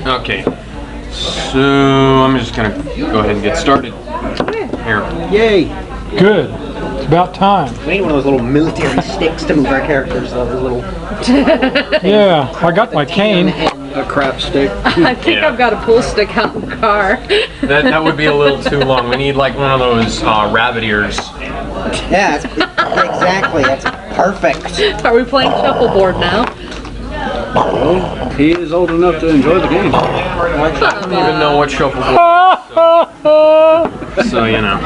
Okay. So I'm just gonna go ahead and get started. Here. Yay! Good. It's about time. We need one of those little military sticks to move our characters. Those little. Yeah, I got my cane. A crap stick. I think I've got a pull stick out in the car. That would be a little too long. We need like one of those rabbit ears. Yeah, exactly. That's perfect. Are we playing shuffleboard now? Well, he is old enough to enjoy the game. I don't even know what shuffleboard is, so you know.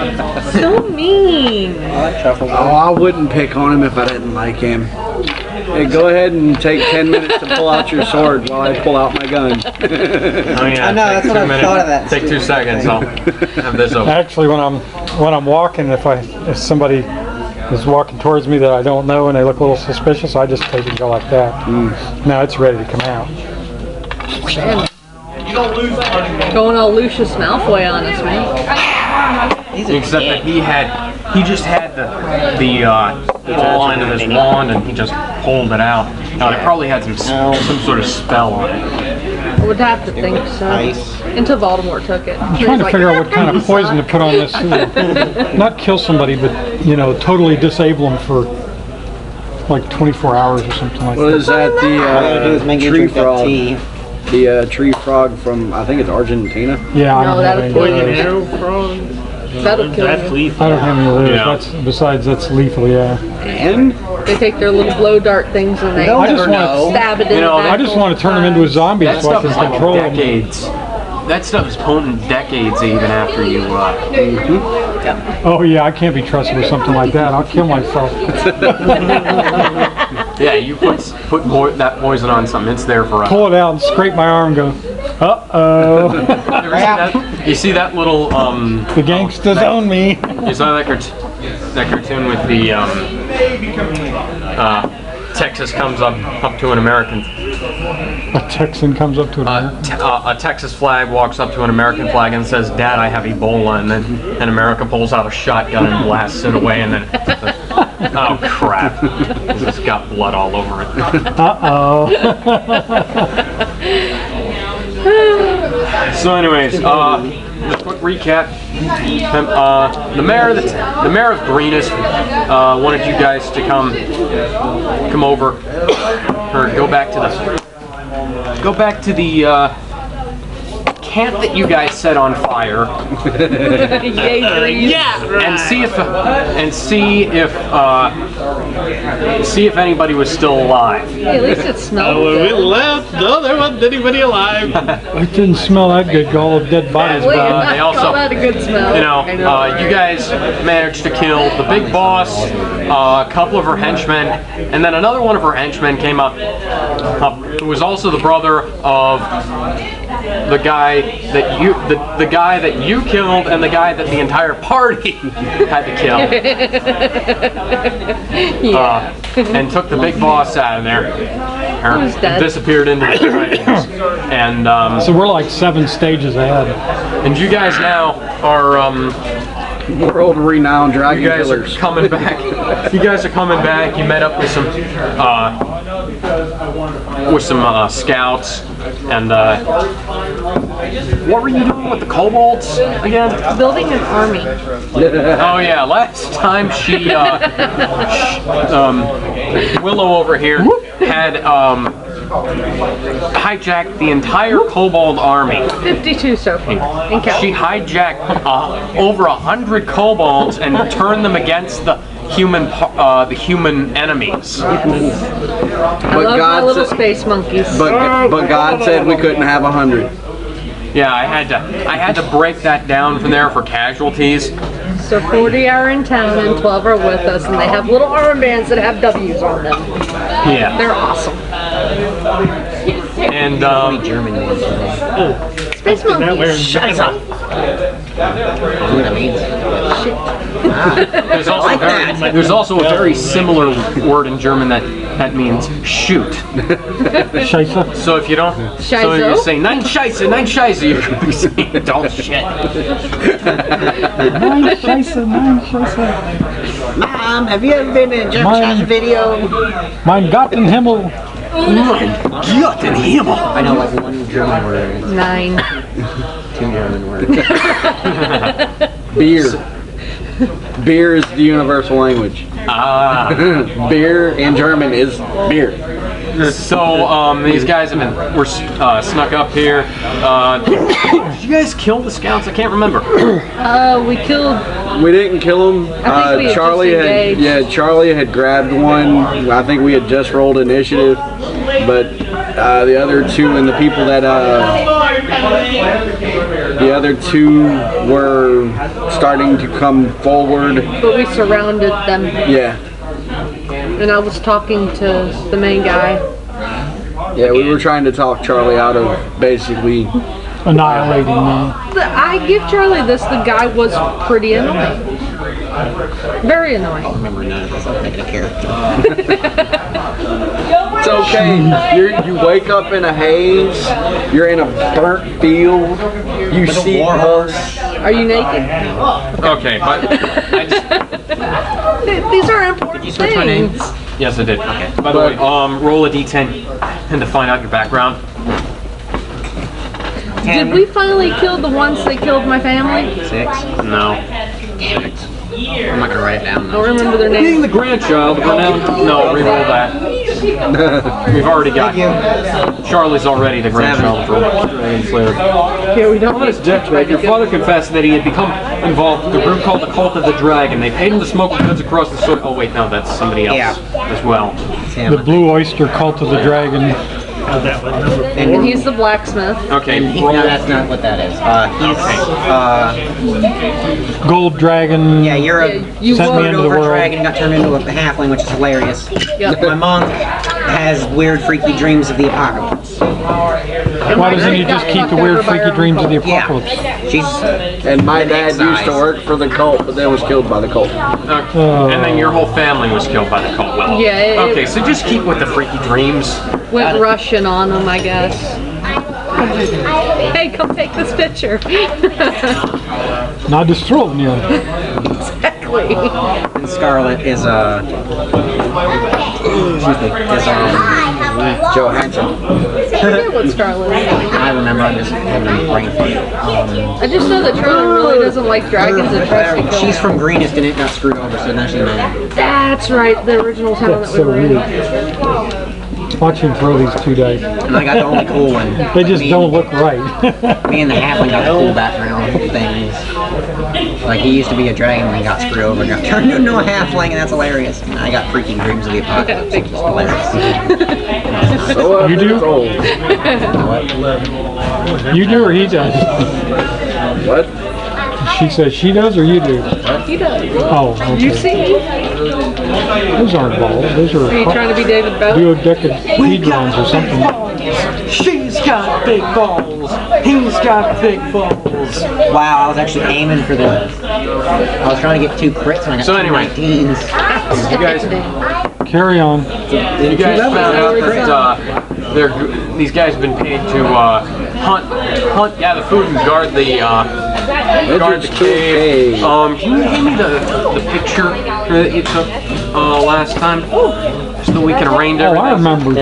So mean. Oh, I wouldn't pick on him if I didn't like him. Hey, go ahead and take 10 minutes to pull out your sword while I pull out my gun. Oh, yeah, I know, that's what I thought of that. Take 2 seconds. I'll have this open. Actually, when I'm walking, if somebody is walking towards me that I don't know and they look a little suspicious, I just take and go like that. Now it's ready to come out. Going all Lucius Malfoy on us, man. Except that he just had the ball end of his wand and he just pulled it out. Now it probably had some sort of spell on it. I would have to think so. Until Voldemort took it. I'm trying to figure out what kind of poison to put on this. Not kill somebody, but totally disable them for like 24 hours or something like that. What is that? The tree frog. The tree frog from, I think it's Argentina. Yeah, I No, don't have that'll any kill of you. those. Arrow frog? That'll kill That's you. lethal. I don't have any of those. Yeah. That's lethal, yeah. And? They take their little blow dart things and they I just want stab it in the back. I just want to turn them into a zombie That so I stuff can is like control them. decades. That stuff is potent decades even after you. Oh yeah, I can't be trusted with something like that. I'll kill myself. Yeah, you put that poison on something. It's there for us. Pull it out and scrape my arm and go, uh-oh. You see that little The gangsters own me. You saw that cartoon with the Texas comes up to an American. A Texan comes up to A Texas flag walks up to an American flag and says, "Dad, I have Ebola," and then America pulls out a shotgun and blasts it away, and then oh crap, it's got blood all over it. Uh-oh. So anyways, the quick recap. The mayor of Greenest wanted you guys to come over or go back to the camp that you guys set on fire. And see if anybody was still alive. Hey, at least it smells When we good. left, no, there wasn't anybody alive. It didn't smell that good. All the dead bodies. Wait, Bob. They also, call that a good smell. you guys managed to kill the big boss, a couple of her henchmen, and then another one of her henchmen came up, who was also the brother of the guy that you killed and the guy that the entire party had to kill. And took the big boss out of there. Who's dead? Disappeared into the flames. And So we're like 7 stages ahead. and you guys now are World renowned dragon you guys killers. are coming back. You guys are coming back. You met up with some scouts, and what were you doing with the kobolds again? Building an army. Oh yeah, last time Willow over here had hijacked the entire kobold army. 52 so far. And count. She hijacked over 100 kobolds and turned them against the human enemies. I love my little space monkeys. But God said we couldn't have 100. Yeah, I had to break that down from there for casualties. So 40 are in town and 12 are with us, and they have little armbands that have W's on them. Yeah, They're awesome. and German ones. Space monkeys. Shut up. there's also a very similar word in German that means shoot. Scheiße. So if you don't, so you say nein Scheiße, nein Scheiße, you could be saying don't shit. Nein, Scheiße, nein, Scheiße. Mom, have you ever been in a German video? Mein Gott im Himmel. Gut in Himmel. I know like one German word, 9. 2 German words. Beer. Beer is the universal language. Ah. Beer in German is beer. So these guys were snuck up here. Did you guys kill the scouts? I can't remember. We killed. We didn't kill him. I think we had Charlie just had, engaged. yeah, Charlie had grabbed one. I think we had just rolled initiative, but the other two and the people that the other two were starting to come forward. But we surrounded them, Yeah, and I was talking to the main guy. yeah, we were trying to talk Charlie out of basically. Annihilating me. I give Charlie this. The guy was pretty annoying. Very annoying. Remember none of this. I'm taking a character. It's okay. You wake up in a haze. You're in a burnt field. You see war horse. Are you naked? Okay, but I just, These are important you switch my name? things. yes, I did. Okay. By the way, roll a d10 and to find out your background. Did we finally kill the ones that killed my family? 6. No. I'm not gonna write it down I though. don't remember their Being names. the grandchild of renowned. No, reroll that. We've already got. Charlie's already the grandchild of Dragon Slayer. Yeah, we don't. On his deathbed, your father confessed that he had become involved with a group called the Cult of the Dragon. They paid him to smoke goods across the soil. Oh wait, no, that's somebody else as well. The Blue Oyster Cult of the Dragon. And he's the blacksmith. Okay, No, that's not what that is. Gold Dragon. Yeah, you're a You Sent me were. into the over world. dragon and got turned into a halfling, which is hilarious. Yep. My monk has weird, freaky dreams of the apocalypse. Why doesn't he just keep the weird, freaky dreams of the apocalypse? Yeah, she's And my dad used to work for the cult, but then was killed by the cult. and then your whole family was killed by the cult. Well, Yeah, okay, so just keep with the freaky dreams. Went Russian on them, I guess. Hey, come take this picture. Not destroyed you. Exactly. and Scarlet is Johansson. I forget what Scarlet is. I remember. I'm just having a brain fart. I just know that Charlie really doesn't like dragons and tries to kill She's them. from Greenest and it got screwed over, so now she's mad. That's right, the original town That's that so we were in. weird. Watch him throw these 2 dice. And I got the only cool one. They just don't look right. Me and the halfling got the cool background things. Like he used to be a dragon and he got screwed over and got turned into a halfling, and that's hilarious. And I got freaking dreams of the apocalypse, which is hilarious. So You do? You do or he does? What? She says she does or you do? He does. Oh, You okay. see? Those aren't balls. Those Are you trying are to be David Bell? duodecahedrons or something. She's got big balls. He's got big balls. Wow, I was actually aiming for the. I was trying to get 2 crits and I got So 2 anyway. 19s. You guys, Carry on. you guys found out that these guys have been paid to hunt, gather food, and guard the cave. Can you give me the picture that you took last time, so that we can arrange Oh, everything? I remember.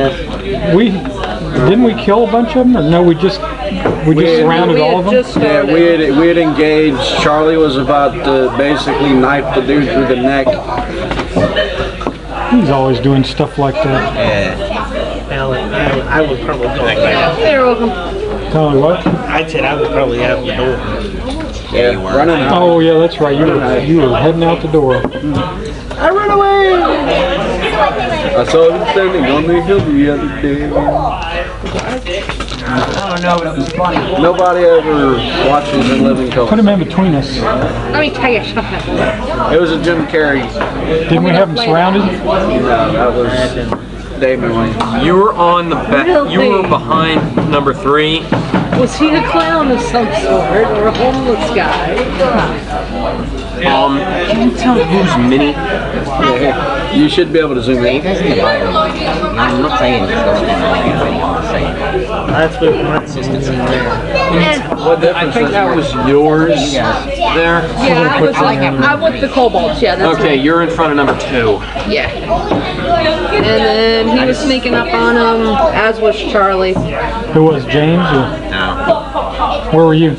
Didn't we kill a bunch of them, or no? We just surrounded We all had of them. just Yeah, started. we had engaged. Charlie was about to basically knife the dude through the neck. He's always doing stuff like that. Alan, I would probably go like that. You're welcome. Tell me what? I said I would probably out the door. Yeah, running out. Oh yeah, that's right. You were heading out the door. I ran away! I saw him standing on the hill the other day. I don't know, but it was funny. Nobody ever watches In Living Color. Put him in between us. Let me tell you something. It was a Jim Carrey. Didn't we have him surrounded? No, that was Damon Wayne. You were on the back. You were behind number 3. Was he a clown of some sort or a homeless guy? Can you tell who's Minnie? You should be able to zoom You in. guys need to buy them. I'm not saying it's going to be anything. I'm just saying That's what my consistency. What difference I think that does was yours Yeah. there. Yeah, I'm with the Cobalts. Yeah, that's Okay, you're in front of number 2. Yeah. And then he was sneaking up on him, as was Charlie. Who was James? Or No. where were you?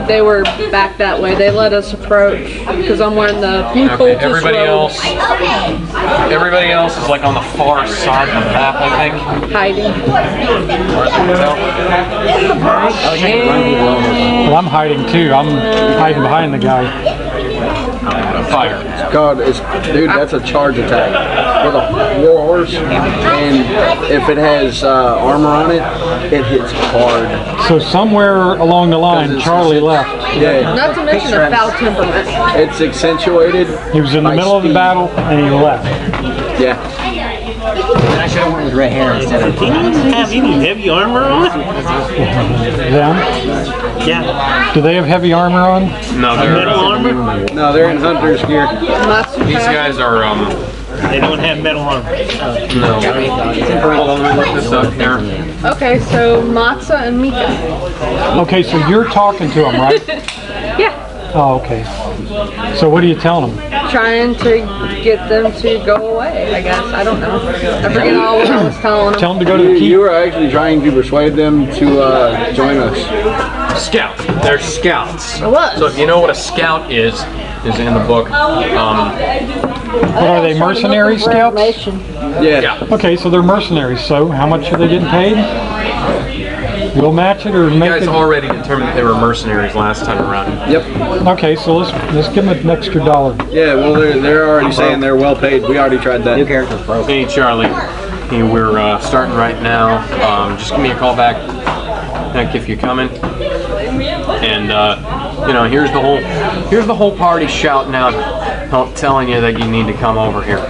They were back that way. They let us approach because I'm wearing the blue Okay, cultist everybody robes. everybody else is like on the far side of the map, I think. Hiding. As far as I can tell. Well, I'm hiding too. I'm hiding behind the guy. Fire. God, dude, that's a charge attack with a war horse, and if it has armor on it, it hits hard. So somewhere along the line, Charlie left. Yeah, Not to mention a foul temperament. it's accentuated. He was in the by middle of the speed. battle and he left. Yeah, I should have went with red hair instead of. Do you have any heavy armor on? Them? Yeah. Do they have heavy armor on? No, they're, Metal armor? no, they're in hunter's gear. these guys are, They don't have metal armor. no. Hold on, let me look this up here. Okay, so Matza and Mika. Okay, so you're talking to him, right? Yeah. Oh, okay. So what are you telling them? Trying to get them to go away, I guess. I don't know. I forget all what I was telling them. Tell them to go to the You keep. were actually trying to persuade them to join us. Scouts. They're scouts. I was. So if you know what a scout is in the book. What are they, mercenary scouts? Yeah. Yeah. Okay, so they're mercenaries. So how much are they getting paid? We'll match it or You make guys it. already determined that they were mercenaries last time around. Yep. Okay, so let's give them an extra $1. Yeah. Well, they're already saying they're well paid. We already tried New that. character's broke. Hey Charlie, hey, we're starting right now. Just give me a call back, heck, if you're coming. And you know, here's the whole party shouting out, telling you that you need to come over here.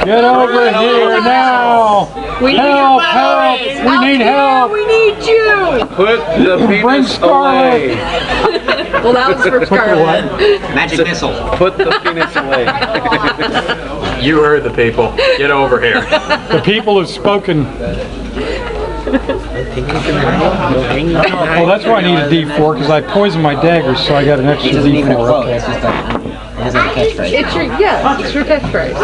Get over here now! We need Help! your Help! buddies. We need help! We need you! Put the Bring penis Scarlet. away. Well, that was for Scarlet. Magic missile. Put the penis away. You heard the people. Get over here. The people have spoken. Well, that's why I need a D4 because I poisoned my daggers, so I got an He extra doesn't even D4. quote. Okay. It's just a, it has a catchphrase. It's your catchphrase.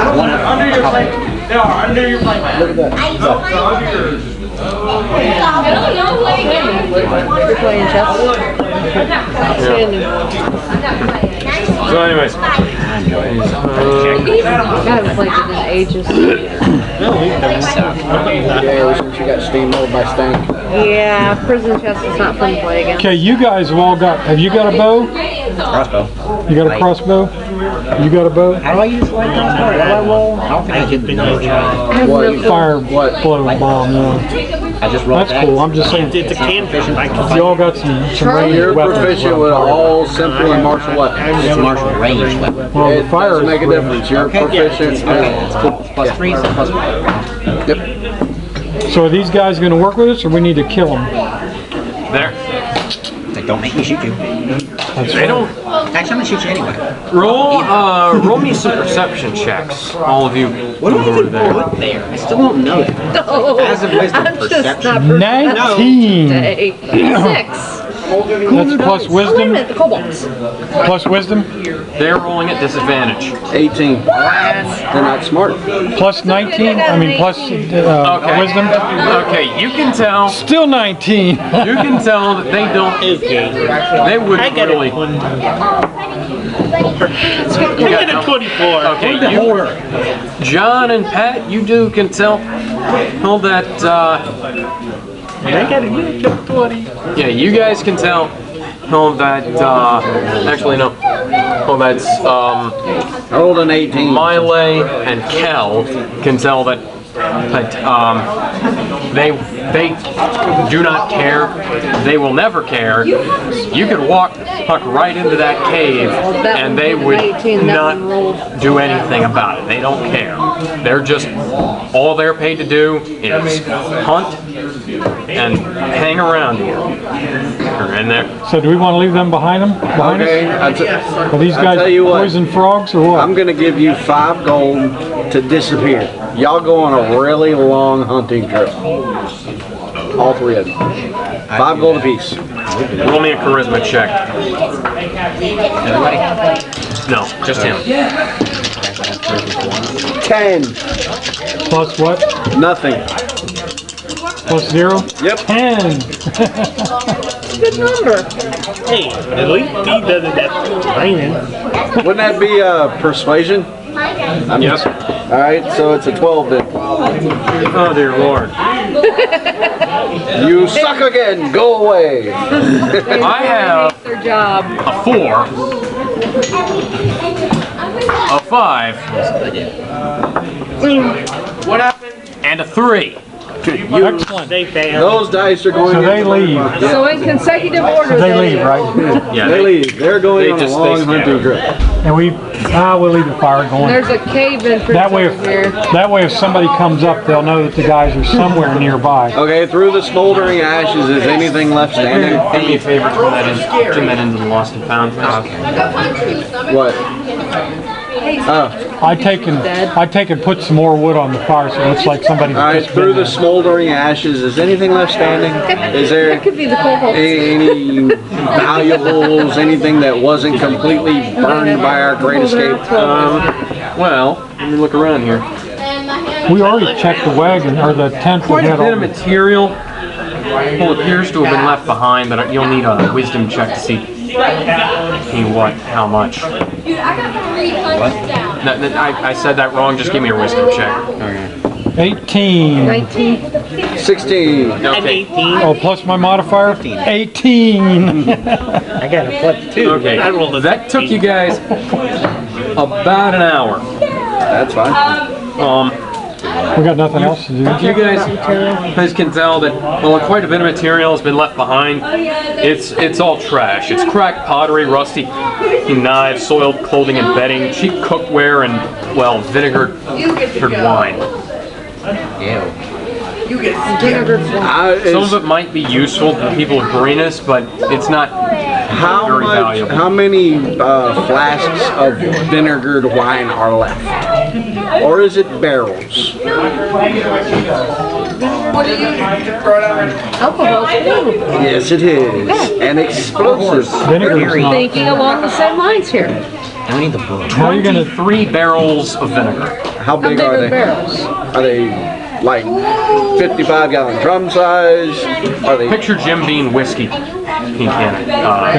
You're playing chess. So anyways, I haven't played it in ages. Yeah, since you got steamrolled by Stank. Yeah, prison chess is not fun to play again. Okay, you guys have all got. Have you got a bow? Crossbow. You got a crossbow? You got a bow? How do I use light crossbow? How do I roll? I don't think I did the no try. I have no clue. Fire blow bomb. Yeah. I just rolled That's cool. I'm just saying. It's a canvas. I can You all got some Charlie, ranged You're weapons. proficient with all simple and martial weapons. It's martial range weapon. Well, It the fire doesn't is make a difference. You're proficient. It's plus 3, so plus 1. Yep. So are these guys going to work with us, or we need to kill them? there. It's like, don't make me shoot you. They don't Actually, I'm gonna shoot you anyway. roll me some perception checks. All of you What do I over even there. put there? I still don't know that. No, As of wisdom, I'm just perception. not 19. Day. 6. That's plus Oh, wait a wisdom. minute, the kobolds. Plus wisdom. They're rolling at disadvantage. 18. They're not smart. Plus 19. I mean plus Okay. wisdom. Okay, you can tell. Still 19. You can tell that they don't. They I wouldn't got really. a 1. I got a 24. Okay, you, John and Pat, you can tell. Hold that. I got a 20. Yeah, you guys can tell. Hold that. Actually, no. Hold that's. I rolled an 18. Miley and Kel can tell that they they do not care. They will never care. You could walk right into that cave and they would not do anything about it. They don't care. They're just, all they're paid to do is hunt and hang around here. And they're, So do we want to leave them behind them? Behind Okay, us? Are these I'll guys tell you what. poison frogs or what? I'm gonna give you 5 gold to disappear. Y'all go on a really long hunting trip. All 3 of you. 5 gold apiece. roll me a charisma check. Everybody? No, just him. 10. Plus what? Nothing. Plus 0? Yep. 10. Good number. Hey, at least he doesn't have training. Wouldn't that be persuasion? Yes. All right, so it's a 12 then. Oh dear Lord. You suck again. Go away. I have Their job. a 4, a 5, and a 3. Excellent. They fail. Those dice are going. So they leave. So in consecutive order, They leave, right? Yeah, They leave. They're going on a long they hunting trip. And we'll leave the fire going. There's a cave entrance That way, over here. if somebody comes up, they'll know that the guys are somewhere nearby. Okay, through the smoldering ashes, is anything left standing? do me a favor, turn that into the lost and found. What? Oh, I take and put some more wood on the fire so it looks like somebody's all right. just Through been the there. smoldering ashes, is anything left standing? Is there That could be the co-host. any valuables, anything that wasn't completely burned by our great escape? Well, let me look around here. We already checked the wagon or the tent. Quite we a had bit all- of material. Well, appears to have been left behind, but you'll need a wisdom check to see how much. I said that wrong. Just give me a wisdom check. 18. 19. 16. I'm Okay. 18. Oh, plus my modifier? 18. I got a plus 2. Okay. I rolled a That took you guys about an hour. That's fine. We got nothing else to do. You guys can tell that quite a bit of material has been left behind. It's all trash. It's cracked pottery, rusty knives, soiled clothing and bedding, cheap cookware, and vinegared wine. Some of it might be useful to the people of Greenus, but it's not very valuable. How many flasks of vinegared wine are left? Or is it barrels? Alcohol's flammable. Yes, it is. And explosive. Vinegar's not. Thinking along the same lines here. I need the book. How are you gonna? 3 barrels of vinegar. How How big big are are the they? barrels? Are they like 55-gallon drum size? Are they? Picture Jim Beam whiskey cannon.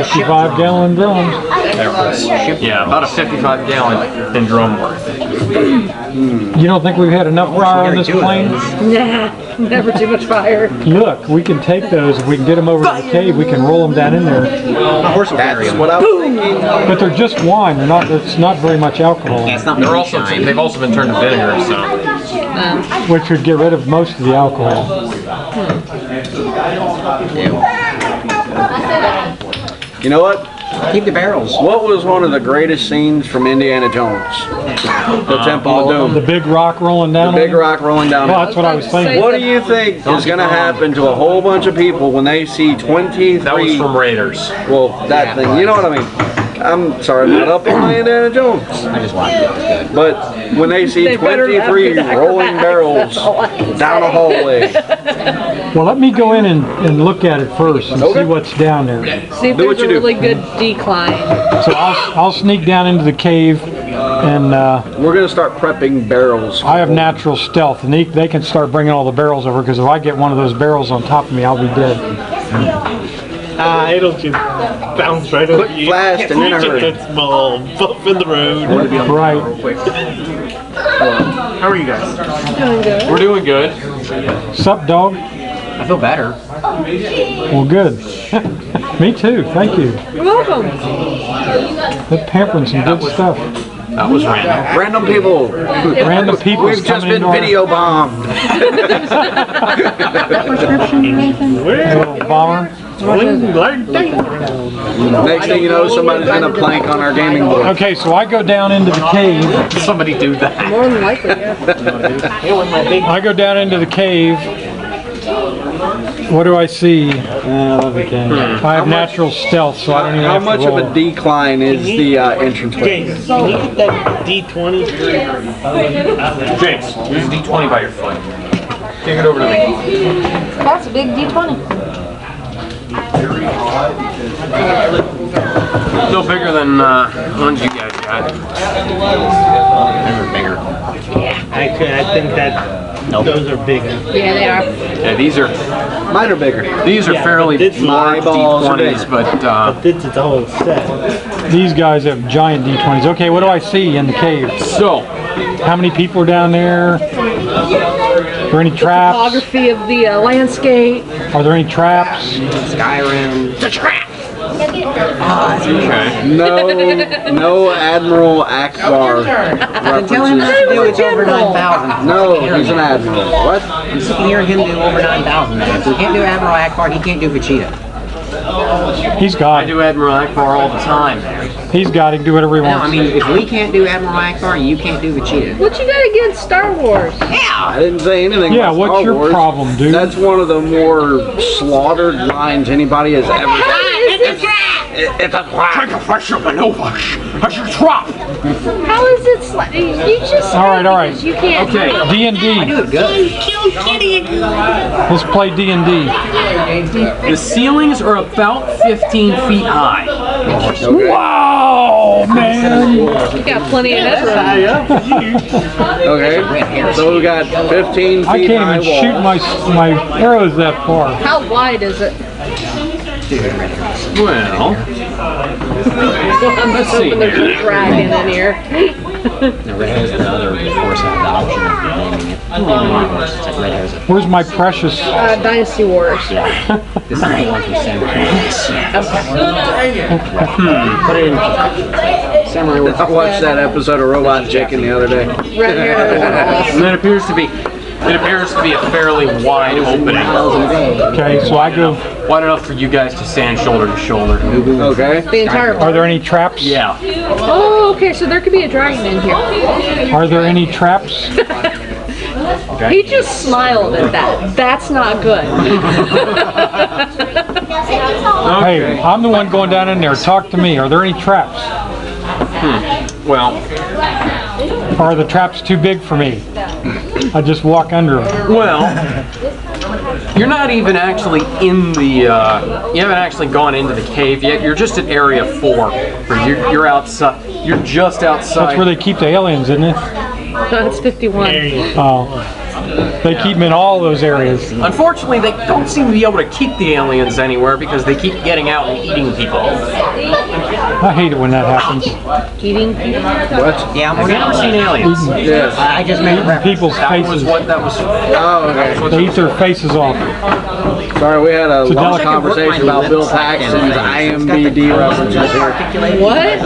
55-gallon drums. Yeah, about a 55-gallon drum worth. You don't think we've had enough fire on this plane? Nah, never too much fire. Look, we can take those. If we can get them over to the cave, we can roll them down in there. That's what I was thinking. But they're just wine. They're not. It's not very much alcohol, in It's it, not They're moonshine. they've also been turned to vinegar, so. which would get rid of most of the alcohol. You know what? Keep the barrels. What was one of the greatest scenes from Indiana Jones? The Temple of The Doom. big rock rolling down. The big on it? rock rolling down. Well, that's what I was thinking. What do you think is going to happen to a whole bunch of people when they see 23? That was from Raiders. Well, that thing. You know what I mean? I'm sorry, I'm not up on my Indiana Jones. I just watched it. It was good. But when they see They better not 23 be the rolling acrobatics, barrels that's all I can down a say. hallway, Well, let me go in and look at it first and Okay. see what's down there. See if Do what there's a you do. really good decline. So I'll sneak down into the cave, and we're going to start prepping barrels. I have natural stealth, and they can start bringing all the barrels over. Because if I get one of those barrels on top of me, I'll be dead. It'll just bounce right over you. fast and in a Just hurry. a small bump in the road. Right. How are you guys? Doing good. We're doing good. Sup, dog? I feel better. Well, good. Me too. Thank you. You're welcome. They're pampering some good stuff. That was random. Random people. Random people We've just coming been into our- video bombed. A little bomber. Next thing you know, somebody's gonna plank on our gaming board. Okay, so I go down into the cave. Somebody do that. More than likely, yeah. I go down into the cave. What do I see? I have natural stealth, so I don't even How have to much of roll. a decline is the entrance way? James, can you get that D20? James, use D20 by your foot. Take it over to me. That's a big D20. No bigger than ones you guys got. They're bigger. Actually, I think that those are bigger. Yeah, they are. Yeah, these are Mine are bigger. Yeah, fairly but this large eyeballs are D20s, big. but This is the whole set. These guys have giant D20s. Okay, what do I see in the cave? so How many people are down there? Are there any traps? Photography of the landscape. Are there any traps? Skyrim. okay. No Admiral Akbar Tell him references. to do it's over 9,000. No, he's an admiral. What? I'm sick of hearing him do over 9,000 now. If we can't do Admiral Akbar, he can't do Vegeta. He's I got it. do Admiral Akbar all the time. He's got it. Do whatever he No, wants. I mean, if we can't do Admiral Akbar, you can't do Vegeta. What you got against Star Wars? I didn't say anything Yeah, about what's Star your Wars. problem, dude? That's one of the more slaughtered lines anybody has ever said. It's a Take a fresh maneuver. As you drop. How is it? You just All right, all right. You can't. Okay. D&D. Do it good. Let's play D&D. The ceilings are about 15 feet high. Wow, man. You got plenty of headroom. Okay, so we got 15 I feet can't high even shoot walls. my arrows that far. How wide is it? Well, I'm let's see hoping there's here. a dragon in here. The red has the other force have the option of naming it. It's like red has it. Where's my precious? Dynasty Wars. This is the one from Samurai. Put it in Samurai. I watched that episode of Robot Chicken the other day. Right here. and it appears to be a fairly wide opening. Okay, so I go. Wide enough for you guys to stand shoulder to shoulder. Okay. The entire. Are there any traps? Yeah. Oh, okay. So there could be a dragon in here. Are there any traps? He just smiled at that. That's not good. Hey, I'm the one going down in there. Talk to me. Are there any traps? Well, Or are the traps too big for me? I just walk under them. you're not even actually in the. You haven't actually gone into the cave yet. You're just at Area 4. You're outside. You're just outside. That's where they keep the aliens, isn't it? That's 51. Oh. They keep them in all those areas. Unfortunately, they don't seem to be able to keep the aliens anywhere because they keep getting out and eating people. I hate it when that happens. Eating people. What? Yeah, I'm Have you ever seen aliens? Yes. I just made a reference. People's That was faces. what that was. Oh, okay. They eat their faces off. Sorry, we had a long delicate conversation about Bill Paxton's IMDb references here. What?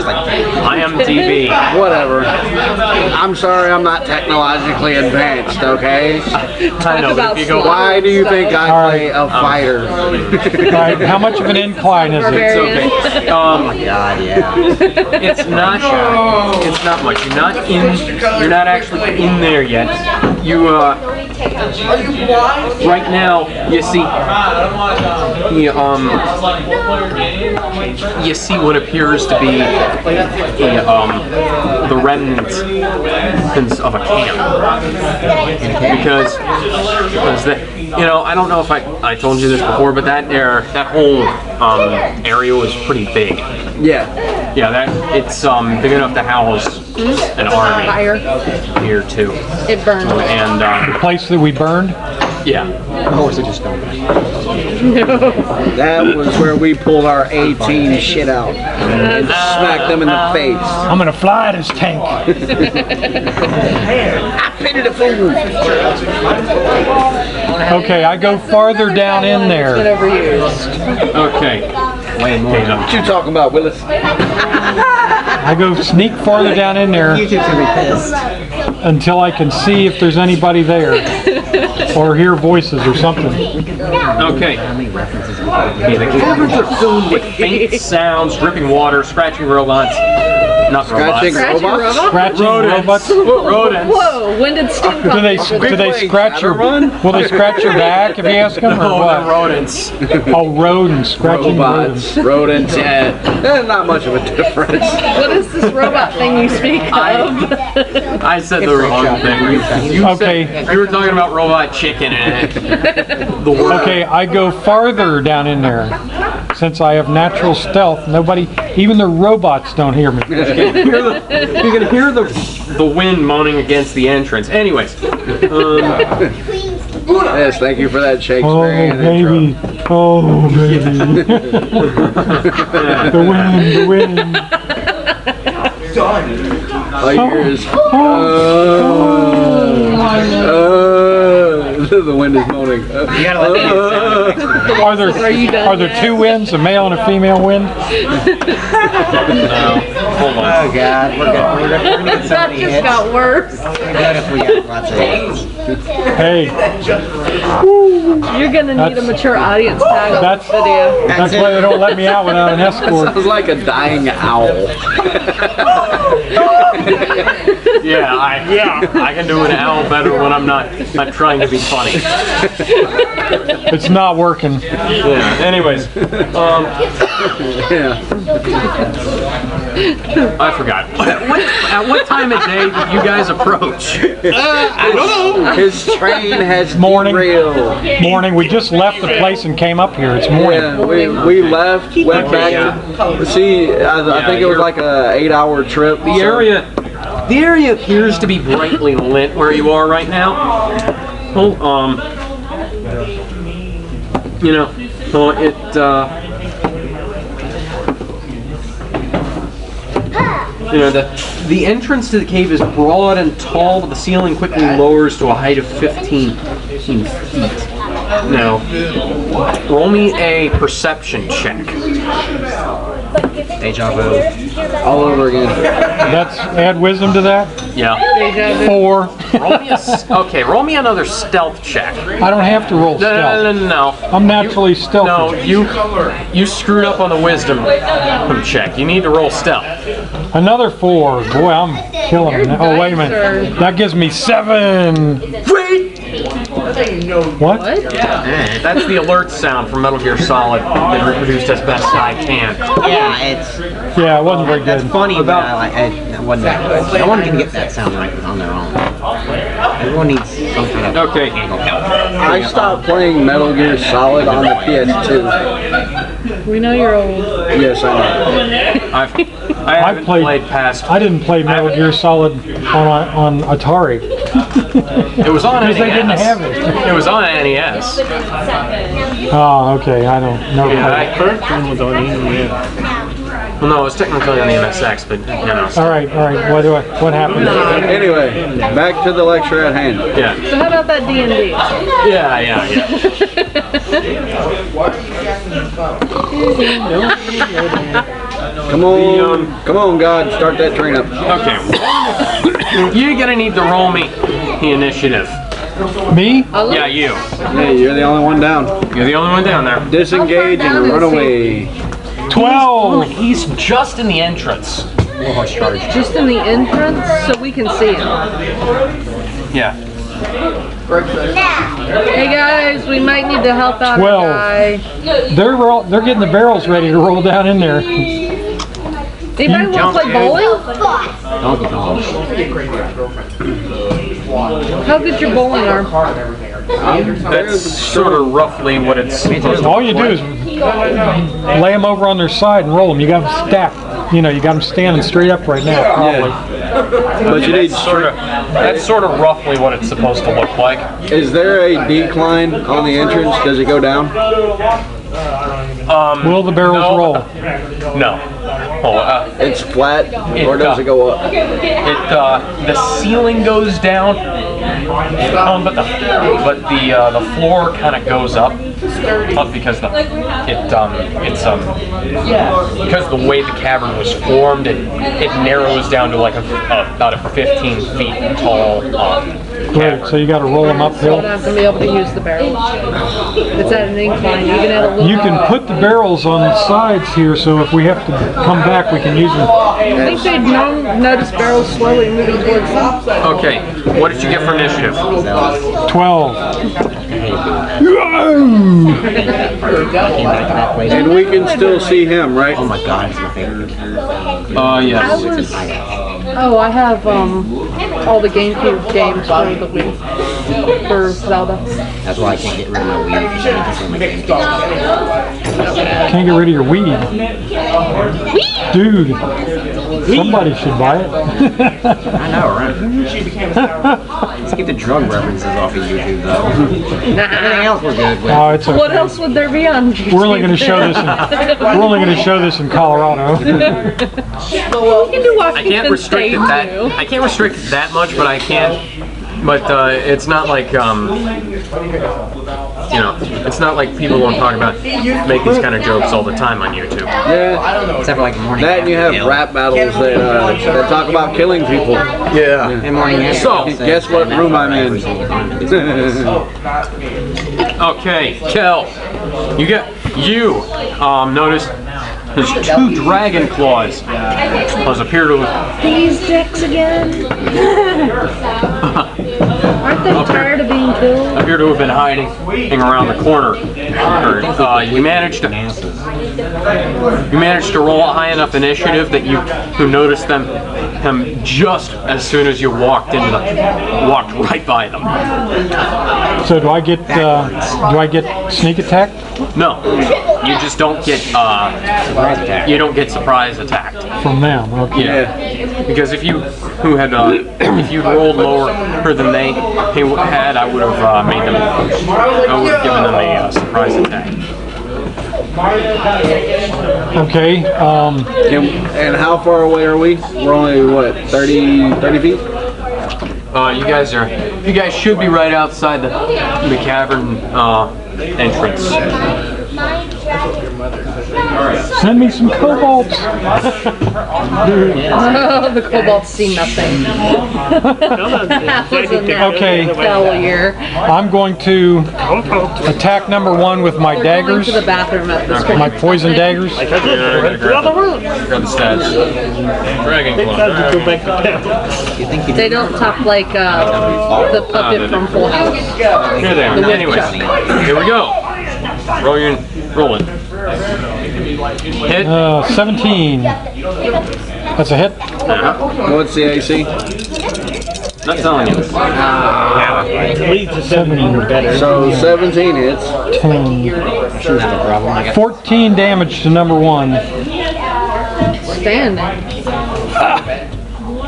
IMDb. Whatever. I'm sorry, I'm not technologically advanced, okay? I know. about If you go, slime. Why do you think I All play a fighter? All right, how much of an incline is it? Barbarian. okay. God, yeah. It's not. It's not much. You're not in. You're not actually in there yet. You right now. You see. You see what appears to be the remnants of a camp. Because I don't know if I told you this before, but that whole area was pretty big. Yeah. Yeah, it's big enough to house an army Fire. here too. It burned. And Place that we burned? yeah, Of course, they just don't. That was where we pulled our A-team shit out and smacked them in the face. I'm gonna fly this tank. I pitied a fool. Okay, I go farther down in Been there. overused. okay. Way more. What you talking about, Willis? I go sneak farther down in there You two can be pissed. until I can see if there's anybody there or hear voices or something. Okay. How many references we Yeah, the caverns are filled with faint sounds, dripping water, scratching robots. Not Scratching robots. robots? Scratching robots. Rodents. Whoa, when did Sting come Do they up with do they Wait, scratch your run? will they scratch your back if you ask them or No, they're what? rodents. Oh, rodents, scratching rodents. Robots. Rodents. Not much of a difference. What is this robot thing you speak of? I said the wrong thing. You Okay. said, you were talking about robot chicken and the word. Okay, I go farther down in there. Since I have natural stealth, nobody, even the robots don't hear me. You can hear the wind moaning against the entrance. Anyways, Yes, thank you for that Oh, Shakespearean intro. baby. Oh, baby. The wind. All you hear is, the wind is moaning. You gotta let me Are there, you done are there yet? two winds, a male and a female wind? no. Hold on. Oh god, we're good. We're gonna get so That many just hits. got worse. We're good if we got lots of hits. Hey, You're gonna need a That's- mature audience tag on that's- this video. that's why they don't let me out without an escort. Sounds like a dying owl. Yeah, I can do an owl better when I'm not trying to be funny. It's not working. Yeah. Anyways, Yeah. I forgot. At what time of day did you guys approach? His train has Morning. derailed. Morning, we just left the place and came up here. It's morning. Yeah, we left, went back to, see, I think it was like a 8-hour trip. The area appears to be brightly lit where you are right now. Well, you know, so you know, the entrance to the cave is broad and tall, but the ceiling quickly lowers to a height of 15 feet. Now, roll me a perception check. Deja vu. All over again. That's add wisdom to that. Yeah. 4. Roll me another stealth check. I don't have to roll No, stealth. no. I'm naturally stealthy. No, you screwed up on the wisdom check. You need to roll stealth. Another 4. Boy, I'm killing it. Oh, wait a minute. That gives me 7. What? That's the alert sound from Metal Gear Solid that reproduced as best I can. Yeah, it's Yeah, it wasn't very good. funny, but I wasn't that good. No one can get that sound right on their own. Everyone needs some kind of Okay. handle help. I stopped playing Metal Gear Solid on the PS2. We know you're old. Yes, I I haven't played past. I didn't play Metal Gear Solid on Atari. It was on NES. Because they didn't have it. It was on NES. Oh, okay. I don't know. Yeah, First one was on NES. well, no, it was technically on the MSX, but you know. All right. What happened? know. Anyway, back to the lecture at hand. Yeah. So how about that D&D? Yeah. Come on, God, start that train up. Okay. You're gonna need to roll me the initiative. Me? Yeah, you. Hey, you're the only one down. You're the only one down there. Disengage How far and down run is he? away. 12. He's just in the entrance. Horse charge. Just in the entrance so we can see him. Yeah. Hey guys, we might need to help out 12. a guy. They're getting the barrels ready to roll down in there. Anybody want to play bowling? Donkey Kong. How good's your bowling arm? That's sort of roughly what it's supposed to All you do is lay them over on their side and roll them. You got them stacked. You know, you got them standing straight up right now. Probably. But you need, That's sort of roughly what it's supposed to look like. is there a decline on the entrance? Does it go down? Will the barrels No. roll? No. Oh, It's flat, or does it go up? the ceiling goes down, but the floor kind of goes up. Tough because because the way the cavern was formed, it narrows down to like about a 15 feet tall Great. So you got to roll them So uphill. I'm not gonna be able to use the barrels. It's at an incline. You can add a little. You can put the barrels on the sides here, so if we have to come back, we can use them. I think they'd notice barrels slowly moving towards them. Okay, what did you get for initiative? 12. Came back to that place. And we can still see him, right? Oh my god, it's my favorite. Yes. Oh, I have all the GameCube games for the Wii for Zelda. That's why I can't get rid of my weed. Because I just want my game to Can't get rid of your weed. Dude, somebody should buy it. I know, right? Let's get the drug references off of YouTube, though. Everything else we're good with. Oh, it's What okay. else would there be on YouTube? We're only going to show this. We're only going to show this in Colorado. We can do I can't Washington restrict State it that. too. I can't restrict it that much, but I can. But it's not like it's not like people won't talk about make these kind of jokes all the time on YouTube. Yeah. Except for like the morning. That and you have Hill. rap battles that talk about killing people. Yeah. And morning Hill. So, guess what room I'm in? Okay, Kel, notice there's 2 dragon claws. Those appear to have These dicks again. Aren't they tired of being killed? been hiding around the corner. You managed to roll a high enough initiative that you noticed them just as soon as you walked right by them. So do I get sneak attack? No, you just don't get surprise attacked. From them? Okay. Yeah, because if you'd rolled lower than they had, I would have given them a surprise attack. Okay. And how far away are we? We're only, what, 30 feet? You guys should be right outside the cavern entrance. Send me some cobalts. Oh, the kobolds see nothing. Half was in that Okay. failure. I'm going to attack number 1 with my We're going daggers, to the bathroom at this point. my poison daggers. Grab the stats. Dragon claw. Go back to town. They don't talk like the puppet from Full House. Here they are. Anyways, here we go. Roll it. Hit. 17. That's a hit. What's the AC? Not telling you. Leads to 17 or better. So 17 hits. 10. Shouldn't have a problem. I got 14 damage to number 1. Standing.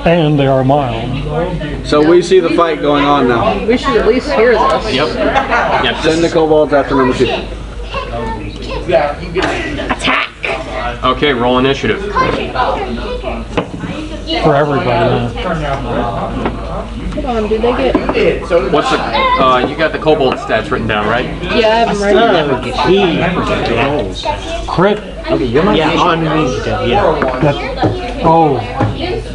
And they are mild. So we see the fight going on now. We should at least hear this. Yep. Send the kobolds after number 2. Attack! Okay, roll initiative. For everybody. Hold on, did they get... What's the? You got the kobold stats written down, right? Yeah, I have them right here. Crit. Yeah, on initiative, yeah. That, oh,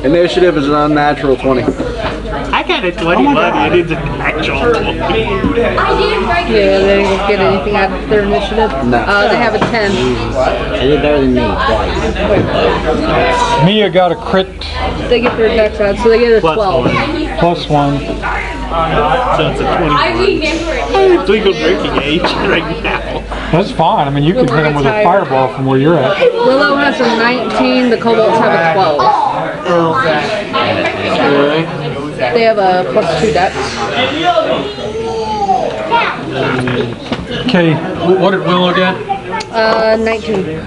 Initiative is an unnatural 20. I got a 20, but it is an actual 20. Yeah, they didn't get anything out of their initiative. No. They have a 10. I did better than me twice. Mia got a crit They get their dex out, so they get a 12. plus 1. So it's a 20. It's legal drinking age right now. That's fine. I mean, you can hit them with a fireball from where you're at. Willow has a 19, the kobolds have a 12. They have a plus 2 dex. Okay, What did Willow get? 19.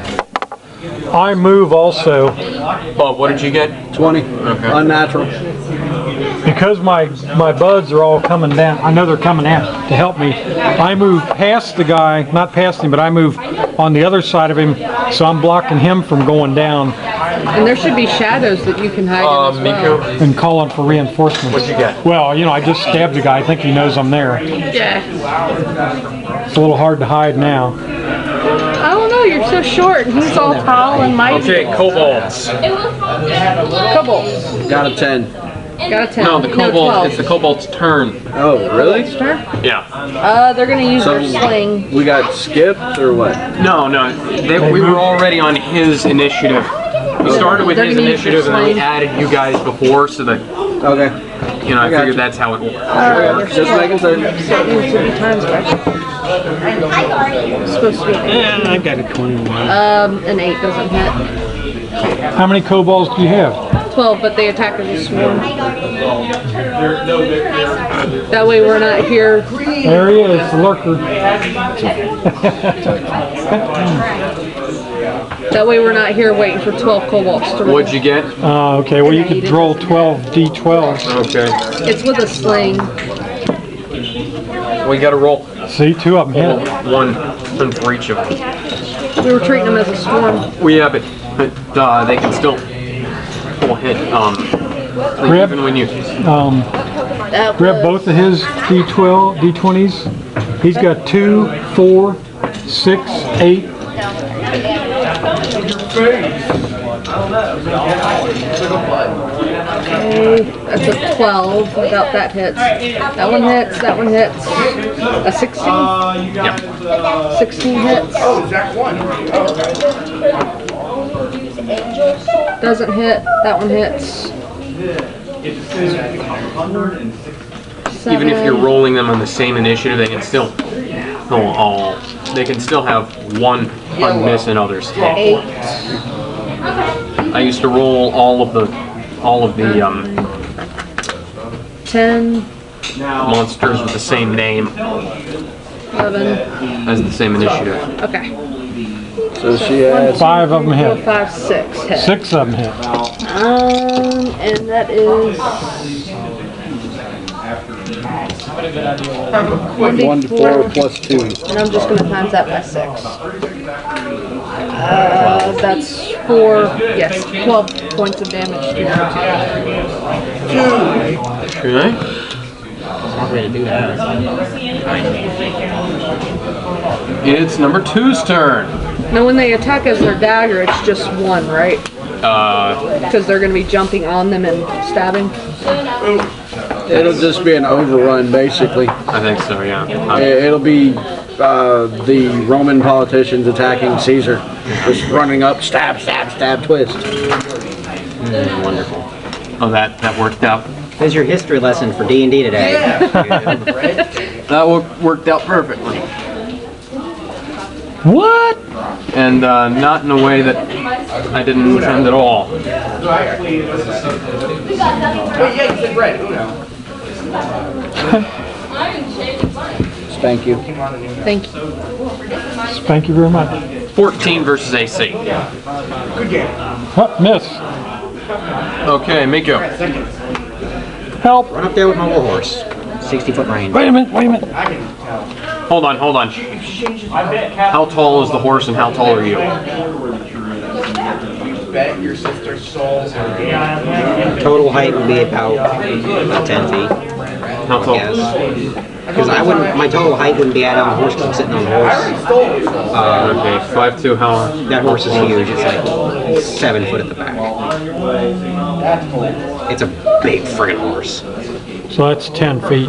I move also. Bob, what did you get? 20. Unnatural. Because my buds are all coming down, I know they're coming out to help me. I move past the guy, not past him, but I move on the other side of him, so I'm blocking him from going down And there should be shadows that you can hide in as well. Miku, and calling for reinforcements. what'd you get? Well, I just stabbed the guy. I think he knows I'm there. Yeah. It's a little hard to hide now. I don't know, you're so short and he's all tall and mighty. Okay, kobolds. Kobolds. Got a 10. Got a 10. No, the kobold. 12. It's the kobold's turn. Oh, really? Yeah. They're gonna use their sling. We got skipped or what? No, we were already on his initiative. We started with They're his gonna use initiative, and then we their added you guys before, so that Okay. I got figured you. that's how it works. Just making certain. So it needs to be times by. It's supposed to be an 8. Yeah, I got a 21. An 8 doesn't hit. How many kobolds do you have? 12, but they attack as a swarm. That way we're not here. There he is, the lurker. That way we're not here waiting for 12 kobolds to roll. What'd you get? Okay, well you could roll 12 d12. Okay. It's with a sling. We got to roll See, 2 of them hit. one for each of them. We were treating them as a swarm. But they can still hit. Grab, Even when you. That grab was- both of his d12, d20s. He's got 2, 4, 6, 8. Okay, that's a 12. I doubt that hits. That one hits. That one hits. A 16. Yep. 16 hits. Doesn't hit. That one hits. Even if you're Seven. rolling them on the same initiative, they can still. They can still have one miss and others hit. 8. I used to roll all of the 10. monsters with the same name 11. as the same initiative. Okay. So she has 5 of them 4, hit. 5, 6 hit. 6 of them hit. And that is 1 to 4 plus 2. and I'm just going to times that by 6. That's 12 points of damage to Okay. Not way to do that. It's number 2's turn. Now when they attack as their dagger, it's just 1, right? Because they're going to be jumping on them and stabbing. It'll just be an overrun, basically. I think so, yeah. It'll be the Roman politicians attacking Caesar. Just running up, stab, stab, stab, twist. Wonderful. Oh, that worked out. Here's your history lesson for D&D today. That worked out perfectly. What? And not in a way that I didn't intend at all. Thank you. Thank you. Thank you very much. 14 versus AC. Huh, miss. Okay, Miko. Help. Run up there with my warhorse. 60-foot range. Wait a minute, wait a minute. Hold on. How tall is the horse and how tall are you? Total height would be about 10 feet. How tall? Yes. Because my total height wouldn't be out on a horse because I'm sitting on a horse. Okay, 5'2", how? That horse is huge. It's like 7 foot at the back. It's a big friggin' horse. So that's 10 feet.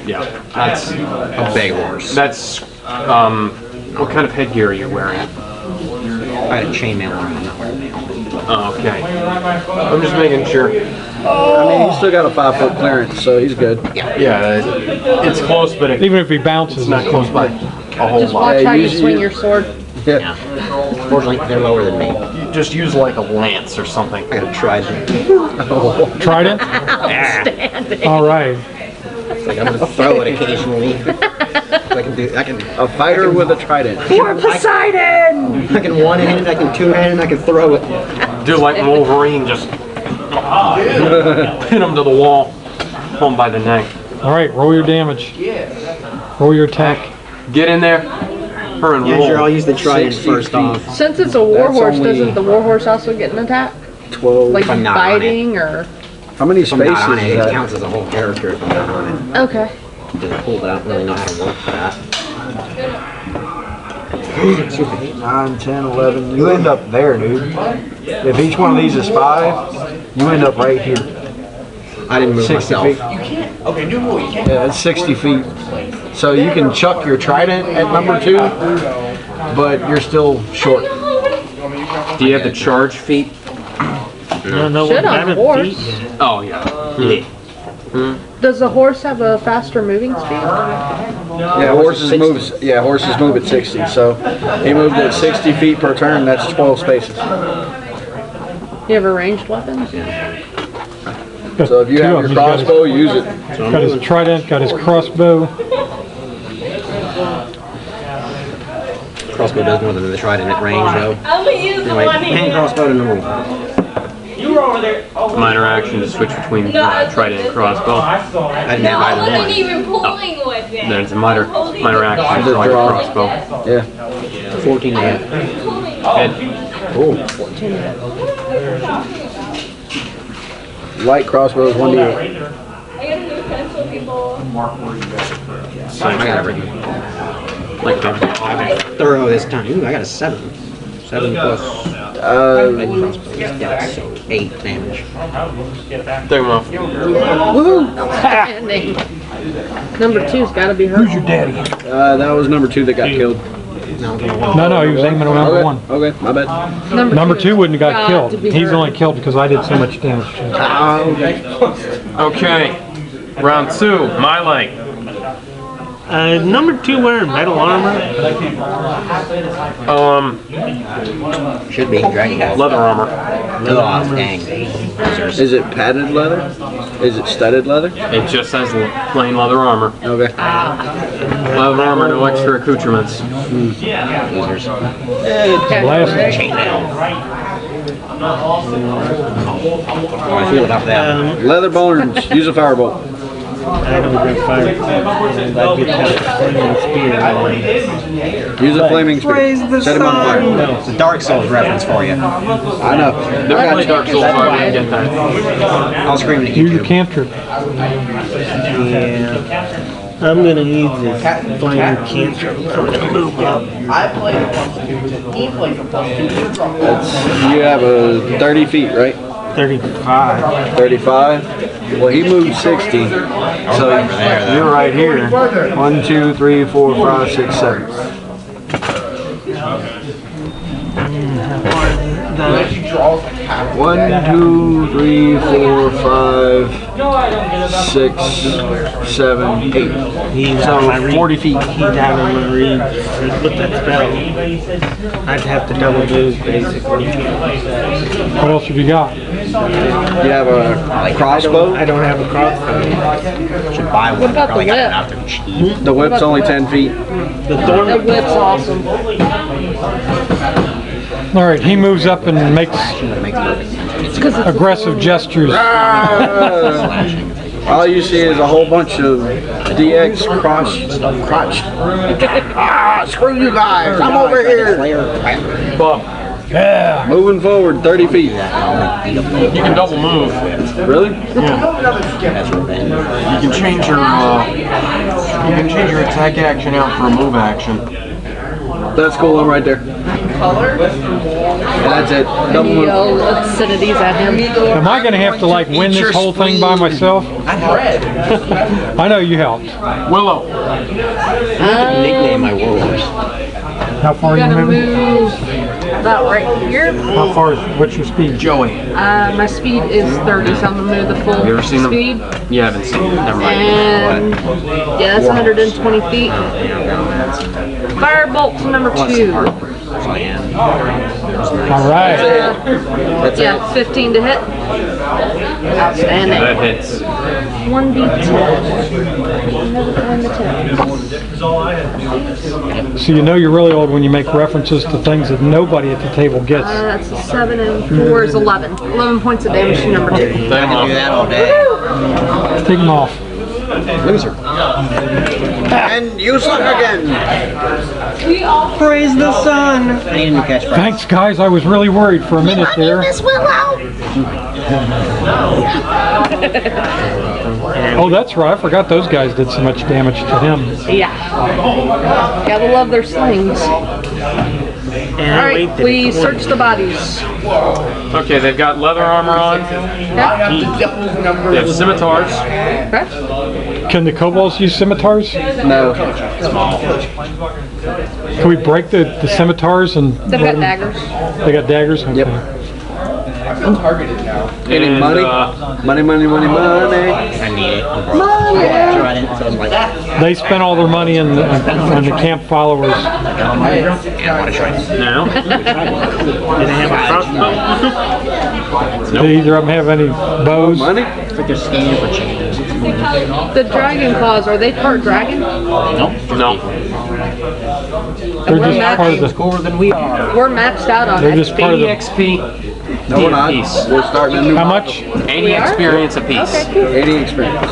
Yeah, that's A big horse. that's what kind of headgear are you wearing? I had a chainmail on. I'm not wearing mail. Oh, okay. I'm just making sure. I mean, he's still got a 5-foot clearance, so he's good. Yeah, it's close, but it's Even if he bounces. not close by a whole Just lot. watch how you usually- swing your sword. Yeah. Fortunately, they're lower than me. You just use like a lance or something. I gotta try them. Trident? All right. Like I'm gonna throw it occasionally. I can A fighter with a trident. For Poseidon! I can one-hand, I can two-hand, I can throw it. Do like Wolverine, just pin him to the wall, pull him by the neck. All right, roll your damage. Roll your attack. Get in there, her and Yeah, sure, I'll roll. use the trident 60 first off. Since it's a warhorse, only- doesn't the warhorse also get an attack? 12. Like I'm not on biting or? How many If I'm not on spaces it, is it that? counts as a whole character if I'm not on it. Okay. Just pull, but I don't really know how to work for that. 8, 9, 10, 11. You end up there, dude. If each one of these is 5, you end up right here. I didn't move 60 myself. feet. Yeah, that's 60 feet. So you can chuck your trident at number 2, but you're still short. Do you have the charge feet? No, Should on a horse. Oh, yeah. Does the horse have a faster moving speed? Yeah, horses move at 60. So he moved at 60 feet per turn. That's 12 spaces. You have a ranged weapon? So if you have your crossbow, use it. Got his trident, got his crossbow. Crossbow does more than the trident at range, though. I'm gonna use the Anyway, money. hand crossbow to normal. Minor action to switch between trident and crossbow. I didn't have I either wasn't one. even pulling with it. There's a minor action to draw your crossbow. Yeah. 14 to hit. Hit. Light crossbow is 1d8. I got a new pencil, people. I got everything. Like that. Thorough this time. Ooh, I got a 7. 7 plus. Light crossbow. Yeah, so 8 damage. Take him off. Outstanding. Number 2's got to be her. Who's your daddy? That was number 2 that got killed. No, he was aiming at number 1. Okay, my bad. Number 2 wouldn't have got got killed. to be He's her. only killed because I did so much damage to him. Okay. Round 2. Melee. Number 2 wearing metal armor. Should be dragon. Leather armor. Oh, dang. Is it padded leather? Is it studded leather? It just says plain leather armor. Okay. Leather armor, no extra accoutrements. Losers. Blast. How I feel about that. Leather bones. Use a firebolt. I don't have fire. I get that flaming spear. Use a flaming spear. Set him on fire. It's a Dark Souls reference for you. I know. Definitely Dark Souls, I didn't get that. I'll scream at Use your YouTube. cantrip. Yeah. I'm gonna use this flaming cantrip. I'm gonna move up. You have a 30 feet, right? 35. 35. Well, he moved 60. So you're right here. 1, 2, 3, 4, 5, 6, 7. One, 2, 3, 4, 5, 6, 7, 8. He's So, out of my reach. 40 feet. He's out of my reach. With that spell, I'd have to double move basically. What else have you got? You have a crossbow. I don't have a crossbow. Should buy one. What about the Probably got whip? it out there cheap. The whip's only 10 feet. The thorn. That whip's awesome. All right, he moves up and makes That makes perfect sense. It's because it's aggressive gestures. Slashing. All you see is a whole bunch of DX crotch. Screw you guys! I'm over here. Bob, Yeah. Moving forward 30 feet. you can double move. Really? That's revenge. You can change your attack action out for a move action. That's cool. I'm right there. And that's it. Double move. yell obscenities at him. Am I going to have to like win this whole thing by myself? I know you helped. Willow. Nickname my warhorse. How far are you Gotta moving? move about right here. How far is, what's your speed? Joey. My speed is 30, so I'm gonna move the full You ever seen them? speed. You haven't seen it. Never mind. And yeah, that's 120 feet. Firebolt number 2. All right. That's Yeah, 15 to hit. Outstanding. That hits. 1d10. Never find the 10. So you know you're really old when you make references to things that nobody at the table gets. That's a 7 and 4 is 11. 11 points of damage to number 2. Take him Do off. that all day. Take them off. Loser. And you suck again. We all Praise the sun. I need a new catchphrase. Thanks, guys. I was really worried for a minute there. Oh, that's right. I forgot those guys did so much damage to him. Yeah. Gotta love their slings. Alright, we search the bodies. Okay, they've got leather armor on. Okay. They have scimitars. Okay. Can the kobolds use scimitars? No. Can we break the scimitars and... They've got daggers. They got daggers? Okay. Yep. Any And, money? Money, money, money, money. I need it. Tried it. So I was like, They spent all their money on the camp followers. I want to try it. No. Do they have a crossbow? Do either of them have any bows? Money? It's like they're scanning for change. The dragon claws, are they part dragon? No. They're just part of the... Score than we are. We're maxed out on They're just part of 80 the... XP. No, we're not. Piece. We're starting a new How much? 80 experience apiece. Okay, cool. 80 experience.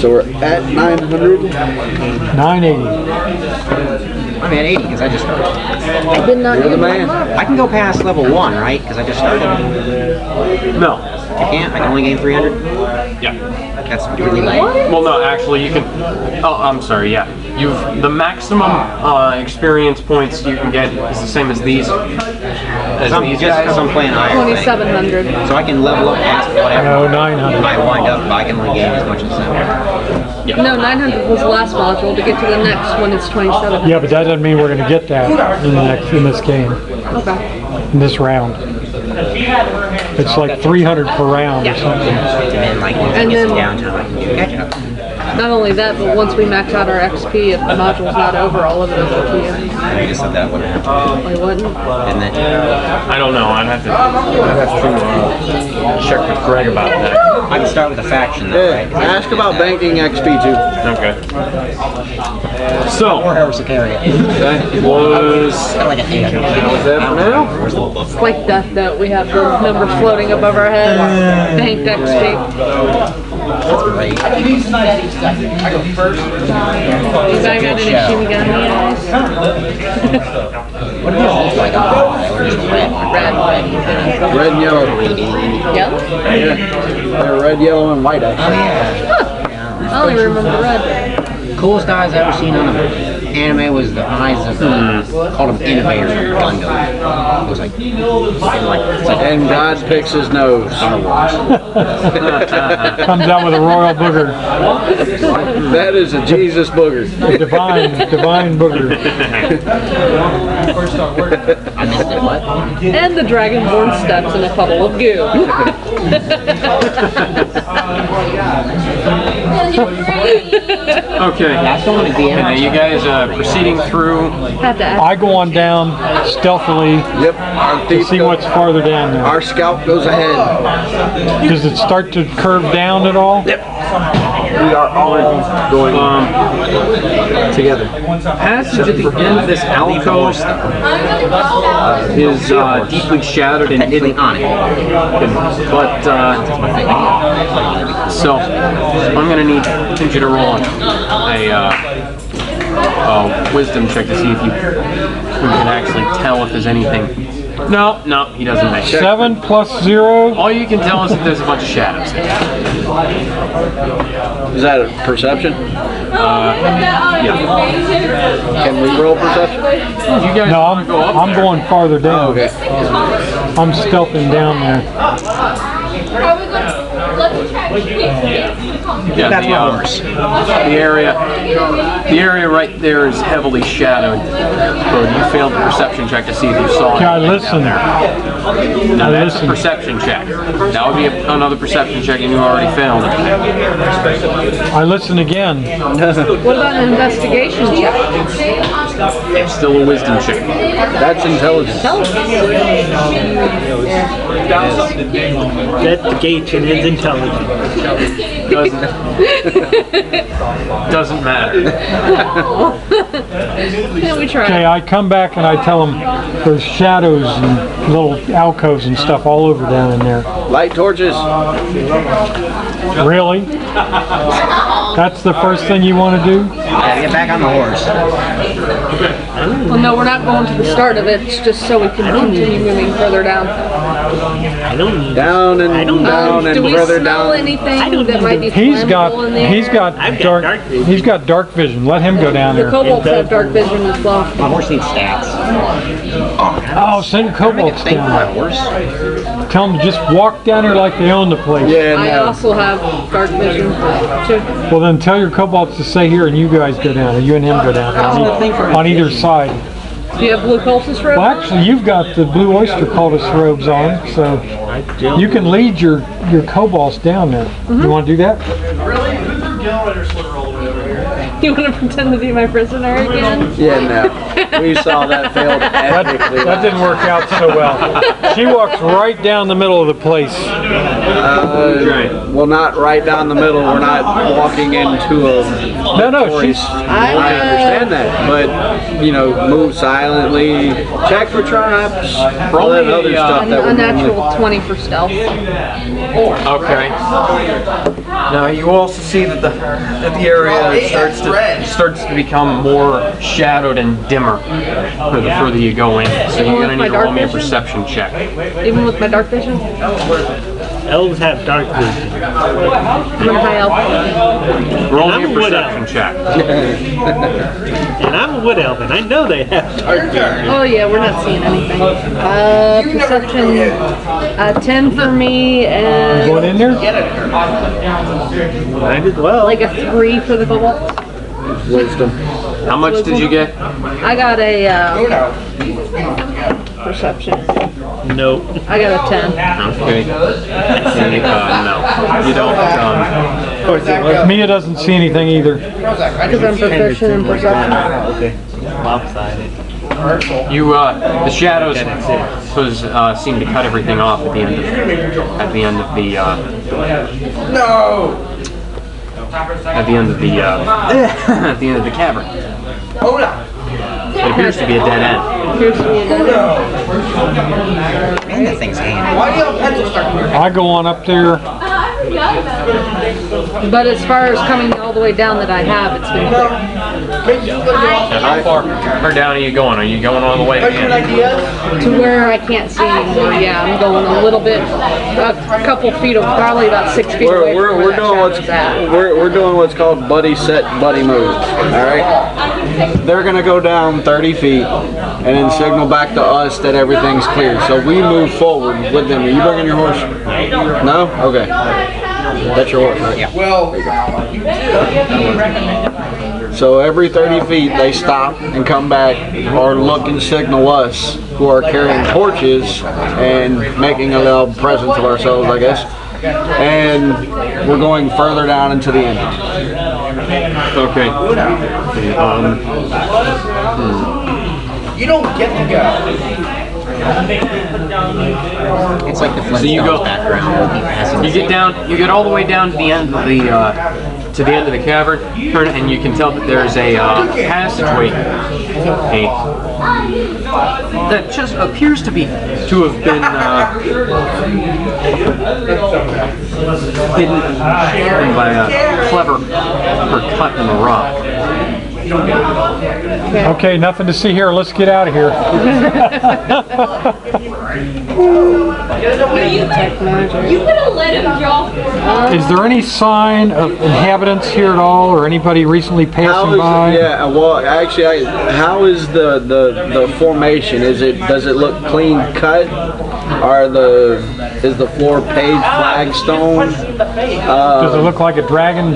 So we're at 900. 980. I'm at 80 because I just started. I did not You're the get man. I can go past level 1, right? Because I just started. No. I can't. I can only gain 300. Yeah. That's really late. Well, no, actually, you can. Oh, I'm sorry. Yeah, the maximum experience points you can get is the same as these. As Just these because guys. I'm playing higher. 2700. So I can level up past whatever. No, 900. I wind up, but I can only gain as much as 7. No, 900 was the last module. To get to the next one, it's 27. Yeah, but that doesn't mean we're going to get that in this game, Okay. in this round. It's like 300 per round or something. And then, like, once I And get some then- downtime, I can do catch up. Not only that, but once we max out our XP, if the module's not over, all of it over to you. I just said that wouldn't happen. Wait, what? Didn't it? I don't know. I'd have to check with Greg about that. I can start with a faction, though, Yeah, right? 'Cause I ask can about do that. banking XP too. Okay. So Warhammer Sicaria. that was. I like a thing. Is that for now? It's like Death Note. We have the numbers floating above our heads. Banked XP. That's great. You guys got any shimmy gun eyes? What do these look like? Oh, they're just red. Red. Red and yellow. Yellow? Yeah. They're red, yellow, and white actually. I only remember red. Coolest eyes I've ever seen on an anime was the eyes of called them Innovators from Gundam. It was like, it's like And God picks his nose. Star Wars. Comes out with a royal booger. That is a Jesus booger. Divine booger. I missed it. What? And the Dragonborn steps in a puddle of goo. Okay. That's the one at the end. Now you guys proceeding through. Had to ask. I go on down stealthily Yep. Our to thief see goes- what's farther down there. Our scout goes ahead. Does it start to curve down at all? We are all going together. Passage at the end of this alcove is deeply shadowed and Technically hidden. on it. But so I'm gonna need you to roll a wisdom check to see if you can actually tell if there's anything. No, he doesn't make it. 7 plus 0. All you can tell is that there's a bunch of shadows. Is that a perception? Yeah. Can we roll perception? You guys No, wanna go up I'm there? going farther down. Okay. I'm stealthing down there. Yeah, That's my horse. the area right there is heavily shadowed. So you failed the perception check to see if you saw Can I anything listen? down there. Now that's a listen. perception check. That would be another perception check, and you already failed it. I listen again. What about an investigation check? It's still a wisdom check. That's intelligence. That's the gauge and his intelligence. Doesn't matter. Yeah, we tried. Okay, I come back and I tell them there's shadows and little alcoves and stuff all over down in there. Light torches. Really? That's the first thing you want to do? Gotta get back on the horse. Well, no, we're not going to the start of it. It's just so we can continue moving further down. I don't need. Down and down and Do we further smell down. anything that might be He's flammable in there? I've got dark vision. He's got dark vision. Let him go down The there. kobolds have dark vision as well. My horse needs stats. Oh, send kobolds Thank down my there. horse. Tell them to just walk down there like they own the place. Yeah, I no. also have dark vision too. Well, then tell your kobolds to stay here and you guys go down there. You and him go down there on either side. Do you have blue cultist robe? Well, actually, you've got the Blue Oyster cultist robes on, so you can lead your kobolds down there. You want to do that? You want to pretend to be my prisoner again? Yeah, no. We saw that failed epically. That didn't work out so well. She walks right down the middle of the place. Well, not right down the middle. We're not walking into a No, place. she's I understand that, but you know, move silently, check for traps, all that other stuff that A would natural 20 for stealth. Okay. Now you also see that the area starts to become more shadowed and dimmer the further you go in. So you're gonna need to roll me a perception check. Even with my dark vision? Elves have dark vision. I'm a high elf. Roll I'm me a a wood perception check. And I'm a wood elf, and I know they have dark vision. Oh yeah, we're not seeing anything. Perception, 10 for me and going in there. I did well. like a 3 for the kobold. wisdom. How much did you get? I got a perception. No. I got a 10. Okay. No, you don't. Of course it was. Mia doesn't see anything either. Because I'm proficient in perception. Okay. Lopsided. The shadows seem to cut everything off at the end of the at the end of the cavern. It appears to be a dead end. Here's the Man, that thing's handy. I go on up there. But as far as coming all the way down that I have, it's been clear. And how far down are you going? Are you going all the way again? To where I can't see anymore. Yeah, I'm going a little bit, a couple feet, probably about 6 feet away. from where We're that doing what's shadow's at. we're doing what's called buddy set, buddy move. All right. They're gonna go down 30 feet and then signal back to us that everything's clear. So we move forward with them. Are you bringing your horse? No? Okay. That's your horse, right? Yeah. So every 30 feet they stop and come back or look and signal us who are carrying torches and making a little presence of ourselves, I guess. And we're going further down into the end. Okay. You don't get to go. It's like the Flintstones So you go- background. You get down. You get all the way down to the end of the cavern, and you can tell that there's a passageway that just appears to have been hidden by a clever cut in the rock. Okay, nothing to see here. Let's get out of here. You could have let him draw. Is there any sign of inhabitants here at all, or anybody recently passing by? Yeah, well, actually, how is the formation? Does it look clean cut? Is the floor paved flagstone? Does it look like a dragon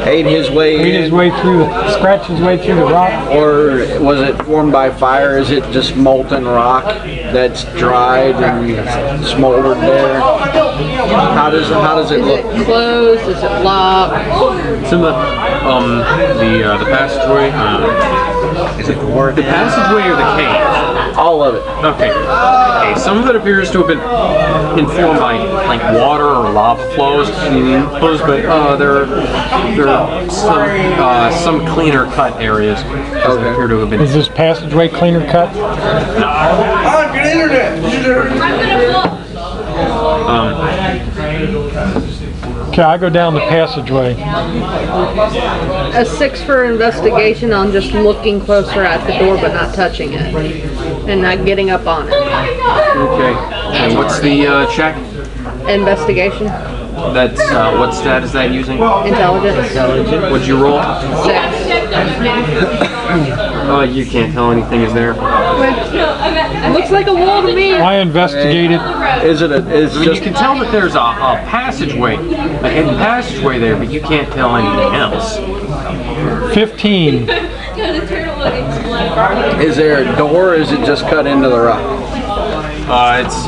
Ate his way scratched his way through the rock? or was it formed by fire? Is it just molten rock that's dried and smoldered there? How does it Is look? it closed? Is it locked? It's in the passageway. Is it war? The passageway or the cave? All of it. Okay. Okay. Some of it appears to have been informed by like water or lava flows, but there are some cleaner cut areas that appear to have been. Is this passageway cleaner cut? On, get internet. I'm gonna look. Okay, I go down the passageway. A 6 for investigation on just looking closer at the door but not touching it. And not getting up on it. Okay. And what's the check? Investigation. That's what stat is that using? Intelligence. What'd you roll? 6. You can't tell anything is there. Looks like a wall to me. I investigated. Is it? It's I mean, just. you can tell that there's a passageway, a hidden passageway there, but you can't tell anything else. 15. Is there a door, or is it just cut into the rock? It's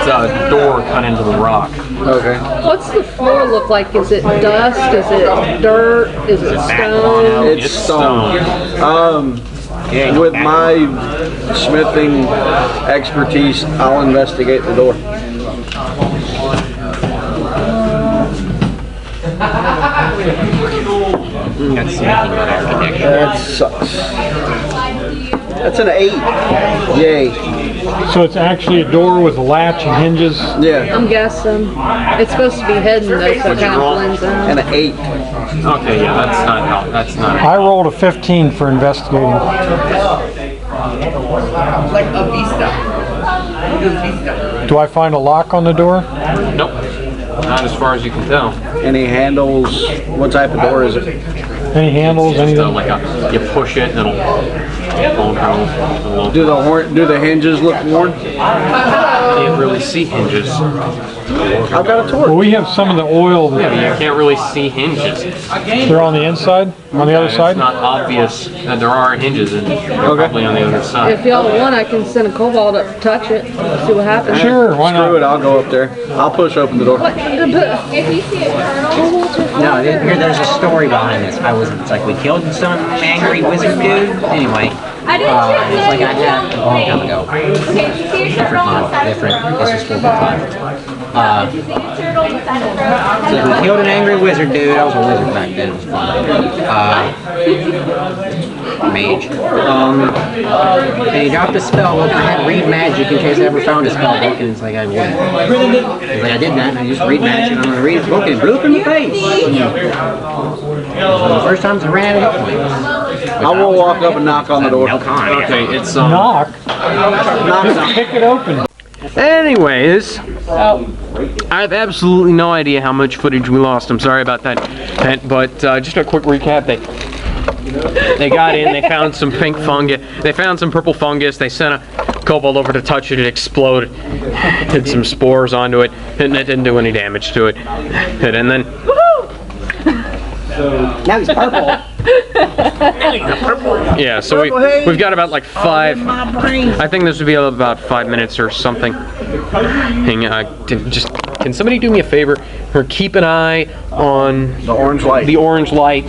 a door cut into the rock. Okay. What's the floor look like? Is it dust? Is it dirt? Is it stone? It's stone. With my smithing expertise, I'll investigate the door. That's smithing, not architecture. That sucks. That's an 8. Yay. So it's actually a door with a latch and hinges. Yeah. I'm guessing. It's supposed to be hidden though, so it kind of blends in. And an 8. Okay, yeah, that's not. I rolled a 15 for investigating. Like a vista. Do I find a lock on the door? Nope. Not as far as you can tell. Any handles? What type of door is it? Any handles? Just Anything? like you push it and it'll Do the hinges look worn? can't really see hinges. I've got a torch. Well, we have some of the oil. Yeah, but you can't really see hinges. They're on the inside? On the other It's side? not obvious that there are hinges and they're probably on the other side. If y'all want, I can send a kobold up to touch it, see what happens. Sure, why Screw it, not? I'll go up there. I'll push open the door. What? If you see a turtle, No, there's a story behind this. It's like we killed some angry wizard dude. Anyway, I didn't it's like I had a long time ago. Okay, if you see a turtle inside Different. the This is 4.5. If you see a turtle inside the So we killed an angry wizard dude. I was a wizard back then. It was fun. Mage. And he dropped a spell book. I had to read magic in case I ever found a spell book, and it's like I wouldn't. It's like I did that, and I just read magic. I'm gonna read his book, and it blew up in the face. So the first time I ran out of hit points. I will walk up and knock on the door. Okay, it's Knock. Knock. Kick it open. Anyways, I have absolutely no idea how much footage we lost. I'm sorry about that, but just a quick recap. They got in. They found some pink fungus. They found some purple fungus. They sent a kobold over to touch it. It exploded. Hit some spores onto it, and it didn't do any damage to it. And then Now he's purple. yeah, so we've got about like 5. I think this would be about 5 minutes or something. Can somebody do me a favor or keep an eye on The orange light. the orange light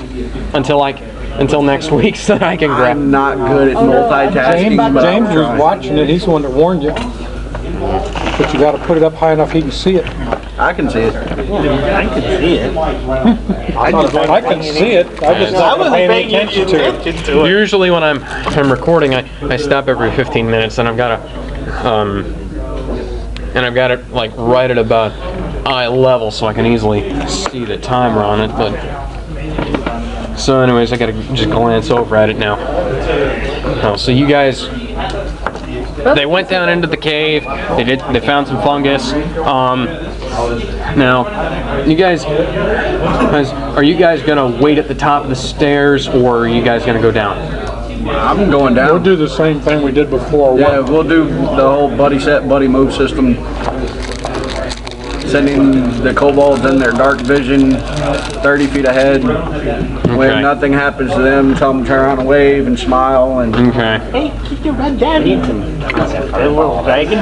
until next week so that I can grab. I'm not good at multitasking, but James I'll was try. watching it. He's the one that warned you. But you got to put it up high enough he can see it. I can see it. I can see it. I can see it. I just I not wasn't paying paying attention to it. attention to it. Usually when I'm recording, I stop every 15 minutes and I've got it like right at about eye level so I can easily see the timer on it. But so anyways, I gotta just glance over at it now. Oh, so you guys, they went down into the cave. They found some fungus. Now, you guys, are you guys gonna wait at the top of the stairs, or are you guys gonna go down? I'm going We'll down. do the same thing we did before. Yeah, we'll do the whole buddy set, buddy move system. Sending the kobolds in their dark vision 30 feet ahead. Okay. When nothing happens to them, tell them to turn around and wave and smile. And Okay. Hey, keep your run down. That little dragon.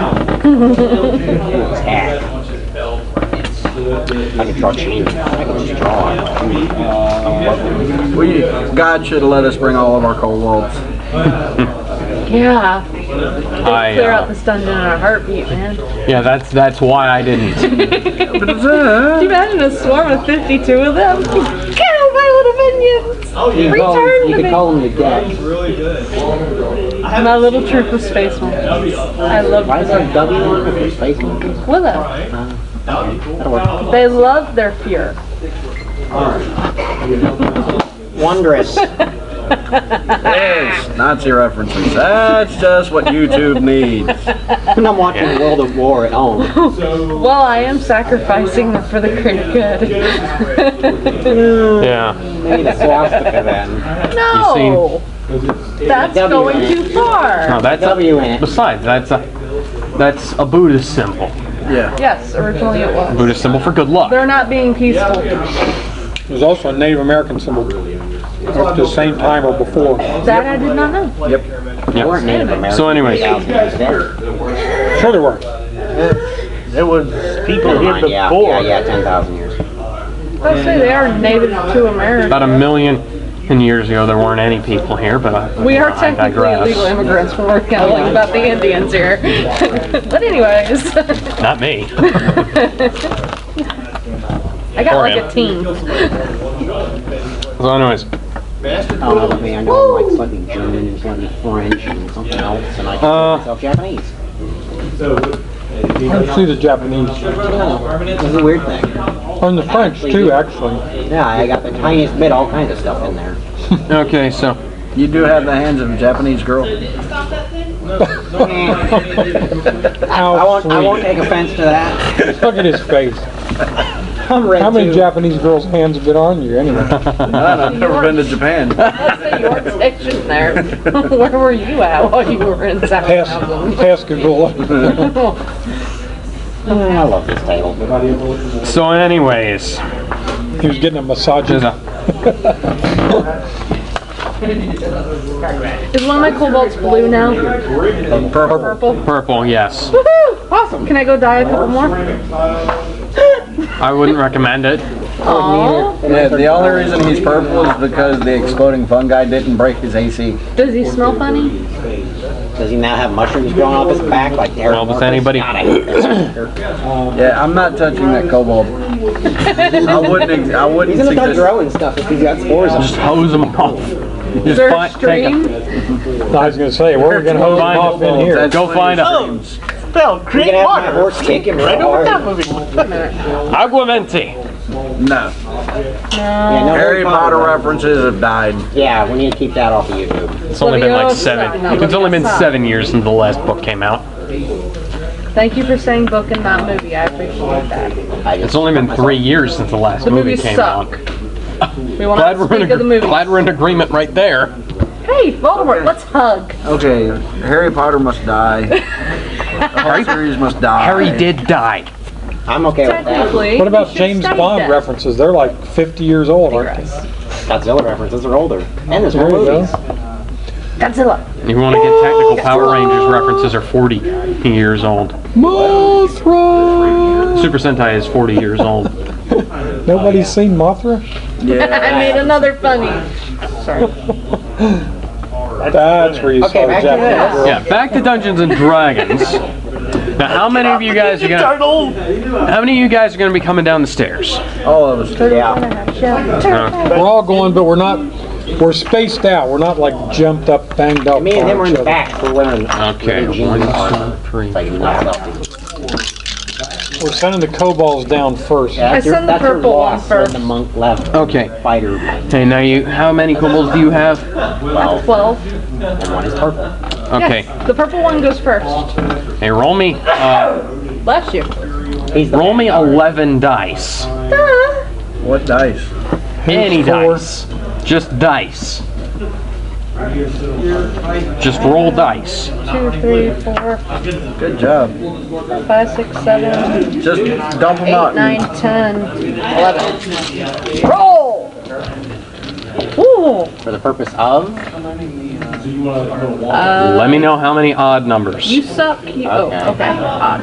I can draw cheese. I can just draw. God should have let us bring all of our kobolds. Yeah. Clear out this dungeon in a heartbeat, man. Yeah, that's why I didn't. Can you imagine a swarm of 52 of them? Kill my little minions! Return to me! call him the dead. My little troop of spacemen. I love Why is there a W on the face? Willow. They love their fear. Wondrous. There's Nazi references. That's just what YouTube needs. And I'm watching World of War at home. Well, I am sacrificing them for the greater good. Yeah. Maybe the swastika then. No! That's going too far. No, that's W in it. besides, that's a Buddhist symbol. Yeah. Yes, originally it was. Buddhist symbol for good luck. They're not being peaceful. There's also a Native American symbol at the same time or before. That I did not know. They weren't Native American. So anyways, Sure they were. There was people here Yeah, before. yeah, 10,000 years. I say they are native to America. about 1 million years ago, there weren't any people here, but We are I technically digress. illegal immigrants when we're yelling about the Indians here. But anyways, Not me. I got Or like him. a team. So anyways, Oh, I mean, I know like slightly German and slightly French and something else, and I can myself Japanese. I don't see the Japanese. This is a weird thing. On the French too, actually. Yeah, I got the tiniest bit, all kinds of stuff in there. okay, so You do have the hands of a Japanese girl. How I won't sweet. take offense to that. Look at his face. I'm red How many too. Japanese girls' hands have been on you anyway? I've never been to Japan. Let's say your section there. Where were you at while you were in South Mountain? Pascagoula. I love this table. so anyways, He was getting a massage. there's a Is one of my cobalts blue now? Purple. purple, yes. Woohoo! Awesome. Can I go dye a couple more? I wouldn't recommend it. Aww. Yeah, the only reason he's purple is because the exploding fungi didn't break his AC. Does he smell funny? Does he now have mushrooms growing off his back like Derek Well, does Morpheus? anybody- God, I hate this character. Yeah, I'm not touching that cobalt. I wouldn't He's gonna start suggest. growing stuff if he's got spores on. Just hose them off. Is Just there a take stream? I was going to say, where are we going to hose them off in here? Go find a Spell You're create gonna have my water horse kick him right real over hard. top of him. Aguamenti. No. Yeah, no Harry Potter references have died. Yeah, we need to keep that off of YouTube. It's only been like Leviosa. 7. No, It's only been Leviosa. 7 years since the last book came out. Thank you for saying book and not movie. I appreciate that. It's only been 3 years since the last The movie movies came suck. out. We will Glad not we're, speak of the movie. glad we're in agreement right there. Hey, Voldemort, let's hug. Okay, Harry Potter must die. The whole series must die. Harry did die. I'm okay with that. Technically. What about he should James stay Bond dead. references? They're like 50 years old, aren't they? Godzilla references are older. And there's more There you go. movies. Godzilla. If you want to get technical, Power Rangers references are 40 years old. Mothra! Super Sentai is 40 years old. Nobody's seen Mothra? I made another funny. Sorry. That's where you Okay, saw the back to Japanese this. girl. Yeah, back to Dungeons and Dragons. Now, how many of you guys are gonna? How many of you guys are gonna be coming down the stairs? All of us. Yeah. We're all going, but we're not. We're spaced out. We're not like jumped up, banged up. Me and him on are in each the other. back. We're wearing Okay, jeans 1, on. 2, 3. Like not healthy. We're sending the kobolds down first. Yeah, that's I send the that's your purple one loss when first. the monk left. Okay. Fighter. Hey, now how many kobolds do you have? 12. And one is purple. Okay. Yes, the purple one goes first. Hey, roll me Bless you. He's the roll me 11 dice. What dice? Any four. dice. Just dice. Just roll dice. 2, 3, 4, Good job. 5, 6, 7, Just dump them 8, out. 9, 10, 11. Roll! Ooh. for the purpose of. Let me know how many odd numbers. You suck. You, Okay. Oh, okay. Odd.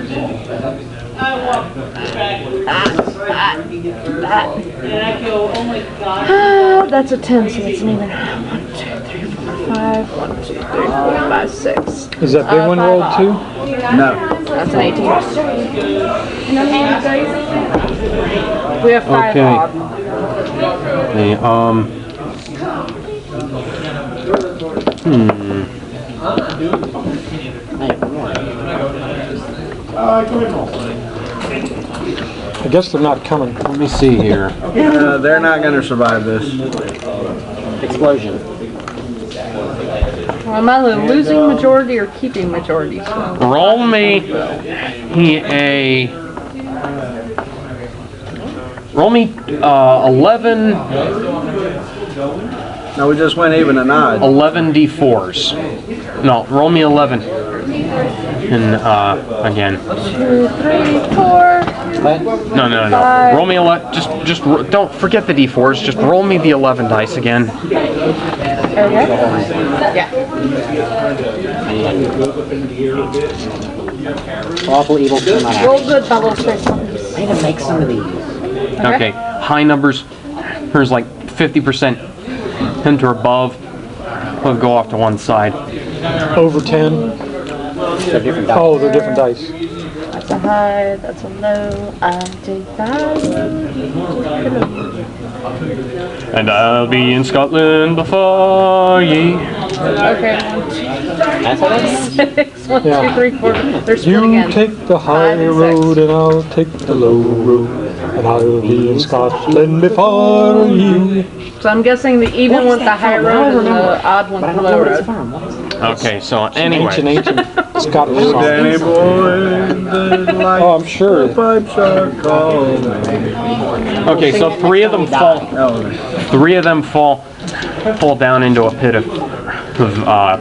That's a 10, so it's an even. 1, 2, 3, 4, 5. 1, 2, 3, 4, 5, 6. Is that big one rolled too? No. That's an 18. We have 5 Okay. odd. Hey, Hey, come on. I guess they're not coming. Let me see here. They're not going to survive this. Explosion. Well, am I the losing majority or keeping majority? So. Roll me roll me 11 No, we just went even and odd. 11 d4s. No, roll me 11. And again. 2, 3, 4. No. Roll me 11. Just don't forget the d4s. Just roll me the 11 dice again. Okay. Yeah. Awful evil come out. Roll good, Bubbles. I need to make some of these. Okay. High numbers. There's like 50%. 10 or above. We'll go off to one side. Over 10. They're different dice. Oh, they're different dice. That's a high, that's a low. I take that. And I'll be in Scotland before ye. Okay. That's how that's 6, 1, Yeah. 2, 3, 4. They're split You again. take the high 5 and 6. road and I'll take the low road. And I'll be in Scotland before you. So I'm guessing the even one's the high road and the odd one's the low road. Okay, so anyway. Ancient Scottish song. Danny boy, the light Oh, I'm sure. pipes are calling. Okay, so three of them fall down into a pit of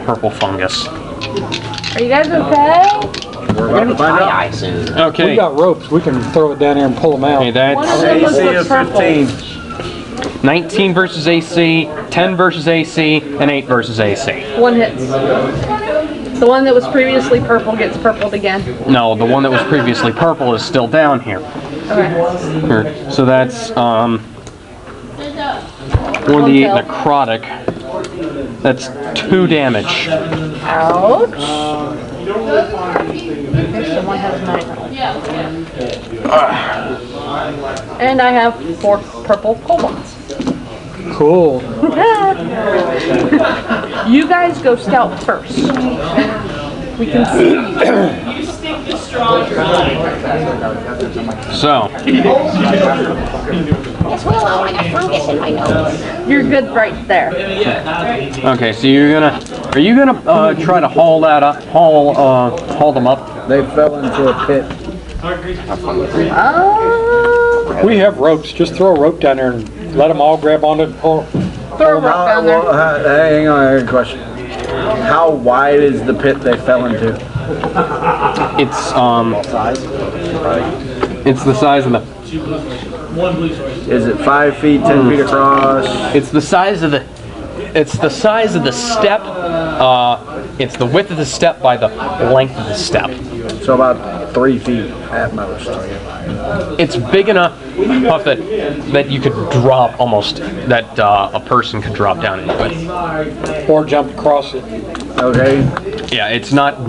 purple fungus. Are you guys okay? We're about to find out. I soon. Okay. We got ropes. We can throw it down here and pull them out. Okay, One that's of them looks AC like of purple. 15. 19 versus AC, 10 versus AC, and 8 versus AC. One hits. The one that was previously purple gets purpled again. No, the one that was previously purple is still down here. Okay. So that's 1d8 necrotic. That's 2 damage. Ouch. Okay, so one has 9. And I have 4 purple kobolds. Cool. You guys go scout first. We can see you. So, You're good right there. okay, so are you gonna try to haul that up, haul them up? They fell into a pit. We have ropes. Just throw a rope down there and let them all grab onto it and pull. Throw a rope down there. Hang on, I have a question. How wide is the pit they fell into? It's the size of the. Is it 5 feet, 10 feet across? It's the size of the. It's the size of the step. It's the width of the step by the length of the step. So about 3 feet at most. It's big enough that you could drop almost, that a person could drop down into it. Or jump across it. Okay. Yeah, it's not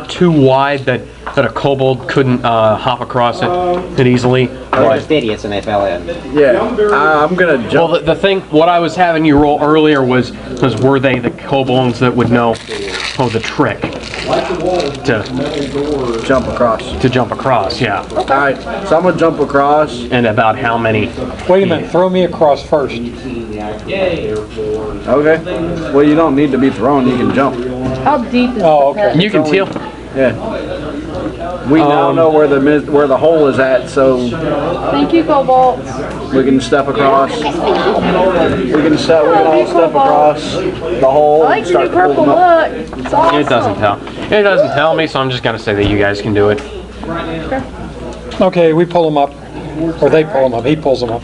too wide that a kobold couldn't hop across it easily. They're just idiots and they fell in. Yeah. I'm gonna jump. Well, the thing, what I was having you roll earlier was were they the kobolds that would know the trick to Jump across. jump across? Yeah. Alright, so I'm gonna jump across. And about how many? Wait a minute. Throw me across first. Okay. Well, you don't need to be thrown, you can jump. How deep is Oh, the okay. pit? You can tell. Yeah. We now know where the hole is at, so Thank you, kobolds. we can step across. We can all step across the hole I like and the new start to pull purple them up. look. It's awesome. It doesn't tell. It doesn't tell me, so I'm just gonna say that you guys can do it. Okay, we pull them up. Or they pull them up. He pulls them up.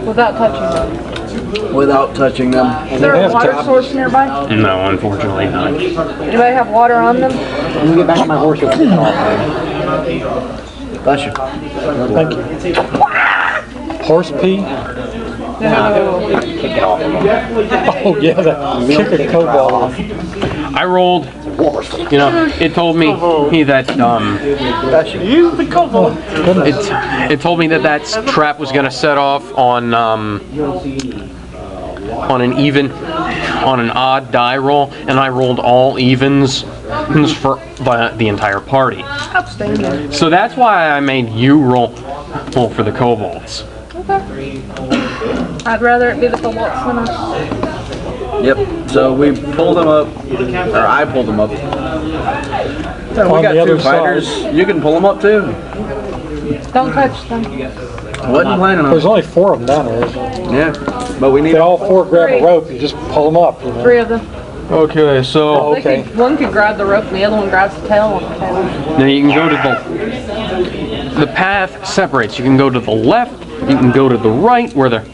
Without touching them. Without touching them. Is there a have water to. source nearby? No, unfortunately not. Do I have water on them? Let me get back to my horse. Bless you. Thank you. Horse pee? Kick it off. Oh, yeah. That kick a kobold off. I rolled. It told me that Bless you. Use the kobold. it told me that trap was gonna set off on an odd die roll, and I rolled all evens for the entire party. Outstanding. So that's why I made you roll for the kobolds. Okay. I'd rather it be the kobolds than us. Yep. So we pulled them up, or I pulled them up. So we On got the two other fighters. side. You can pull them up too. Don't touch them. Wasn't planning on. There's only 4 of them down there. Yeah, but we need. They all 4 grab a rope, you just pull them up. You know? 3 of them. Okay, so Okay. One could grab the rope and the other one grabs the tail. now you can go to the path separates. You can go to the left. You can go to the right where there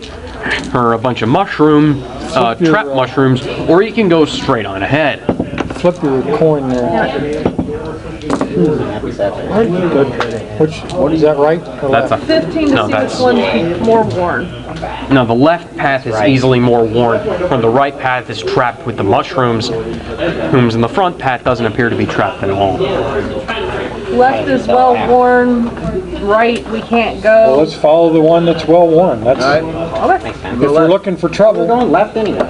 are a bunch of trap mushrooms, or you can go straight on ahead. Flip your coin there. What is that right? Or That's left? a 15 to No, see that's- which one's more worn. No, the left path is easily more worn, where the right path is trapped with the mushrooms, and the front path doesn't appear to be trapped at all. Left is well worn. Right, we can't Well, go. let's follow the one that's well worn. That's All right. Okay. if we're looking for We're trouble. going left anyway.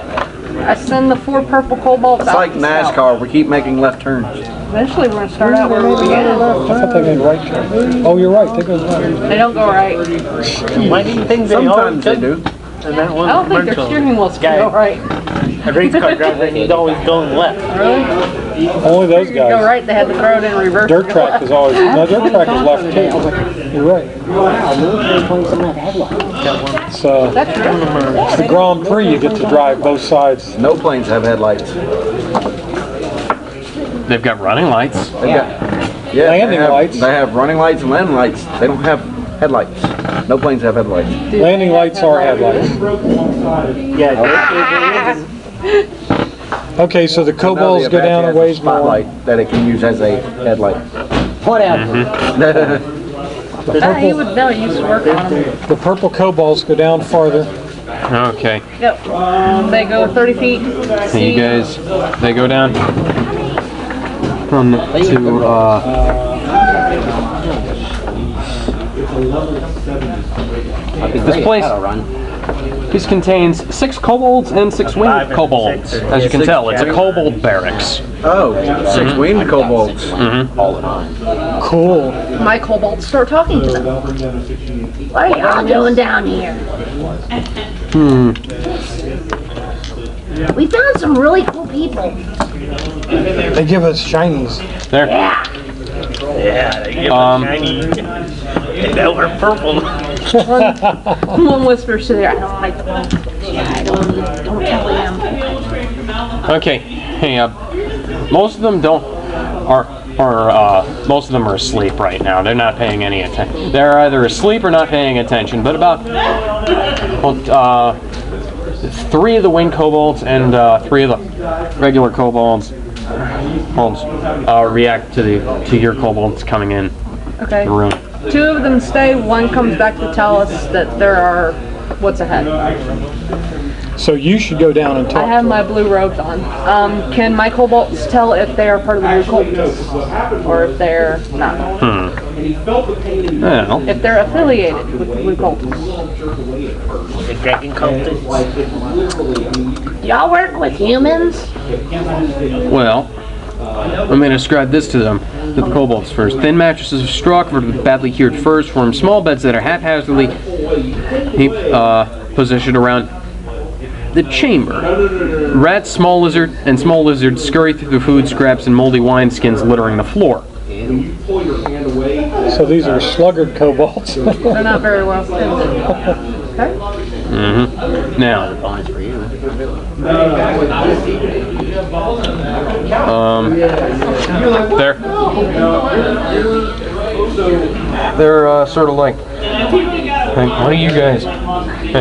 I send the 4 purple kobolds It's out. like south. NASCAR. We keep making left turns. Eventually, we're gonna start out where we began. I thought they made right turn. Oh, you're right. They go left. They don't go right. Why do you think they always Sometimes they do. And that one I don't think their commercial, steering wheels can go right. a race car driver, and he's always going left. Really? Only those Go guys. right, they had to throw it in reverse. Dirt track is always. No, dirt track is left too. You're right. Wow, military planes don't have headlights. So That's true. the Grand Prix, you get to drive both sides. No planes have headlights. They've got running lights. Yeah, Landing they have, lights. They have running lights and landing lights. They don't have headlights. No planes have headlights. Landing lights are headlights. Yeah, Okay, so the Now kobolds the go Apache down a has ways more. spotlight that it can use as a headlight. Whatever. He would know, he used to work on them. The purple kobolds go down farther. Okay, Yep. They go 30 feet. and you guys, they go down this place. This contains 6 kobolds and 6 winged 5 and kobolds. 6. As you can Six tell, it's a kobold barracks. Oh, 6 winged kobolds. Cool. My kobolds start talking to them. What are y'all doing down here? We found some really cool people. They give us shinies. There. Yeah. yeah, they give us shiny. And now we're purple. One whispers to the other, I don't like the one. Yeah, don't tell him. Okay. Hey, most of them most of them are asleep right now. They're not paying any attention. They're either asleep or not paying attention. But about 3 of the winged kobolds and 3 of the regular kobolds react to your kobolds coming in Okay. the room. 2 of them stay, 1 comes back to tell us that there are what's ahead. So you should go down and I talk have to my them. blue robes on. Can my kobolds tell if they are part of the blue cultists or if they're not? Well, If they're affiliated with the blue cultists. The dragon cultists. Y'all work with humans? well, let me describe this to them. The kobolds first. Thin mattresses of straw covered with badly cured furs form small beds that are haphazardly positioned around the chamber. Rats, small lizards scurry through the food scraps and moldy wineskins littering the floor. So these are sluggard kobolds. They're not very well tended. Okay. Now, they're sort of like, what are you guys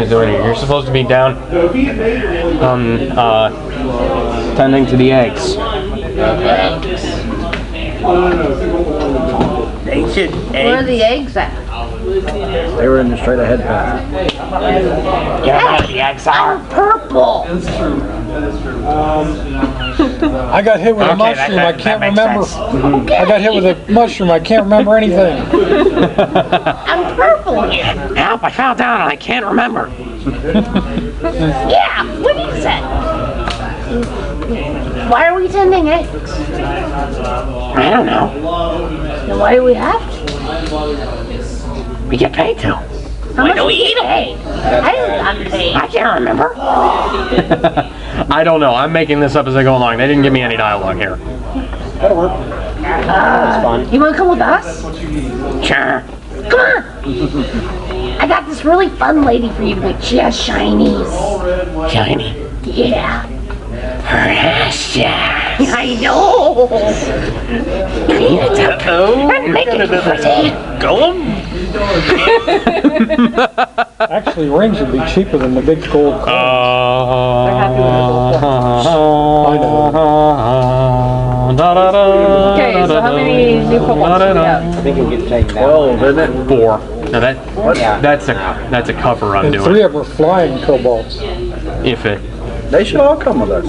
doing here? You're supposed to be down, tending to the eggs. Ancient Where are eggs. the eggs at? They were in the straight ahead path. The eggs are. Purple. I got hit with a mushroom. I can't remember. I got hit with a mushroom. I can't remember anything. I'm purple here. Help, I fell down and I can't remember. Yeah, what is it? Why are we sending eggs? I don't know. Then why do we have to? We get paid to. How much do we eat egg? I didn't have to pay. I can't remember. I don't know. I'm making this up as I go along. They didn't give me any dialogue here. That'll work. That's fun. You want to come with us? Sure. Come on. I got this really fun lady for you to meet. She has shinies. Shiny. Yeah. Precious. I know. And make it pretty. Go on. Actually, rings would be cheaper than the big gold coins. They're happy with the gold coins. I know. Okay, so how many new kobolds do we have? I think you'll get taken down. 12, isn't it? 4. Now that's a cover I'm And doing. 3 of them are flying kobolds. If it. They should all come with us.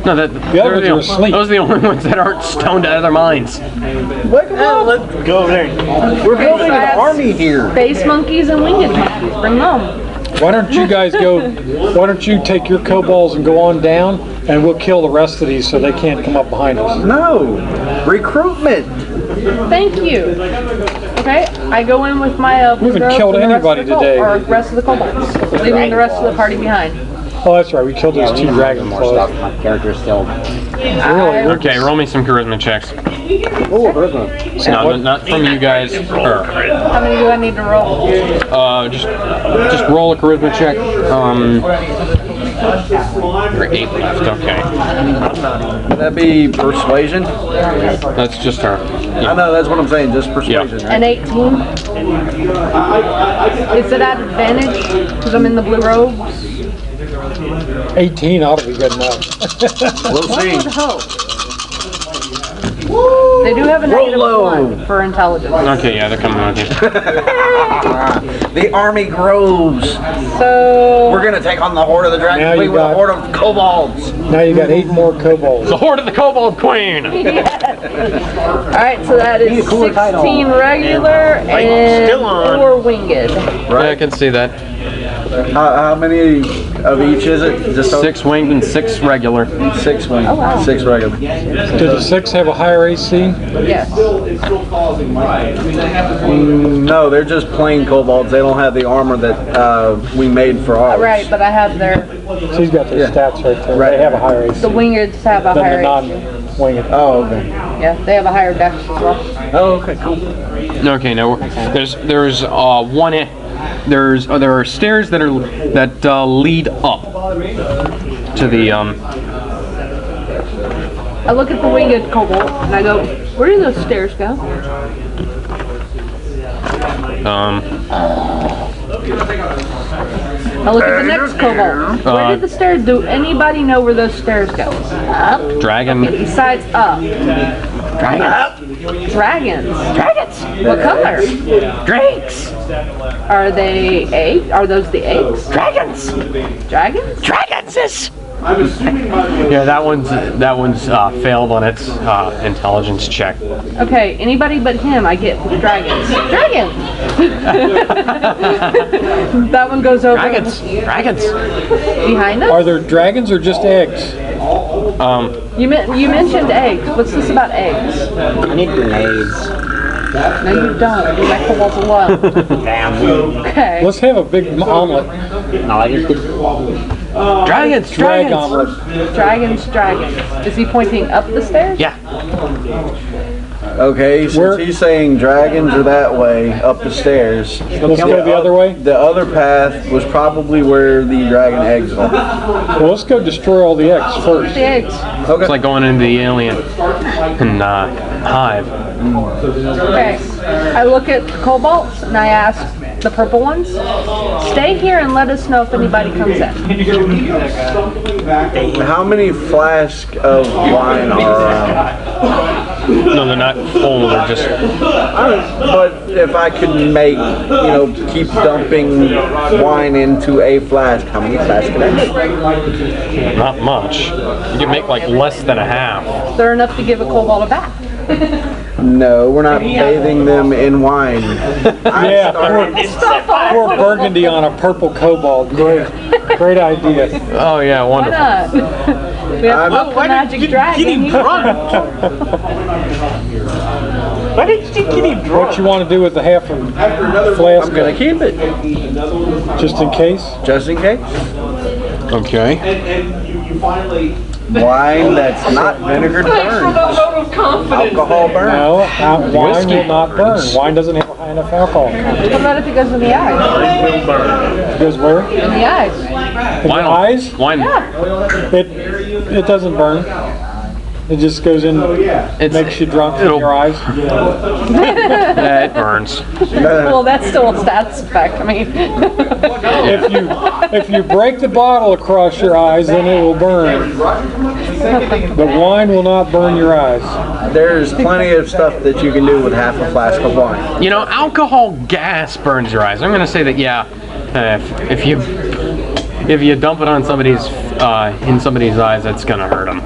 No, that The other ones are asleep. those are the only ones that aren't stoned out of their minds. Wake them up. Let's go over there. We're building an army here. Space monkeys and winged monkeys. Bring them. Why don't you guys go, why don't you take your kobolds and go on down, and we'll kill the rest of these so they can't come up behind us. No. Recruitment. Thank you. Okay, I go in with my We haven't girls killed and the rest anybody of the today. Or rest of the kobolds, leaving the rest of the party behind. Oh, that's right, we killed those 2 dragon More stuff. claws. My character's still. I- Okay, roll me some charisma checks. Oh, charisma. No, not from you guys. How many do I need to roll? Just roll a charisma check. You're 8 left. Okay, Would that be persuasion? that's just her. I know, that's what I'm saying, just persuasion, right? An 18. Is it at advantage? Because I'm in the blue robes? 18 ought to be good enough. We'll One see. would hope. They do have a negative low. 1 for intelligence. Okay, yeah, they're coming with you. The army grows. So, We're gonna take on the Horde of the Dragon Now Queen you with a got- horde of kobolds. Now you got 8 more kobolds. The Horde of the Kobold Queen. alright, so that is cooler title. 16 regular and still on. 4 winged. Yeah, I can see that. How many of each is it? Just 6 winged and 6 regular. 6 wing. Oh, wow. 6 regular. Do the 6 have a higher AC? Yes. No, they're just plain kobolds. They don't have the armor that we made for ours. Right, but I have their, She's got their stats right there. They have a higher AC the wingeds have a than the higher, non-winged. Oh, okay. yeah, they have a higher dex as well. Oh, okay, cool. Okay, now there's one. There are stairs that lead up to the I look at the winged kobold and I go, where do those stairs go? I look at the next kobold. Where did the stairs, do anybody know where those stairs go? Up? dragon. Besides up. Dragons. Dragons. Dragons. What color? Drakes. Are they eggs? Are those the eggs? Dragons. Dragons? Dragons. Yeah, that one's failed on its intelligence check. Okay, anybody but him, I get dragons. Dragons! That one goes over Dragons. behind us? Are there dragons or just eggs? You mentioned eggs. What's this about eggs? I need grenades. No, you don't. You like kobolds alone. Damn. Okay. Let's have a big omelet. No, I just did. Dragons. Drag Dragons. omelet. Dragons. Is he pointing up the stairs? Yeah. Okay, since Where- he's saying dragons are that way, up the stairs. Let's go the other way. The other path was probably where the dragon eggs are. Well, let's go destroy all the eggs first. The eggs. Okay. It's like going into the alien hive. Okay. I look at the kobolds and I ask the purple ones, stay here and let us know if anybody comes in. How many flasks of wine are around? No, they're not full. They're just. But if I could make, keep dumping wine into a flask, how many flasks could I make? Not much. You can make like less than a half. They're enough to give a kobold a bath. No, we're not bathing them in wine. Yeah, pour burgundy on a purple kobold. Great idea. Oh yeah, Why wonderful. not? We have to up the magic dragon. Why did you get him drunk? What you want to do with the half a flask? I'm gonna keep it, Just in case? just in case. Okay. And you finally. Wine that's not vinegar burns. Alcohol burns. No, wine will not burn. Wine doesn't have a high enough alcohol content. What about if it goes in the eyes? It goes where? In the eyes. In the eyes? Wine. It doesn't burn. It just goes in, makes you drunk in your eyes. Yeah, it burns. Well, that's still a stats effect. I mean, If you break the bottle across your eyes, then it will burn. But wine will not burn your eyes. There's plenty of stuff that you can do with half a flask of wine. You know, alcohol gas burns your eyes. I'm going to say that, yeah, if you dump it on somebody's in somebody's eyes, that's going to hurt them.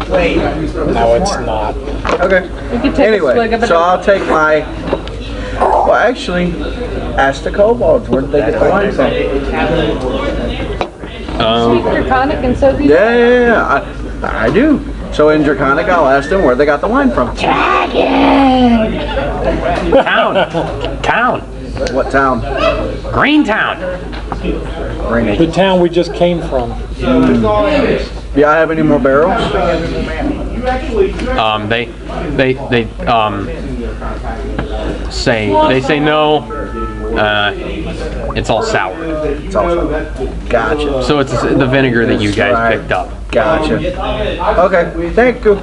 No, it's not. Okay. you can take a swig Anyway, of it. so I'll take my. Well, actually, ask the kobolds. Where did they get the wine from? Sweet draconic and so these. Yeah. I do. So in Draconic, I'll ask them where they got the wine from. Town. What town? Greentown. Bring it. The town we just came from. Do y'all have any more barrels? They say no. It's all sour. It's also. Gotcha. So it's the vinegar that you guys picked up. Gotcha. Okay. Thank you.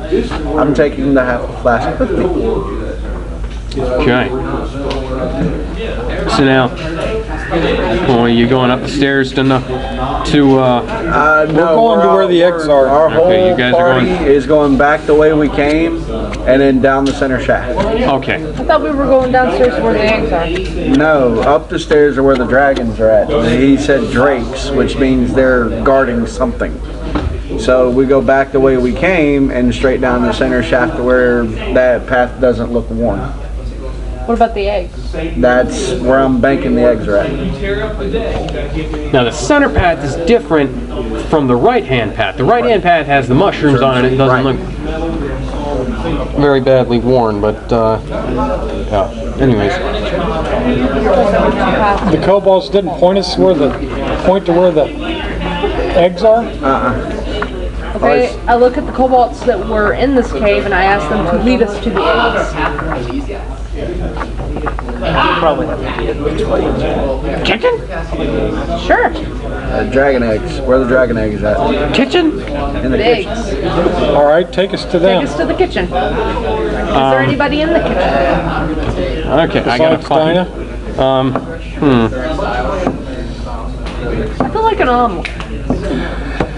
I'm taking the half a flask with me. Okay. So now, are you going up the stairs to No, going to where the eggs are. Our whole Okay, you guys are party going- is going back the way we came, and then down the center shaft. Okay. I thought we were going downstairs where the eggs are. No, up the stairs are where the dragons are at. He said drakes, which means they're guarding something. So we go back the way we came and straight down the center shaft to where that path doesn't look worn. What about the eggs? That's where I'm banking the eggs are at. Now the center path is different from the right-hand path. The right-hand path has the mushrooms on it. It doesn't look very badly worn, but yeah. Anyways, The kobolds didn't point us to where the eggs are? Okay, I look at the kobolds that were in this cave and I ask them to lead us to the eggs. kitchen, Sure. Dragon eggs. Where are the dragon eggs at? kitchen. In the The kitchen. eggs. All right, take us to them. Take us to the kitchen. Is there anybody in the kitchen? Okay, I gotta Besides find. Dinah? I feel like an omelet.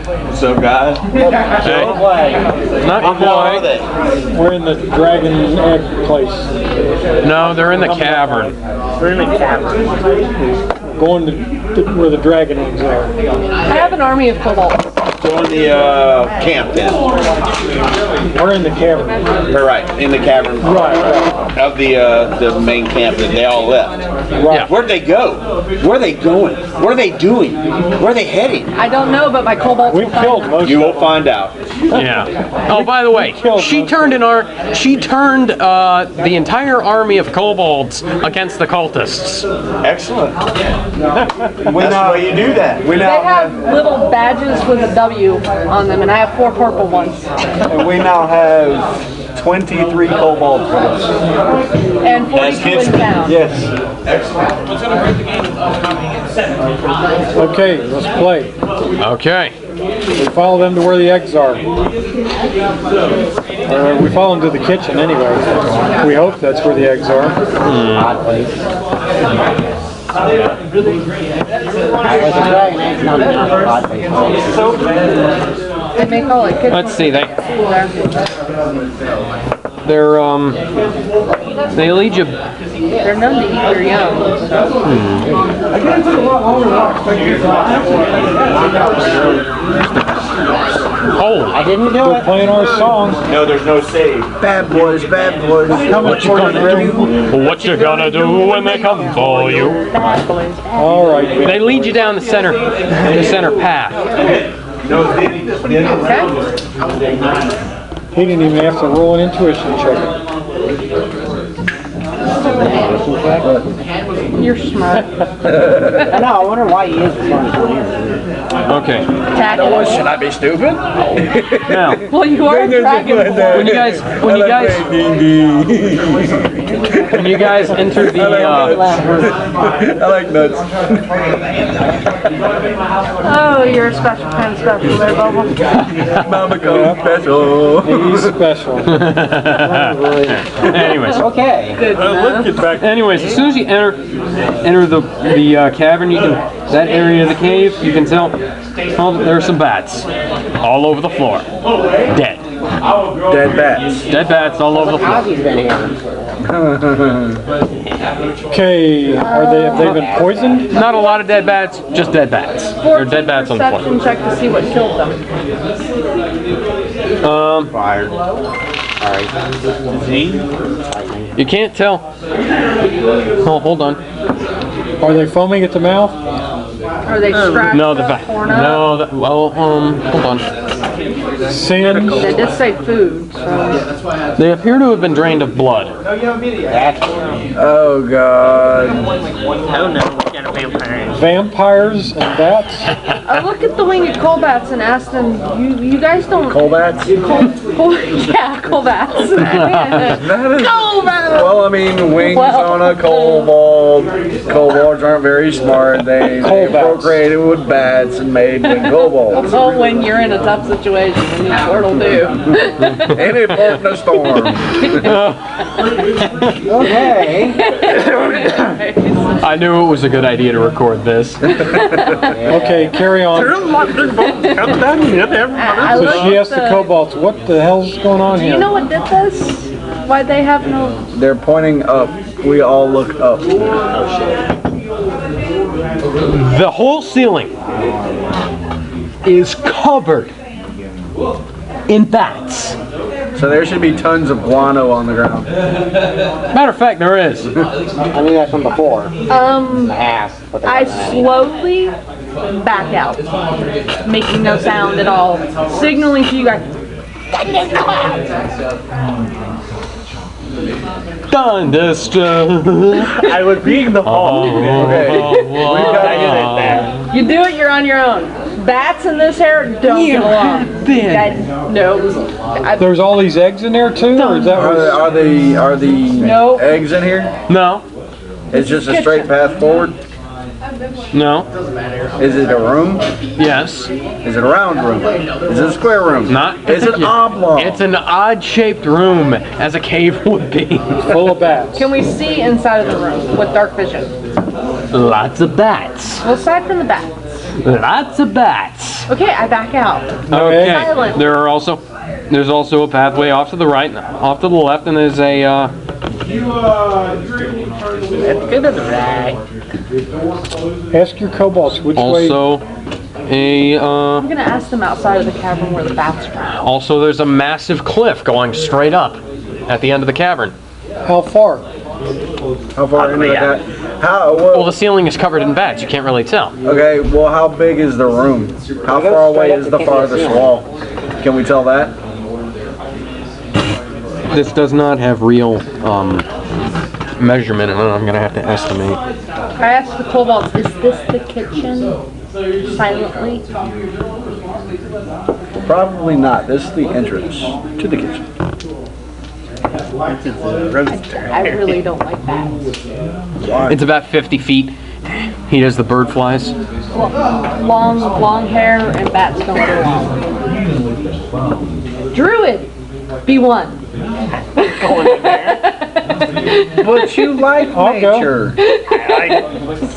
What's up, guys? Not quite. We're in the dragon egg place. No, they're in the cavern. Going to where the dragon eggs are. I have an army of kobolds. Join the camp then. We're in the cavern. All right, in the cavern of the main camp that they all left. Yeah. Where'd they go? Where are they going? What are they doing? Where are they heading? I don't know, but my kobolds We will find killed them. most You of will them. find out. Yeah. Oh, by the way, she turned the entire army of kobolds against the cultists. Excellent. That's the way you do that. We They now have little badges with a W on them, and I have 4 purple ones. have 23 kobolds with us. And 42 in town. Yes. Okay, let's play. Okay. We follow them to where the eggs are. We follow them to the kitchen anyway. We hope that's where the eggs are. They may call it kitchen. Let's see. They lead you. They're known to eat their young. Oh, I didn't do We're it. playing our song. No, there's no save. Bad boys, coming what you gonna do? What you gonna do when they come for you? All right. They lead you down the center path. He didn't even have to roll an intuition check. You're smart. I know, I wonder why he is as far as Okay. Tackle. Should I be stupid? Now, Well, you are a dragon boy. when you guys enter the I like nuts. Oh, you're a special kind of special there, Bubble. Mama comes special. He's special. anyways. Okay. Good enough. Anyways, as soon as you enter the cavern, you can that area of the cave, you can tell there are some bats all over the floor, dead. Dead bats. Dead bats all over the floor. Ozzy's been here. Okay, have they been poisoned? Not a lot of dead bats, just dead bats. There are dead bats on the Perception floor. check to see what killed them. Fire. You can't tell. Oh, hold on. Are they foaming at the mouth? Are they scratched No, the up, bat. torn up? No, well, hold on. Singed? They did say food, so. They appear to have been drained of blood. Oh god. Oh no, we got a vampire. Vampires and bats? I look at the winged coal bats and ask them, you guys don't. Coal bats? Yeah, coal bats. Coal bats! Well, I mean, wings Well. on a kobold. Kobolds aren't very smart. They Kobolds. procreated with bats and made winged kobolds. Well, when you're in a tough situation, and you sure will do. Any port in a storm. Okay. I knew it was a good idea to record this. Okay, carry on. I So look she at asked the kobolds, what the hell's going on Do here? you know what did this? Why they have no. They're pointing up. We all look up. The whole ceiling is covered in bats. So there should be tons of guano on the ground. Matter of fact, there is. I knew that from before. Ass. I slowly back out, making no sound at all, signaling to you guys. Thunderstruck. I was being the hall. You do it, you're on your own. Bats in this hair don't get along. No. There's all these eggs in there too? Or is that Are what, the Nope. eggs in here? No, It's just a straight path forward. no, Is it a room? yes, Is it a round room? Is it a square room? not. Is it oblong? It's an odd-shaped room, as a cave would be. full of bats? Can we see inside of the room with dark vision? Lots of bats. Well, aside from the bats. Lots of bats. Okay, I back out. Okay. Silent. There's also a pathway off to the right, off to the left, and there's a Ask your kobolds which way. also a I'm gonna ask them outside of the cavern where the bats are. also there's a massive cliff going straight up at the end of the cavern. How far? How far into that? Well, the ceiling is covered in bats. You can't really tell. Okay, well, how big is the room? How far away is the farthest wall? Can we tell that? This does not have real measurement, and I'm gonna have to estimate. I asked the kobolds, is this the kitchen? Silently. Probably not. This is the entrance to the kitchen. I really don't like bats. It's about 50 feet. He does the bird flies. Long hair and bats don't go along. Druid, be one. But you like I'll go. nature.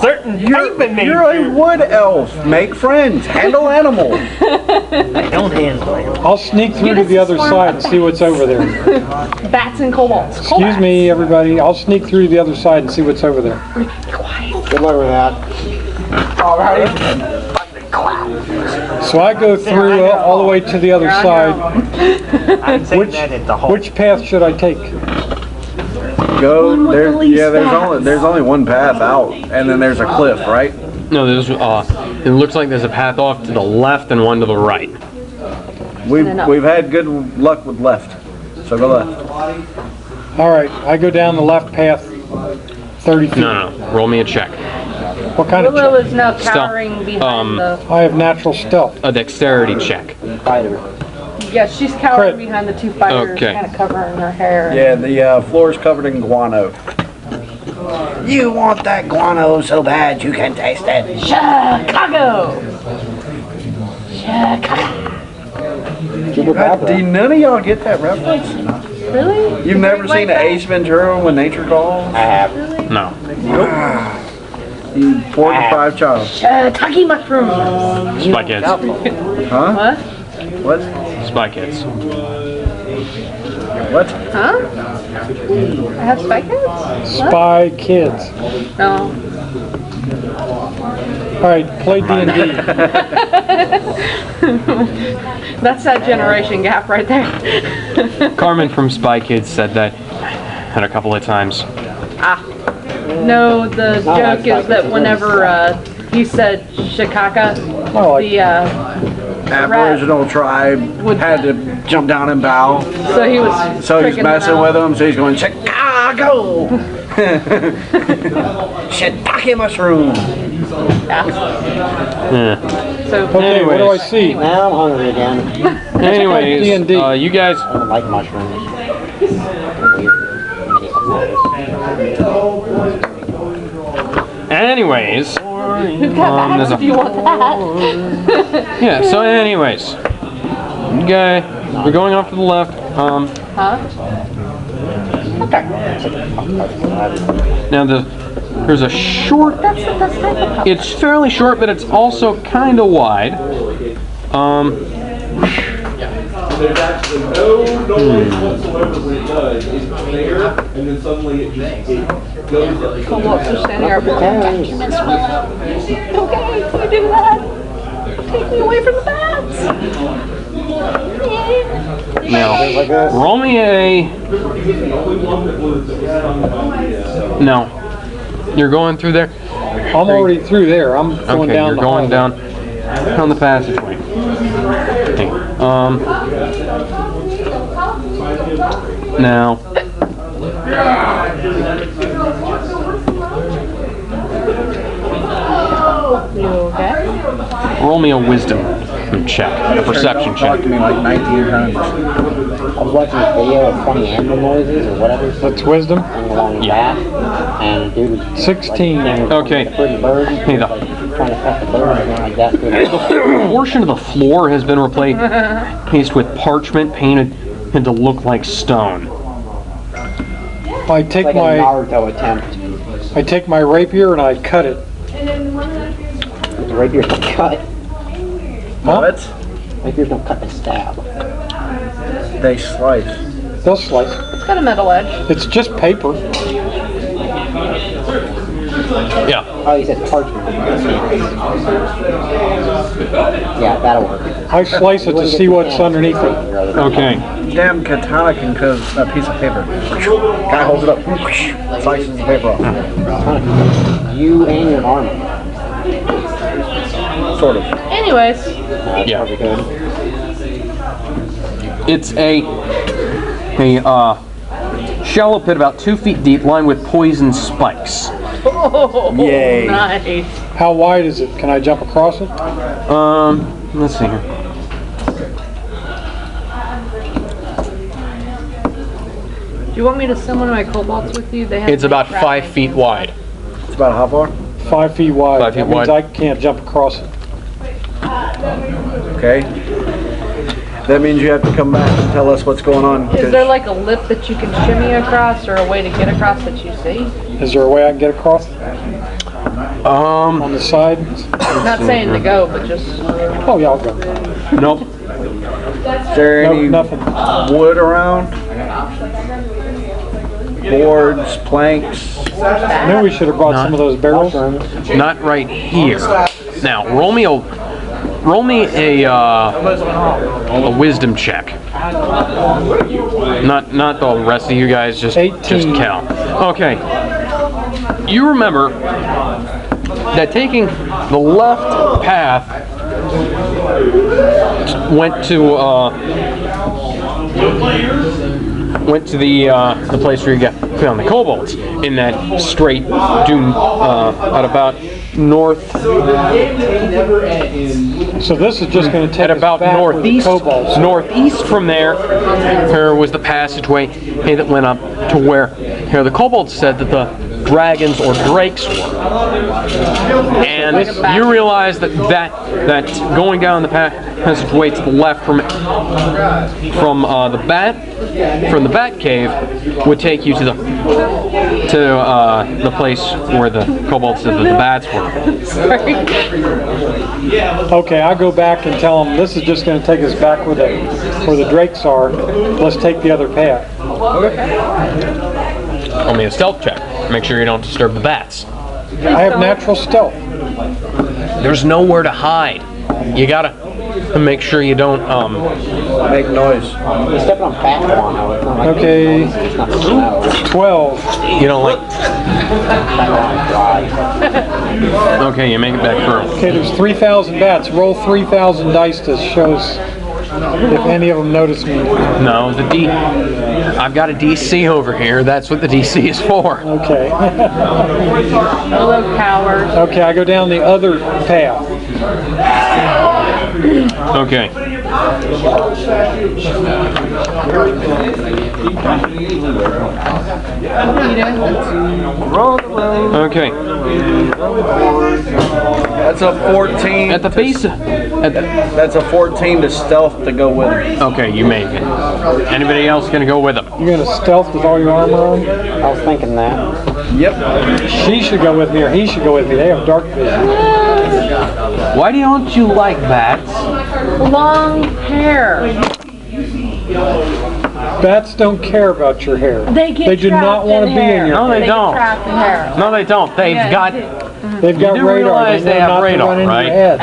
Certain type of You're a wood elf. Make friends. Handle animals. I don't handle it. I'll sneak through to the other side and see what's over there. Bats and kobolds. Excuse me, everybody. I'll sneak through to the other side and see what's over there. Good luck with that. So I go through all the way to the other side. I'm saying that at the hall. Which path should I take? Go One with there. the least Yeah, bats. there's only one path out, and then there's a cliff, right? No, there's It looks like there's a path off to the left and one to the right. We've had good luck with left, so go left. All right, I go down the left path 30 feet. No. Roll me a check. What kind of Willow check? is now cowering behind the. I have natural stealth. A dexterity check. Yeah, she's cowering Crit. behind the two fighters, Okay. kind of covering her hair. Yeah, the floor is covered in guano. You want that guano so bad you can taste it. Chicago! Do none of y'all get that reference? Really? You've never seen an Ace Ventura when nature calls? I have. No. You 4 to 5 child. Shiitake mushrooms! Spy Kids. Huh? What? What? Spy Kids. What? Huh? I have Spy Kids? Spy Kids. No. All right, play D&D. That's that generation gap right there. Carmen from Spy Kids said that a couple of times. No, the joke is that whenever he said Shikaka, Oh, like, the Aboriginal tribe had to jump down and bow. so he was So he's tricking messing them out. with them, so he's going, Chicago! Shiitake mushroom! Yeah. So okay, what do I see? Now I'm hungry again. Anyways, D&D. you guys. I don't like mushrooms. Anyways. who's got there's bats if you want that? Yeah. So, anyways. Okay. We're going off to the left. Huh? Now there's a short. That's the best type of puppet. It's fairly short, but it's also kind of wide. There's actually no noise whatsoever when it does. It's there, and then suddenly it just goes up. Come up, just standing there. Okay, can you do that? Take me away from the bats. Now, roll me a. No, you're going through there. I'm already through there. I'm going Okay, down you're the going hallway. down the passageway. Okay. Now. You okay? Roll me a wisdom check, a perception Talk check. to me like 19 times. I was watching a video of funny animal noises or whatever. That's wisdom. Something along the Yeah. back, and a dude was 16. Okay. a pretty bird. Hey, the Trying to fuck the bird or something like that. portion of the floor has been replaced with parchment painted and to look like stone. I take Like a my Naruto attempt. rapier and I cut it. The rapiers don't cut. Huh? What? Rapiers don't cut, they stab. They slice. They'll slice. It's got a metal edge. It's just paper. Yeah. Oh, you said parchment. Yeah, that'll work. I slice it to see what's underneath it. Okay. Damn katana can cut a piece of paper. Guy holds it up, slices the paper off. You and your armor. Sort of. Anyways, Yeah. Probably good. It's a shallow pit about 2 feet deep, lined with poison spikes. oh, Yay. nice. How wide is it? Can I jump across it? Let's see here. Do you want me to send one of my kobolds with you? They have It's about nice 5 wrapping. feet wide. It's about how far? 5 feet wide. 5 feet that means wide. I can't jump across it. Okay. That means you have to come back and tell us what's going on. Is there like a lip that you can shimmy across or a way to get across that you see? Is there a way I can get across on the side? Not saying to go, but just Oh yeah, I'll go. Nope. Is there Nope, any nothing. wood around? Boards, planks? Maybe we should have brought some of those barrels. Not right here. Now, roll me a wisdom check. Not the rest of you guys, just 18. Cal. Okay. You remember that taking the left path went to the place where you found the kobolds in that straight dune at about north. So this is just going to take at us about back where the northeast. kobolds are. Northeast from there was the passageway that went up to where the kobolds said that the dragons or drakes were. And you realize that going down the passageway to the left from the bat cave would take you to the place where the kobolds said that the bats were. Okay, I'll go back and tell them this is just going to take us back where the drakes are. Let's take the other path. Roll me a stealth check. Make sure you don't disturb the bats. I have natural stealth. There's nowhere to hide. You gotta make sure you don't Make noise. Stepping on fat one. Okay, 12. you don't like. Okay, you make it back through. Okay, there's 3,000 bats. Roll 3,000 dice to show us if any of them notice me. No, I've got a DC over here. That's what the DC is for. Okay. Hello, cowards. Okay, I go down the other path. Okay. Okay. That's a 14. At the base. That's a 14 to stealth to go with it. Okay, you make it. Anybody else gonna go with them? You're going to stealth with all your armor on? I was thinking that. Yep. She should go with me or he should go with me. They have dark vision. Why don't you like bats? Long hair. Bats don't care about your hair. They get They do not want to be in your No, hair. they don't. Get trapped in hair. No, they don't. They've Yeah, got. They've got You do radar. realize they know have not to radar, run into right? your head.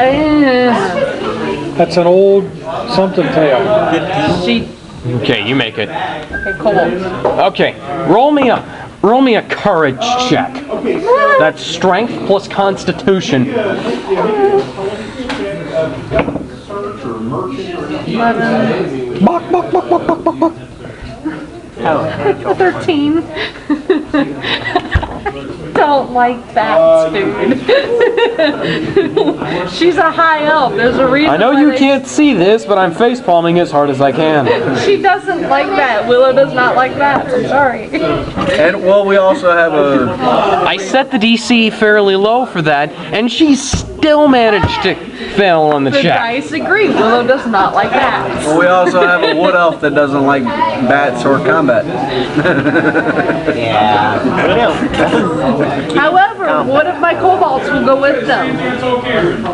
That's an old something tale. She. Okay, you make it. Okay, cool. Okay, roll me a courage check. That's strength plus constitution. 13. Don't like bats, dude. She's a high elf. There's a reason. I know why you they- can't see this, but I'm face palming as hard as I can. She doesn't like that. Willow does not like bats. I'm sorry. And well, we also have a. I set the DC fairly low for that, and she still managed to fail on the The check. dice agree. Willow does not like bats. We also have a wood elf that doesn't like bats or combat. Yeah. However, one of my kobolds will go with them.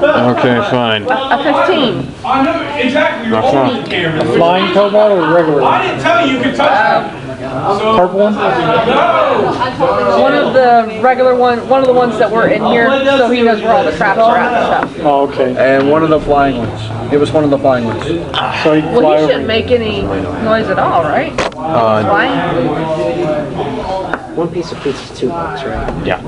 Okay, fine. A 15. I know exactly. You're That's all not- scared. Flying cobalt or regular I one? didn't tell you you could touch it. Purple one? One of the regular one of the ones that were in here, so he knows where all the traps are at and stuff. Oh, okay. And one of the flying ones. It was one of the flying ones. So he can Well, fly he over. shouldn't make any noise at all, right? Flying? One piece of pizza is $2, right? Yeah.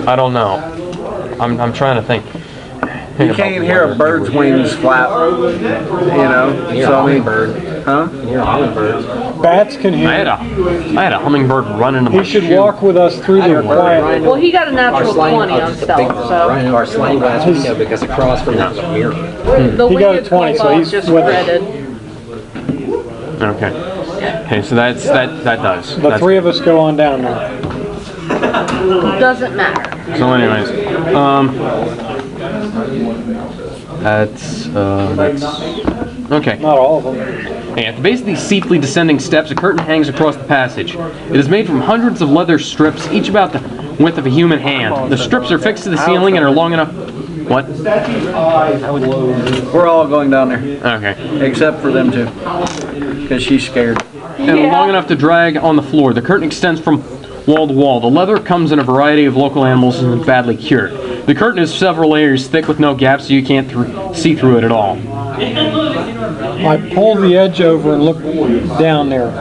I don't know. I'm trying to think. You can't hear a bird's wings flap. You know? You're a So I mean, hummingbird. huh? You're a hummingbird. Bats can hear. I had a hummingbird run into my He should shoe. walk with us through there quietly. Well, he got a natural 20 on stealth, so Right into our sliding glass window because across from that was a mirror. the He got a winged 20, so cobalt he's just with us. shredded. Okay. Okay, so that does. The That's- three of us go on down there. Doesn't matter. So anyways, that's okay. Not all of them. Hey, at the base of these steeply descending steps, a curtain hangs across the passage. It is made from hundreds of leather strips, each about the width of a human hand. The strips are fixed to the ceiling and are long enough. What? We're all going down there. Okay. Except for them two. Because she's scared. And long enough to drag on the floor. The curtain extends from wall to wall. The leather comes in a variety of local animals and is badly cured. The curtain is several layers thick with no gaps, so you can't see through it at all. I pull the edge over and look down there,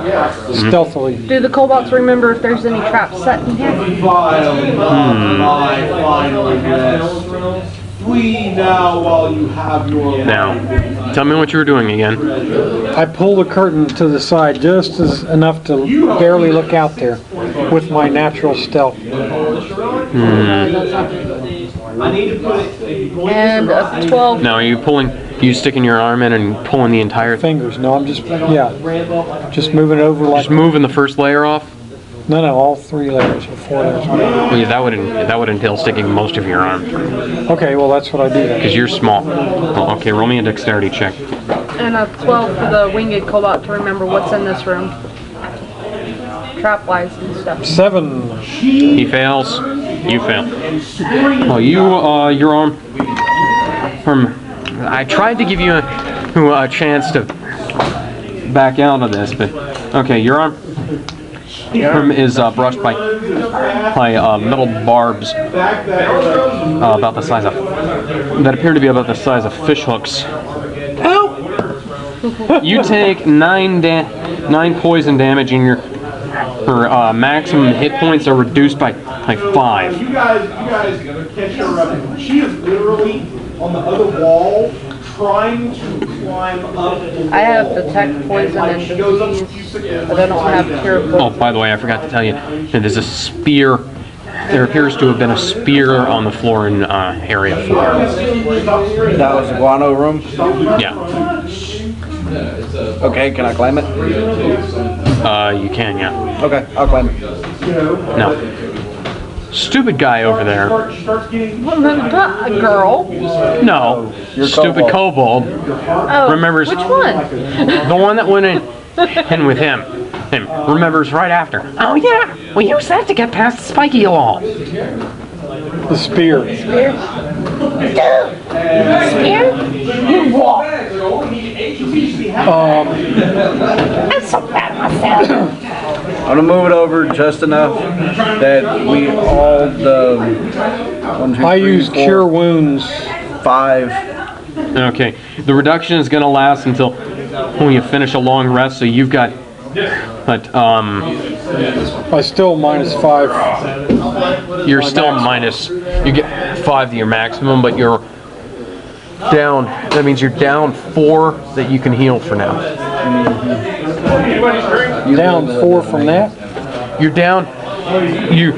stealthily. Do the cobalts remember if there's any traps set in here? My final rest. Flee now while you have your Now, tell me what you were doing again. I pull the curtain to the side just enough to barely look out there with my natural stealth. And a 12. Now, are you sticking your arm in and pulling the entire thing? Fingers, no, I'm just moving it over like. Just moving the first layer off? No, all 3 layers or 4 layers. Well, yeah, that would entail sticking most of your arm. Okay, well that's what I do then. Because you're small. Oh, okay, roll me a dexterity check. And a 12 for the winged cobalt to remember what's in this room. Trap-wise and stuff. 7. He fails. You fail. Oh, your arm. I tried to give you a chance to back out of this, but okay, your arm is brushed by metal barbs about the size of that appear to be about the size of fish hooks. Help! You take 9 poison damage, and your maximum hit points are reduced by 5. You guys catch her up. She is literally on the other wall trying to climb up. I have detect poison and disease, but I don't have cure poison. Oh, by the way, I forgot to tell you, there's a spear. There appears to have been a spear on the floor in area 4. That was the guano room? Yeah. Okay, can I climb it? You can, yeah. Okay, I'll climb it. No. Stupid guy over there. A girl. No. Stupid kobold. Oh, Remembers which one? the one that went in with him. And remembers right after. Oh yeah, we used that to get past the spiky wall. The spear. Spear? You walk. I'm so proud of myself. I'm gonna move it over just enough that we all I use cure wounds. 5. Okay, the reduction is gonna last until when you finish a long rest. So you've got, I still -5. you're still minus. You get 5 to your maximum, but you're down. That means you're down 4 that you can heal for now. Down 4 from that. You're down. You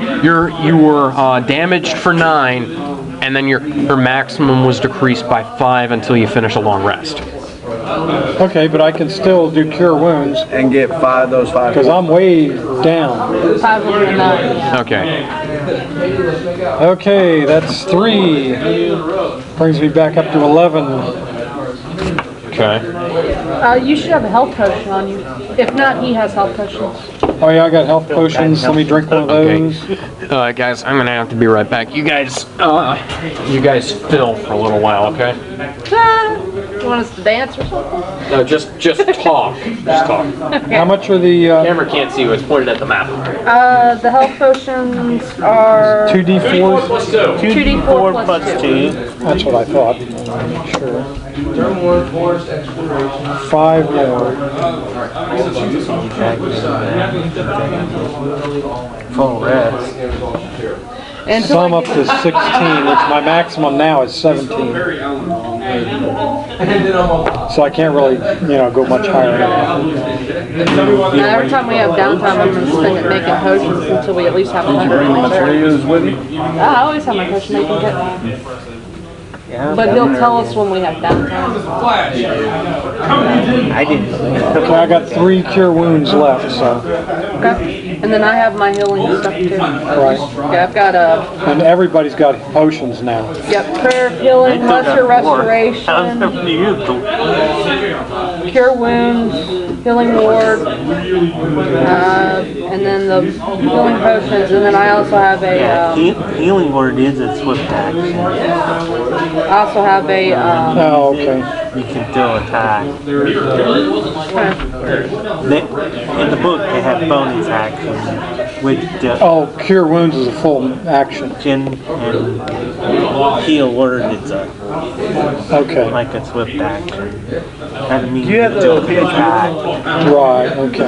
were damaged for 9, and then your maximum was decreased by 5 until you finish a long rest. Okay, but I can still do cure wounds And get 5 those 5. because I'm way down. 5 over 9. Okay. Okay, that's 3. Brings me back up to 11. Okay. You should have a health potion on you. If not, he has health potions. Oh yeah, I got health potions. Let me drink one of those. Guys, I'm gonna have to be right back. You guys fill for a little while, okay? You want us to dance or something? No, just talk. Just talk. How much are the Camera can't see you. It's pointed at the map. The health potions are 2d4s? 2d4 plus 2. That's what I thought. Sure. 5 more. Full rest. And So I'm up to 16, which my maximum now is 17. So I can't really, go much higher. every time we have downtime, I'm going to spend it making potions until we at least have 100 in reserve. with me? I always have my potion making kit. But he'll tell us when we have downtime. I didn't. Okay, I got 3 cure wounds left, so. Okay. And then I have my healing stuff too. Right. Okay, I've got And everybody's got potions now. prayer of healing, lesser restoration, cure wounds, healing ward, and then the healing potions, and then I also have a. Healing word is a swift action. I also have a. Oh, okay. You can still attack. In the book, they have bonus action, which just Oh, cure wounds is a full action. and heal word is Okay. like a swift action. Had me You have to the- pitch back. Right, okay.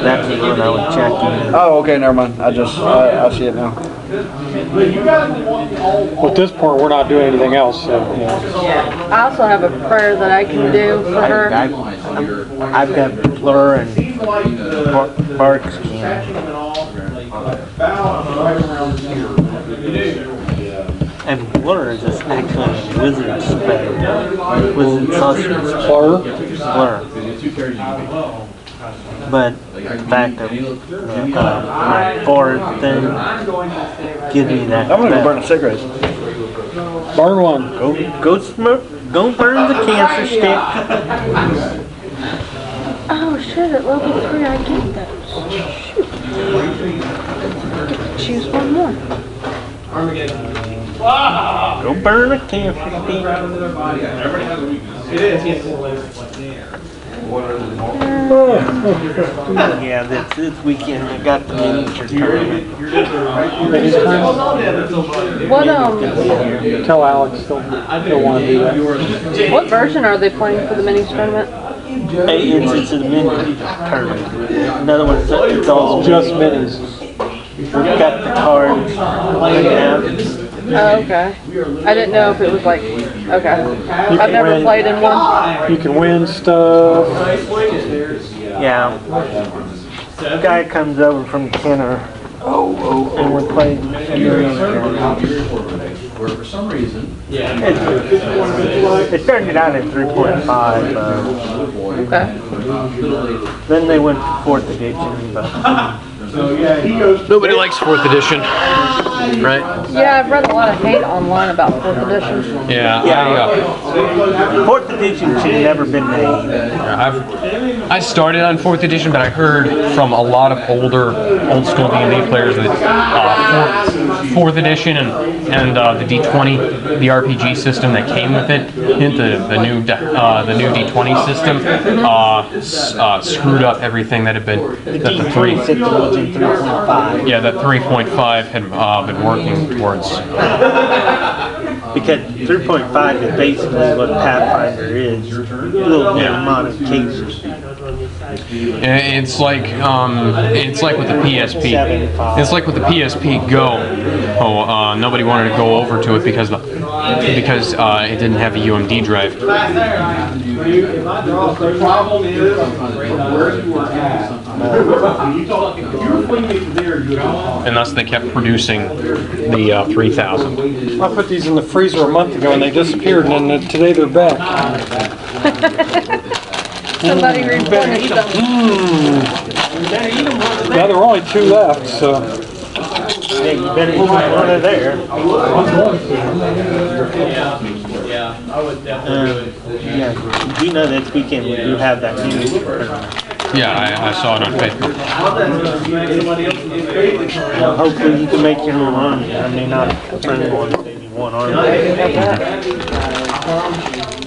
That's the one I was checking. Oh, okay, never mind. I see it now. Well, at this point, we're not doing anything else, so, yeah. I also have a prayer that I can do for her. I've got Fleur and Bark skin. And Fleur is just actually a wizard spell. Wizard sorcerer's Fleur? Fleur. But the fact of my fourth thing gives me that. I'm gonna go burn a cigarette. Burn one. Go smoke. Go burn the cancer stick. Oh shit, at level 3 I get those. Shoot. Get to choose one more. Go burn a cancer stick. Yeah, this weekend I got the miniature tournament. What Tell Alex they'll want to do that. what version are they playing for the minis tournament? Hey, it's a miniature tournament. In other words, it's all Just minis. We've got the cards laid out. Oh, okay. I didn't know if it was like, okay. I've never win. played in one. You can win stuff. Yeah. The guy comes over from Kenner. And we're playing. For some reason. It turned it out at 3.5. Okay. Then they went to 4th edition, but Nobody likes 4th edition, right? Yeah, I've read a lot of hate online about 4th edition. Yeah. yeah. 4th edition should never been made. I started on 4th edition, but I heard from a lot of old school D&D players that 4th edition and the D20, the RPG system that came with it, the new D20 system, screwed up everything that had been that the 3.5. Yeah, that 3.5 had been working towards. Because 3.5 is basically what Pathfinder is. A little bit of modification. It's like with the PSP. It's like with the PSP Go. Nobody wanted to go over to it because it didn't have a UMD drive. The problem is where you were at. And thus they kept producing the 3000. I put these in the freezer a month ago and they disappeared, and then today they're back. Somebody replenished them. Yeah, there are only 2 left, so. Yeah, you better eat one of there. Yeah, you know this weekend we do have that new tournament. Yeah, I saw it on Facebook. Hopefully you can make your own army. I may not bring one, maybe one army.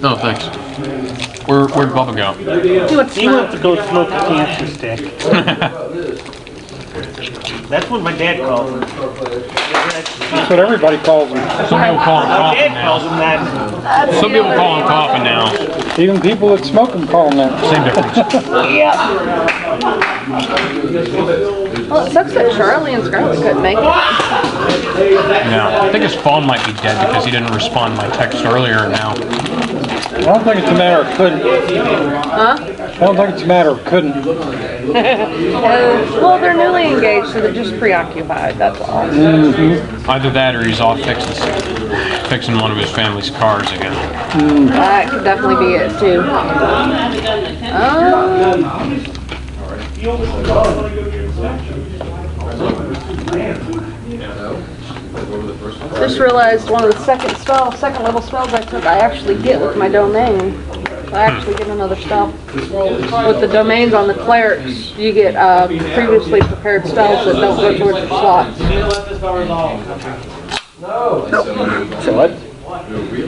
No, thanks. Where'd Bubba go? He wants to go smoke a cancer stick. That's what my dad calls him. That's what everybody calls them. Some people call him My coffin dad calls him now. that. Some people call him coffin now. Even people that smoke them call them that. Same difference. Well, it sucks that Charlie and Scarlett couldn't make it. Yeah, I think his phone might be dead because he didn't respond to my text earlier now. I don't think it's a matter of couldn't. Huh? I don't think it's a matter of couldn't. Well, they're newly engaged, so they're just preoccupied, that's all. Either that or he's off fixing one of his family's cars again. That could definitely be it, too. Just realized one of the second level spells I took, I actually get with my domain. I actually get another spell. With the domains on the clerics, you get previously prepared spells that don't go towards your slots. So what? I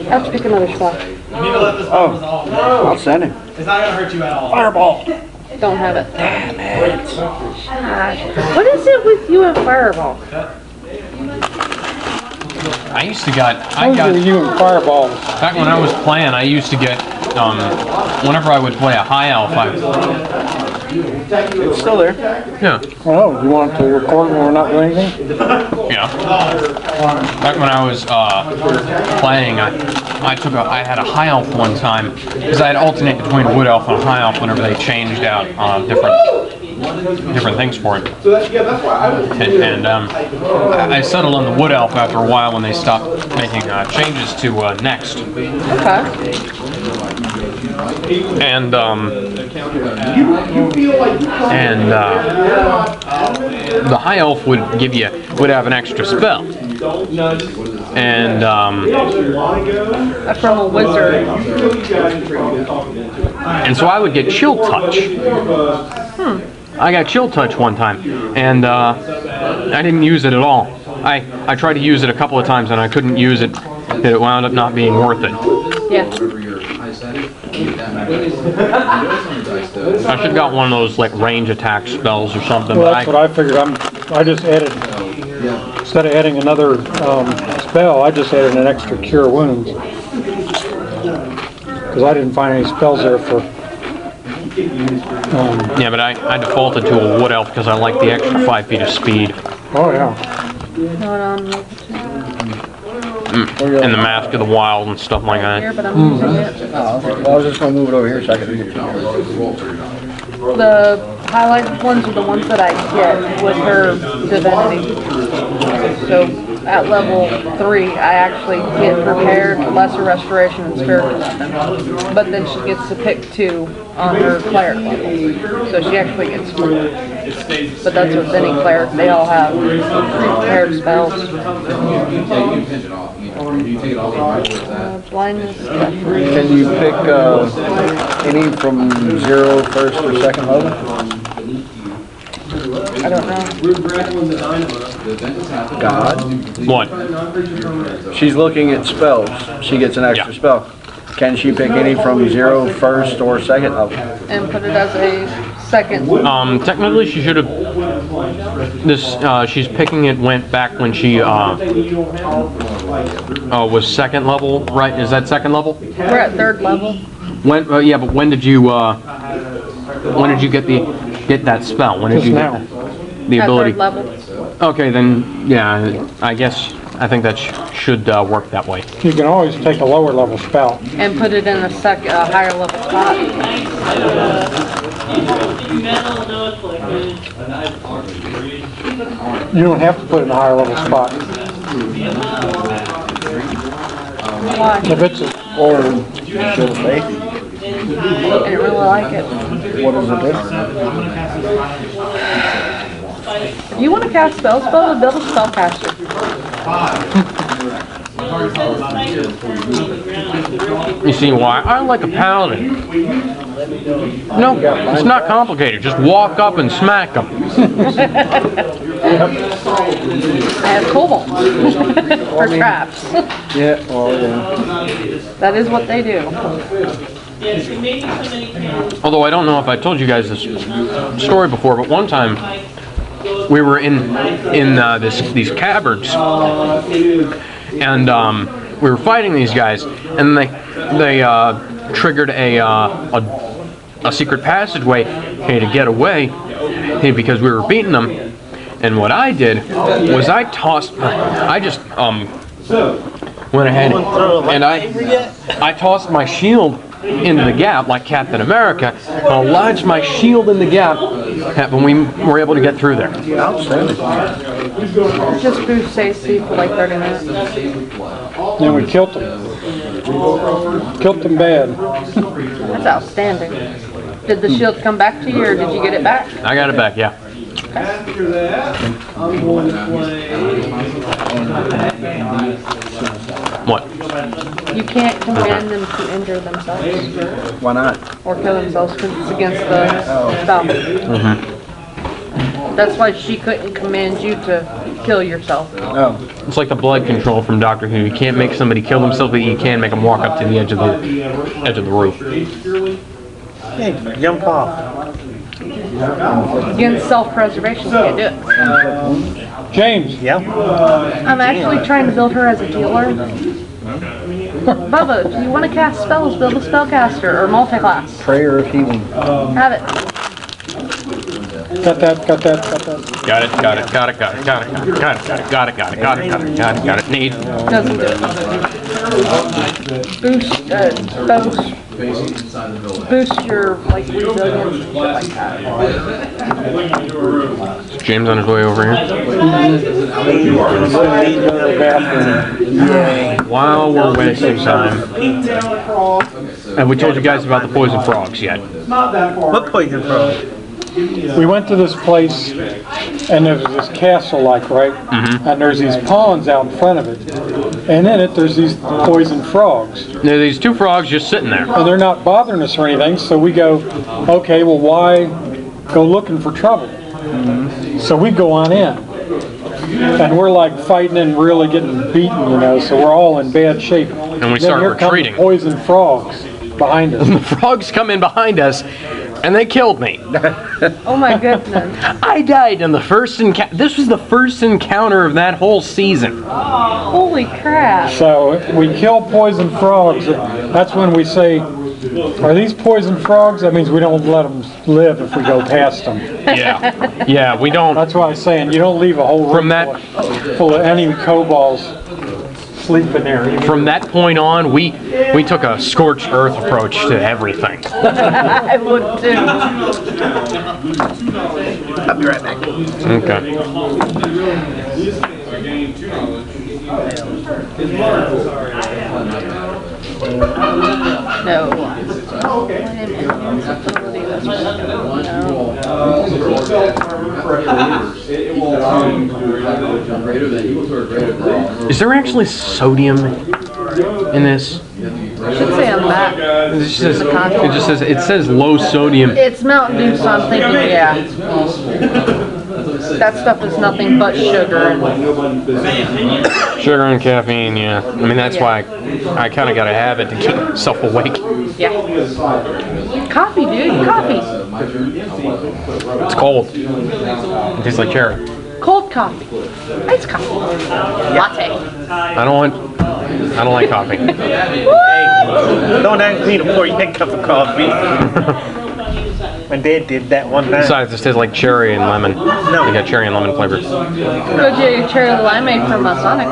have to pick another spell. Oh, I'll send him. It's not gonna hurt you at all. Fireball. Don't have it. Damn it. Gosh. What is it with you and Fireball? I used to got you and fireballs. back when I was playing. I used to get whenever I would play a high elf, It's still there. yeah, Oh, you want to record when we're not doing anything? yeah. Back when I was playing, I had a high elf one time because I'd alternate between a wood elf and a high elf whenever they changed out different things for it. So that, yeah, that's why I was. And I settled on the wood elf after a while when they stopped making changes to next. Okay. And You feel like the high elf would have an extra spell, and From a wizard. and so I would get chill touch. I got chill touch one time, and I didn't use it at all. I tried to use it a couple of times and I couldn't use it. It wound up not being worth it. Yeah. I should have got one of those like range attack spells or something. Well, but that's what I figured. I just added, instead of adding another spell, I just added an extra cure wounds. Because I didn't find any spells there for... yeah, but I defaulted to a wood elf because I like the extra 5 feet of speed. Oh, yeah. And the Mask of the Wild and stuff like Here, that. but I'm using it. Well, I was just going to move it over here so I could read it. The highlighted ones are the ones that I get with her divinity. So at level 3, I actually get prepared, lesser restoration, and spiritual weapon. But then she gets to pick 2 on her cleric level. So she actually gets 4. But that's with any cleric, they all have prepared spells. Blindness. Can you pick any from 0, 1st, or 2nd level? I don't know. God. What? She's looking at spells. She gets an extra spell. Can she pick any from 0, 1st, or 2nd level? And put it as a second. Technically, she should have. She's picking it. Went back when she was 2nd level, right? Is that 2nd level? We're at 3rd level. When? Yeah, but when did you get that spell? When did you get the At ability? 3rd level. Okay, then yeah, I think that should work that way. You can always take a lower level spell. And put it in a higher level spot. You don't have to put it in a higher level spot. Why? If it's a, Or Shield of Faith? I didn't really like it. What does it If you want to cast spells, build a spellcaster. You see why? I like a paladin. No, it's not complicated. Just walk up and smack them. I have kobolds for traps. Yeah, well, yeah. That is what they do. Although I don't know if I told you guys this story before, but one time we were in these caverns, and we were fighting these guys, and they triggered a secret passageway to get away because we were beating them. And what I did was I just went ahead and I tossed my shield into the gap like Captain America, and I lodged my shield in the gap, and we were able to get through there. Just boost AC for like 30 minutes. then we killed them. Killed them bad. That's outstanding. Did the shield come back to you, or did you get it back? I got it back, yeah. After that, I'm going to play. What? You can't command them to injure themselves Why not? or kill themselves because it's against the spell. That's why she couldn't command you to kill yourself. Oh. It's like the blood control from Doctor Who. You can't make somebody kill themselves, but you can make them walk up to the edge of the roof. Hey, jump off. Against self-preservation, you can't do it. James. Yeah. I'm actually trying to build her as a healer. Bubba, if you want to cast spells, build a spellcaster or multi-class. Prayer of healing. Have it. Got that. Got it. Need. Doesn't do it. Boost your like resilience and shit like that. James on his way over here. While we're wasting time, have we told you guys about the poison frogs yet? What poison frog? We went to this place, and there's this castle-like, right? And there's these ponds out in front of it. And in it, there's these poison frogs. There are these two frogs just sitting there. And they're not bothering us or anything, so we go, okay, well, why go looking for trouble? So we go on in. And we're like fighting and really getting beaten, you know, so we're all in bad shape. And we Then start here come the retreating. poison frogs behind us. The frogs come in behind us, and they killed me. Oh my goodness. I died in the first encounter. This was the first encounter of that whole season. Holy crap. So we kill poison frogs. That's when we say, are these poison frogs? That means we don't let them live if we go past them. Yeah. Yeah, we don't. That's why I'm saying you don't leave a whole room From that- full of any kobolds sleeping there. From that point on, we took a scorched earth approach to everything. I would too. I'll be right back. Okay. No. Is there actually sodium in this? Should say on that. It says low sodium. It's Mountain Dew, so I'm thinking, yeah. That stuff is nothing but sugar. Sugar and caffeine, yeah. I mean, that's why I kind of got to have it to keep myself awake. Yeah. Coffee, dude. Coffee. It's cold. It tastes like cherry. Cold coffee. Iced coffee. Latte. I don't like coffee. Don't ask me to pour you a cup of coffee. My dad did that one time. Besides, this tastes like cherry and lemon. No. They got cherry and lemon flavors. Go get your cherry limeade from Sonic.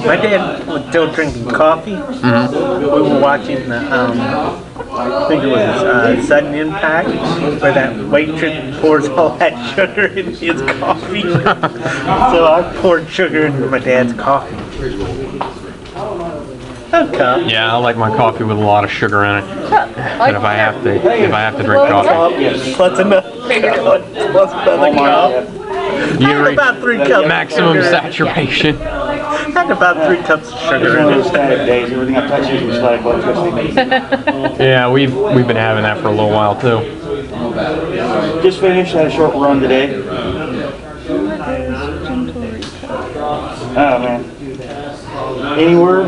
My dad was still drinking coffee. We were watching the, I think it was Sudden Impact, where that waitress pours all that sugar in his coffee. So I poured sugar into my dad's coffee. Okay. Yeah, I like my coffee with a lot of sugar in it. And if I have to drink coffee, Plus another cup. Plus another cup. you Had about 3 cups. maximum saturation. Had about 3 cups of sugar in it. days, everything I touch is like electricity. Yeah, we've been having that for a little while too. Just finished, had a short run today. Oh man. Any word?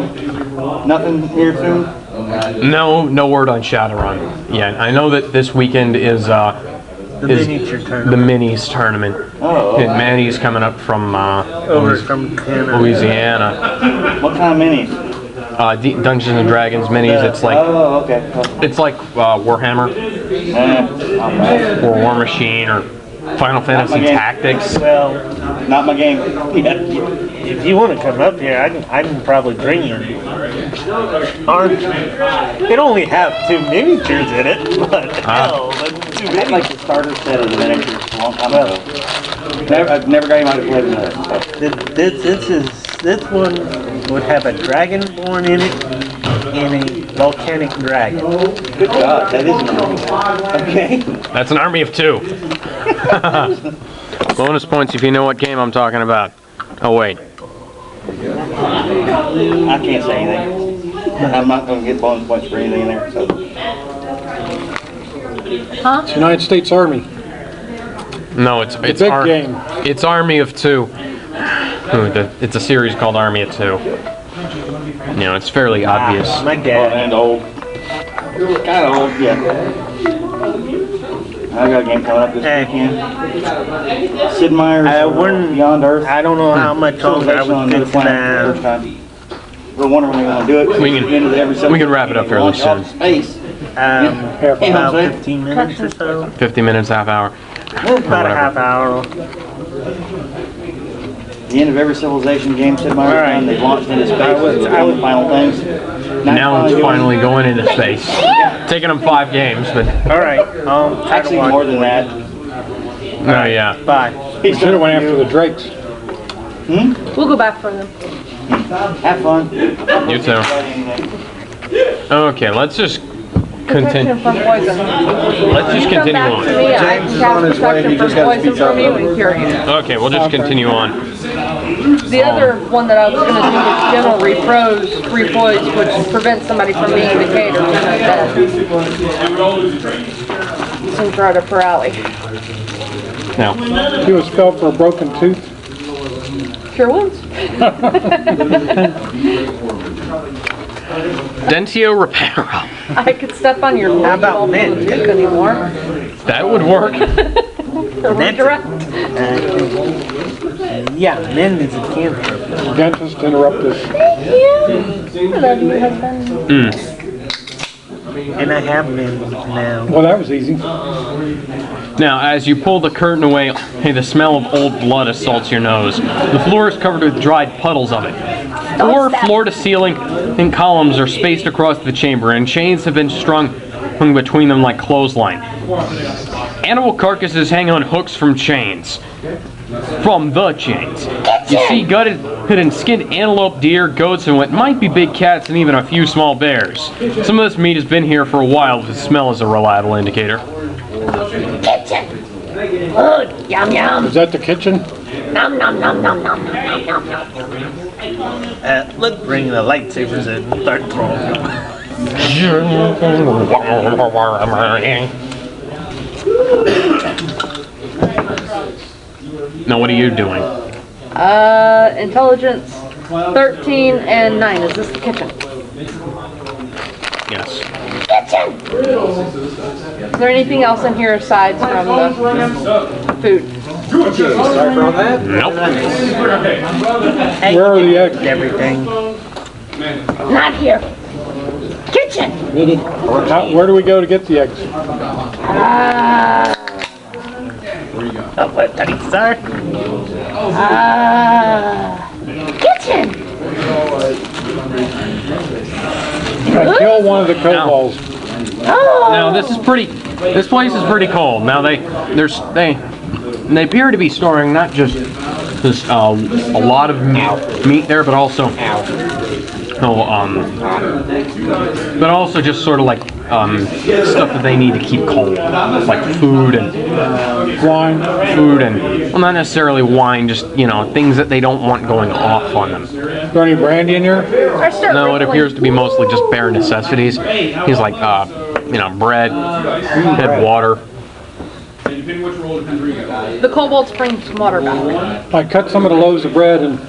Nothing here soon? No word on Shadowrun. Yeah, I know that this weekend is The miniature the tournament. minis tournament. Oh. And Manny's coming up from Over from Canada. Louisiana. What kind of minis? Dungeons and Dragons minis. It's like Oh, okay. Warhammer or War Machine or Final Fantasy game. Tactics. Well, Not my game. Yeah. if you want to come up here, I can probably bring you. Aren't it only have 2 miniatures in it, but hell, that's too I had many. like the starter set of the miniatures a long time ago. I've never got anybody to play with that. This one would have a dragonborn in it and a volcanic dragon. Good God, that is an army. Okay. That's an army of 2. Bonus points if you know what game I'm talking about. Oh wait. I can't say anything. I'm not going to get bonus points for anything in there. So. It's United States Army. No, it's big game. It's Army of 2. It's a series called Army of 2. You know, it's fairly obvious. My dad. And old. Kind of old, yeah. I got a game coming up this weekend. Sid Meier's Beyond Earth. I don't know how much longer I would Civilization on get another planet for the to first time. We're wondering when they're gonna do it. We can wrap it up fairly soon. Space. About 15 minutes or so. 50 minutes, half hour. About a half hour. The end of every Civilization game, Sid Meier's All right. done. They've launched into space. One of the final things. Now it's finally going into space. Taking them 5 games, but All right. Try to Actually, watch more than that. oh yeah. Bye. We should have went after the Drakes. We'll go back for them. Have fun. You too. Okay, let's just continue. Protection from poison. Let's just You come continue back to on. me, I James is can on cast his way, he protection just from got his poison pizza from you oven. and cure you. Okay, we'll just continue on. The other one that I was gonna do was general repoise, which prevents somebody from being decayed or dead. Syndrome Pirelli. Now, Do a spell for a broken tooth. Cure wounds. Dentio Reparo. I could step on your How about men? tooth anymore. That would work. Redirect. Yeah, men is a cancer. Dentist interrupt us. Thank you. I love you, husband. And I have men now. Well, that was easy. Now, as you pull the curtain away, hey, the smell of old blood assaults your nose. The floor is covered with dried puddles of it. 4 floor-to-ceiling and columns are spaced across the chamber, and chains have been strung between them like clothesline. Animal carcasses hang on hooks from chains. From the chains. You see gutted and skinned antelope, deer, goats, and what might be big cats, and even a few small bears. Some of this meat has been here for a while, but the smell is a reliable indicator. Kitchen. Good. Yum yum. Is that the kitchen? Nom nom nom nom nom nom nom nom. Let's bring the lightsabers in and start throwing. Now, what are you doing? Intelligence 13 and 9. Is this the kitchen? Yes. Is there anything else in here aside from the food? Nope. Where are the eggs? Everything. Not here. Kitchen. Where do we go to get the eggs? Oh, what? Sir? Kitchen. I kill one of the kobolds. Now, this place is pretty cold. Now, they appear to be storing not just a lot of meat there, but also just sort of like stuff that they need to keep cold, like food and Wine. well, not necessarily wine, just things that they don't want going off on them. Is there any brandy in here? No, it appears to be mostly just bare necessities. He's like bread, and water. The kobolds bring some water back. I cut some of the loaves of bread and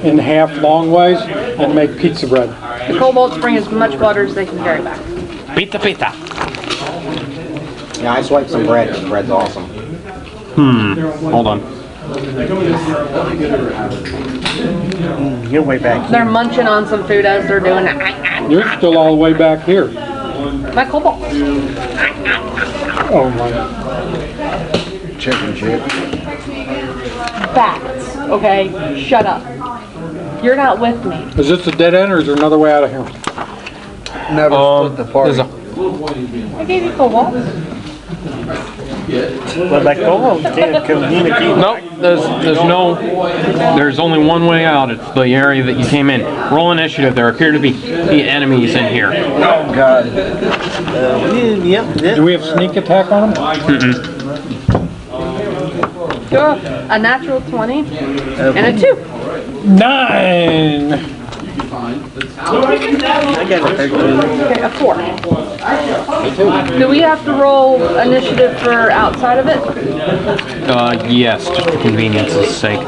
in half long ways and make pizza bread. The kobolds bring as much water as they can carry back. Pizza. Yeah, I swiped some bread, and the bread's awesome. Hold on. You're way back. They're munching on some food as they're doing it. You're still all the way back here. My kobold. Oh my. Chicken chip. Facts. Okay, shut up. You're not with me. Is this a dead end or is there another way out of here? Never split the party. I gave you kobolds. Well, like, can't communicate. Nope, there's only one way out. It's the area that you came in. Roll initiative. There appear to be enemies in here. Oh God. Yep. Do we have sneak attack on them? A natural 20 and a 2. 9! I got a 13. Okay, a 4. Do we have to roll initiative for outside of it? Yes, just for convenience's sake.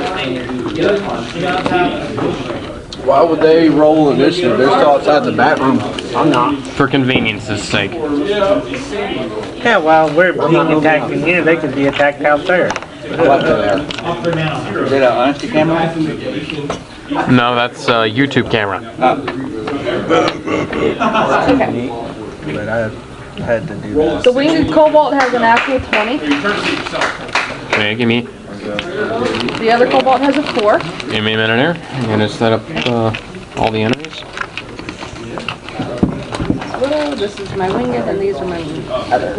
Why would they roll initiative? They're still outside the bat room. I'm not. For convenience's sake. Yeah, while we're being attacked in here, they could be attacked out there. left it there. Is it an honesty camera? No, that's a YouTube camera. Okay. But I had to do that. The winged cobalt has an actual 20. Okay, give me The other cobalt has a 4. a minute here. I'm gonna set up all the enemies. So this is my winged, and these are my others.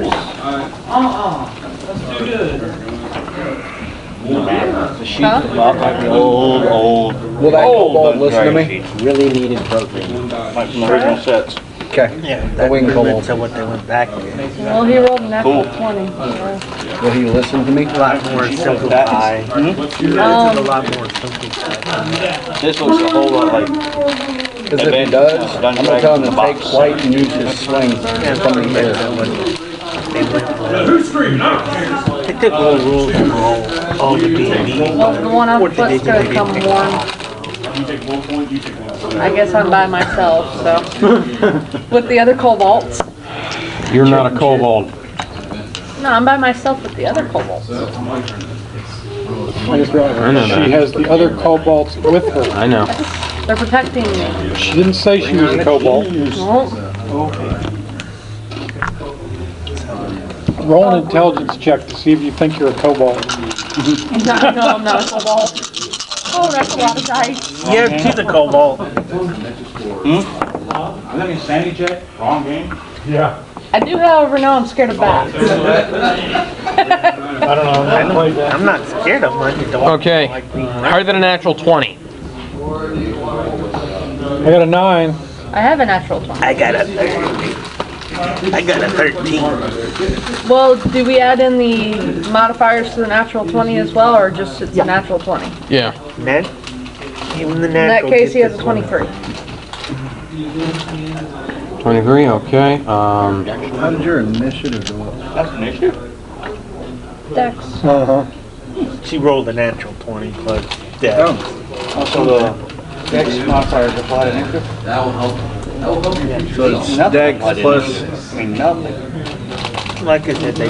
The sheet Huh? is not like the old. Will that cobalt but listen to gray me? sheet, Really needed protein. like from the original sets. Okay. Yeah, The that winged proves cobalt. to what they went back with. Well, he rolled an actual Cool. 20. Will he listen to me? A lot more simplified. This is a lot more simplified. This looks a whole lot like. Because if he does, I'm going to tell him to take flight and use his sling from the air. They took little rules from all the D&D. Well, the one on foot's gonna come warm. I guess I'm by myself, so. With the other cobalts. You're not a kobold. No, I'm by myself with the other cobalts. I just I know realized that. she has the other kobolds with her. I know. They're protecting me. She didn't say she was a cobalt. No. Roll an intelligence check to see if you think you're a cobalt. No, I'm not a cobalt. Oh, that's a lot of dice. Yeah, to the cobalt. Was that a sandy check? Wrong game? Yeah. I do, however, know I'm scared of bats. I don't know. I played that. I'm not scared of one. You don't Okay. like being Higher than a natural 20. I got a 9. I have a natural 20. I got a 13. Well, do we add in the modifiers to the natural 20 as well, or just it's a natural 20? Yeah. Man, even the In that natural. case, he gets has a the 23. 23, okay. How did your initiative go up? That's an issue. Dex. Uh-huh. She rolled a natural 20 plus death. Also, the Dex modifiers apply to initiative. So it's Nothing Dex applied to plus. initiative. I mean, nothing. Like I said, they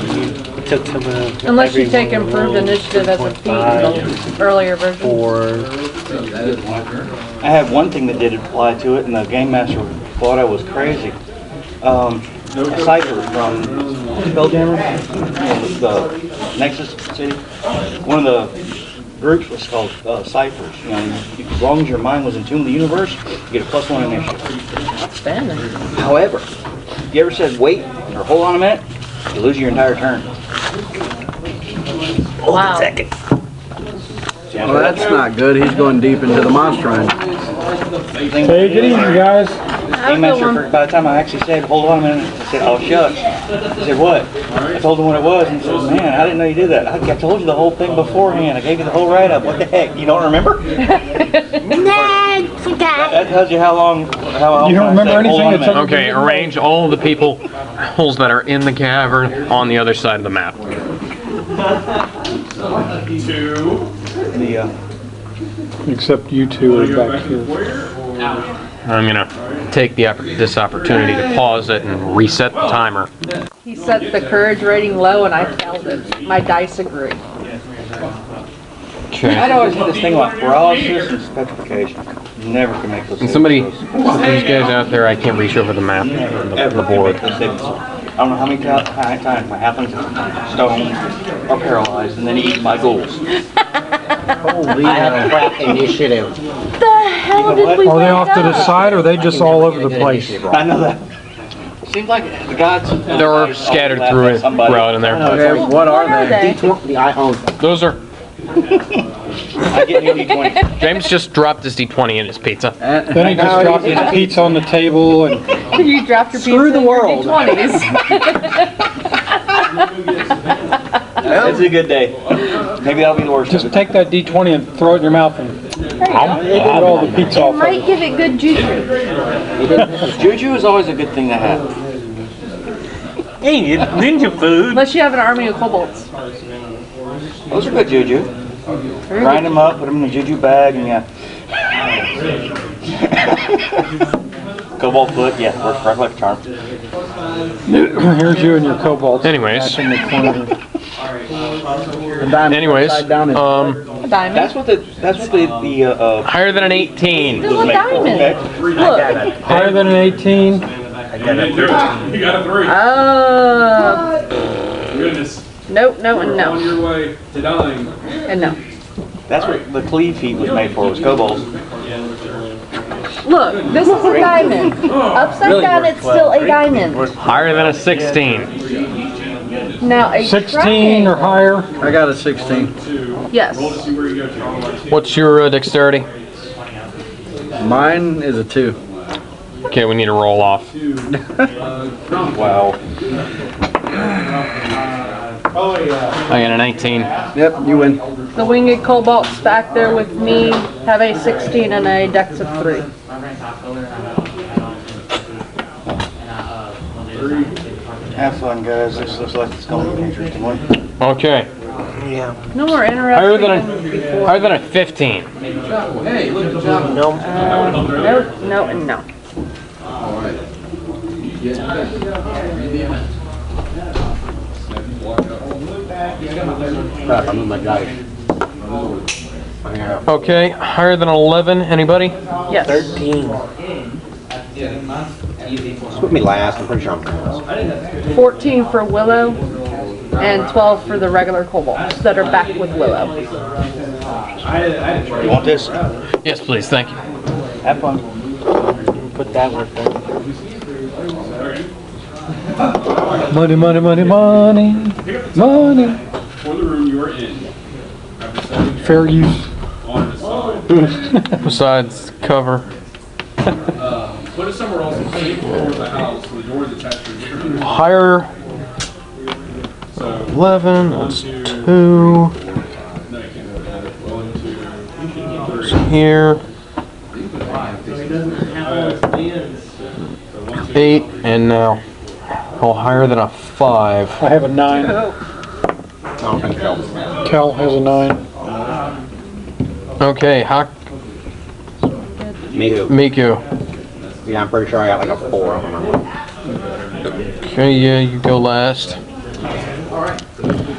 took some of. Unless you take everyone improved rolled initiative as a feat in 3.5 the earlier version. Or I had one thing that did apply to it, and the game master thought I was crazy. A cipher from Spelljammer, the Nexus City. One of the groups was called ciphers. You know, as long as your mind was in tune with the universe, you get a +1 initiative. Outstanding. However, if you ever said wait or hold on a minute, you lose your entire turn. Wow. second. Well, that's not good. He's going deep into the monster range. Take it easy, guys. Game master, by the time I actually said, hold on a minute, I said, oh shucks. I said, what? I told him what it was, and he said, man, I didn't know you did that. I told you the whole thing beforehand. I gave you the whole write-up. What the heck? You don't remember? Nah, forgot. That tells you how long, how You don't often I remember say, hold on a anything minute. Okay, arrange all the people holes that are in the cavern on the other side of the map. The, Except you two are back here. I'm gonna take this opportunity to pause it and reset the timer. He set the courage rating low and I failed it. My dice agree. Okay. I'd always do this thing about paralysis and petrification. Never can make those. And somebody, these guys out there, I can't reach over the map, the board. I don't know how many times my halflings are stoned or paralyzed, and then eat by ghouls. Holy crap initiative. The hell did we Are they wake off to the up? side or are they just all over the place? I know that. Seems like the gods. They're scattered throughout in there. Okay, what are they? I own Those are. I get new D20. James just dropped his D20 in his pizza. Then he just dropped his pizza on the table and You dropped your Screw pizza the world. in your D20s. It's a good day. Maybe that'll be the worst. just take that D20 and throw it in your mouth and get all the pizza off of Might it. give it good juju. Juju is always a good thing to have. Hey, it's ninja food. Unless you have an army of kobolds. Those are good juju. Grind them up, put them in a juju bag, and yeah. Cobalt foot, yeah, works right like a charm. Here's you and your kobolds. Anyways. Back in the corner. A diamond Anyways, upside down is- A diamond. That's what the higher than an 18. Still a diamond. Look. Higher than an 18. I got a 13. You got a 3. Goodness. No, and On no. your way to dying. And no. That's what the cleave feat was made for, was kobolds. Look, this is a diamond. Upside down, it's still a diamond. Higher than a 16. Now a 16 or higher. I got a 16. Yes. See where you go to. What's your dexterity? Mine is a 2. Okay, we need to roll off. Wow. I got a 19. Yep, you win. The winged cobalts back there with me have a 16 and a dex of 3. Have fun, guys. This looks like it's going to be an interesting one. Okay. No more Higher interesting than than before. higher than a 15. No, and no. Crap, I'm in my dice. Okay, higher than 11. Anybody? Yes. 13. Put me last. I'm pretty sure I'm last. 14 for Willow and 12 for the regular cobalts that are back with Willow. You want this? Yes, please. Thank you. Have fun. Put that work there. Money, money, money, money, money. For the room you are in. After setting Fair use. on the side. Besides cover. Put it somewhere else and same floor of the house. The door is attached to a different. Higher So 11. That's 2. no, you can't. Well into 3. Here. 8 and now. Oh, higher than a 5. I have a 9. Cal has a 9. Okay, Me too. Miku. Yeah, I'm pretty sure I got like a 4. I don't remember. Okay, yeah, you go last.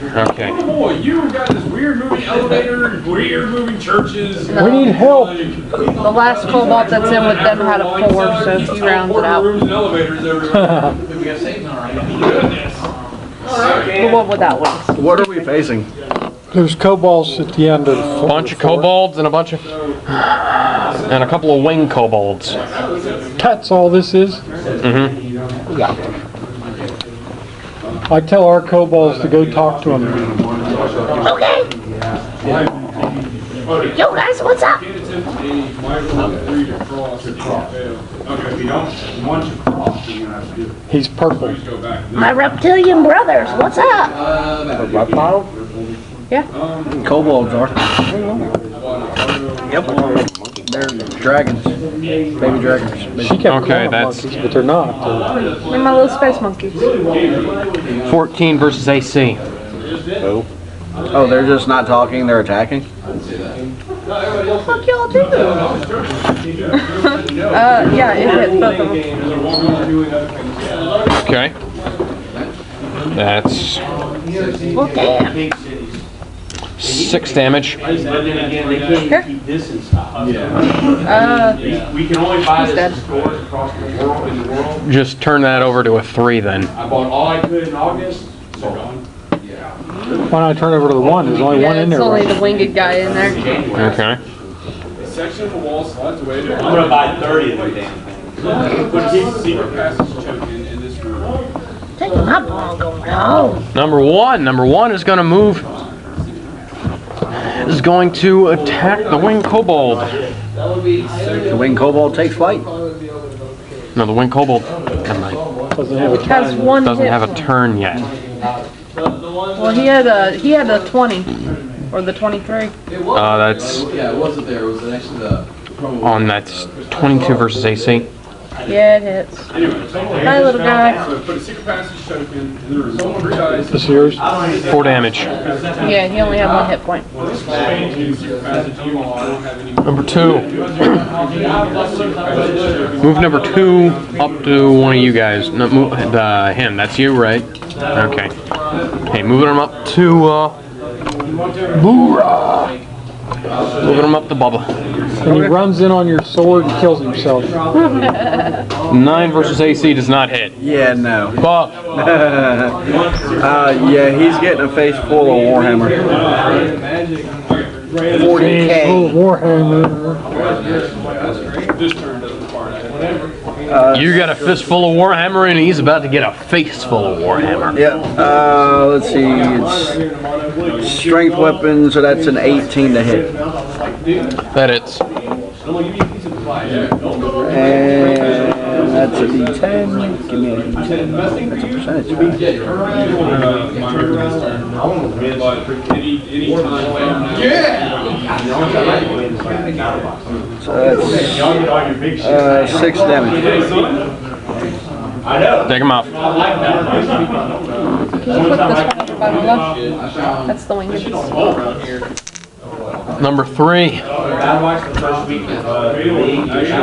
Okay. Boy, you got this weird moving elevator, weird moving churches. We need help. The last cobalt that's in with them had a 4, so he rounds it out. Rooms and elevators everywhere. The one without wings. What are we facing? There's kobolds at the end of the Bunch of kobolds and a bunch of and a couple of wing kobolds. That's all this is. I tell our kobolds to go talk to them. Okay. Yo guys, what's up? Okay, if you don't, once you cross, then you have to do it. He's purple. Go back. My reptilian brothers, what's up? Yeah. Kobolds are. They're dragons. Baby dragons. She kept Okay, calling them that's- monkeys, but they're not. They're my little space monkeys. 14 versus AC. Oh, they're just not talking, they're attacking? What the fuck y'all do? Yeah, it hits both of them. Okay. That's Well, damn. 6 damage. Here. We can only buy He's this dead. in stores across the world. Just turn that over to a 3 then. I bought all I could in August. So gone. Why not turn over to the 1? There's only one Yeah, in it's there. only right? the winged guy in there. Okay. A section of the wall slides away. I'm gonna buy 30 of them damn things. Put a secret passage choke in this room. Taking my ball going home. Number one is going to move. Is going to attack the winged kobold. The winged kobold takes flight. No, the winged kobold. Never mind. Doesn't have a Has one Doesn't hit have a point. turn yet. Well, he had a 20 or the 23. That's Yeah, it wasn't there. It was actually the promo. on that's 22 versus AC. Yeah, it hits. Hi, little guy. So put a secret passage choke in the room. Someone 3 dice. This is yours? 4 damage. Yeah, he only had 1 hit point. Secret passage you want. I don't have any. Number 2. Move number 2 up to one of you guys. No, move him. That's you, right? Okay. Okay, moving him up to Boora. Moving him up to Bubba. And he runs in on your sword and kills himself. 9 versus AC does not hit. Yeah, no. Bob. Yeah, he's getting a face full of Warhammer. 40K. Oh, Warhammer. You got a fistful of Warhammer and he's about to get a face full of Warhammer. Yeah, let's see, it's strength weapon, so that's an 18 to hit. That it's. And that's a D10. Give me a D10. That's a percentage. So that's 6 damage. Take him out. Can you put this one by the left? That's the wing. Number 3.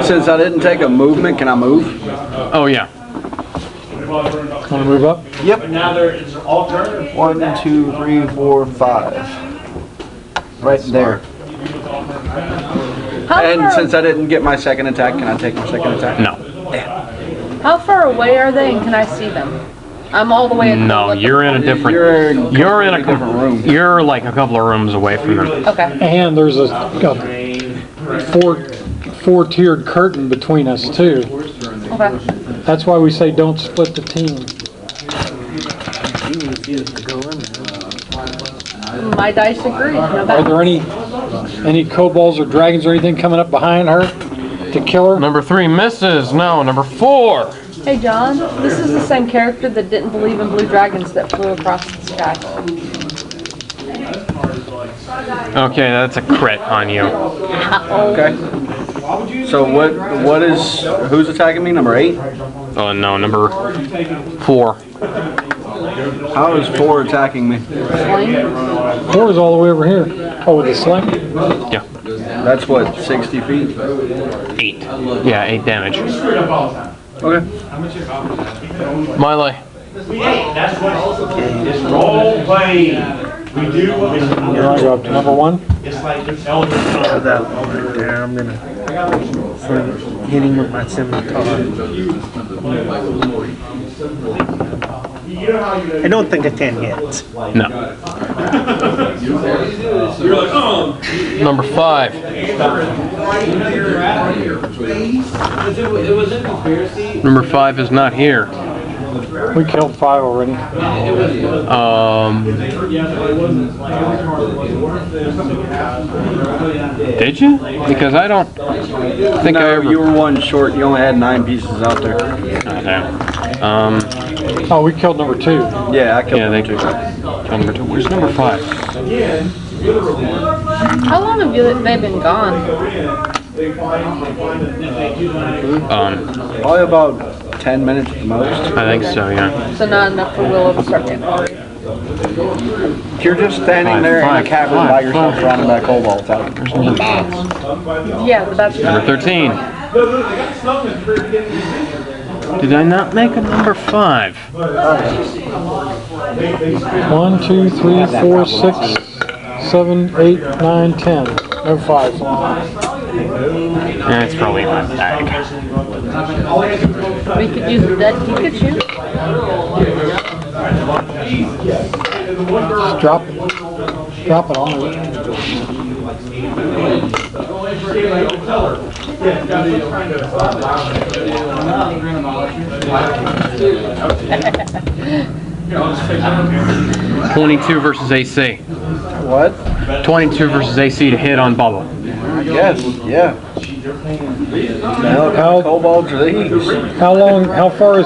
Since I didn't take a movement, can I move? Oh yeah. Want to move up? Yep. 1, 2, 3, 4, 5. Right there. And since I didn't get my second attack, can I take my second attack? No. How far away are they and can I see them? I'm all the way at the No, you're in a different. You're in a different room. You're like a couple of rooms away from them. Okay. And there's a four-tiered curtain between us too. Okay. That's why we say don't split the team. My dice agree. No Are bad. there any kobolds or dragons or anything coming up behind her to kill her? Number 3 misses. No, number 4. Hey John, this is the same character that didn't believe in blue dragons that flew across the sky. Okay, that's a crit on you. Okay. So who's attacking me? Number 8? Oh no, number 4. How is 4 attacking me? 4 is all the way over here. Oh, with the sling? Yeah. That's what, 60 feet? 8. Yeah, 8 damage. Okay. Melee. It's role play. We do. Go up to number 1. It's like it's elder. That one right there. I'm gonna hit him with my scimitar. I don't think a 10 hits. No. Number 5. Number 5 is not here. We killed 5 already. Did you? Because I don't think I ever. You were 1 short. You only had 9 pieces out there. Oh, we killed number 2. Yeah, I killed Yeah, they number 2. killed number 2. Where's number 5? How long have they been gone? Probably about 10 minutes at the most. I think so, yeah. So not enough for Willow to start getting hungry. You're just standing there in a cavern by yourself surrounded by kobolds. Yeah, but that's Number 13. Did I not make a number 5? 1, 2, 3, 4, 6, 7, 8, 9, 10. No 5. That's probably in my bag. we could use a dead Pikachu. Just drop it. Drop it on the 22 versus AC. What? 22 versus AC to hit on Bubba. Yes, yeah. The hell kind of kobolds are these? How far is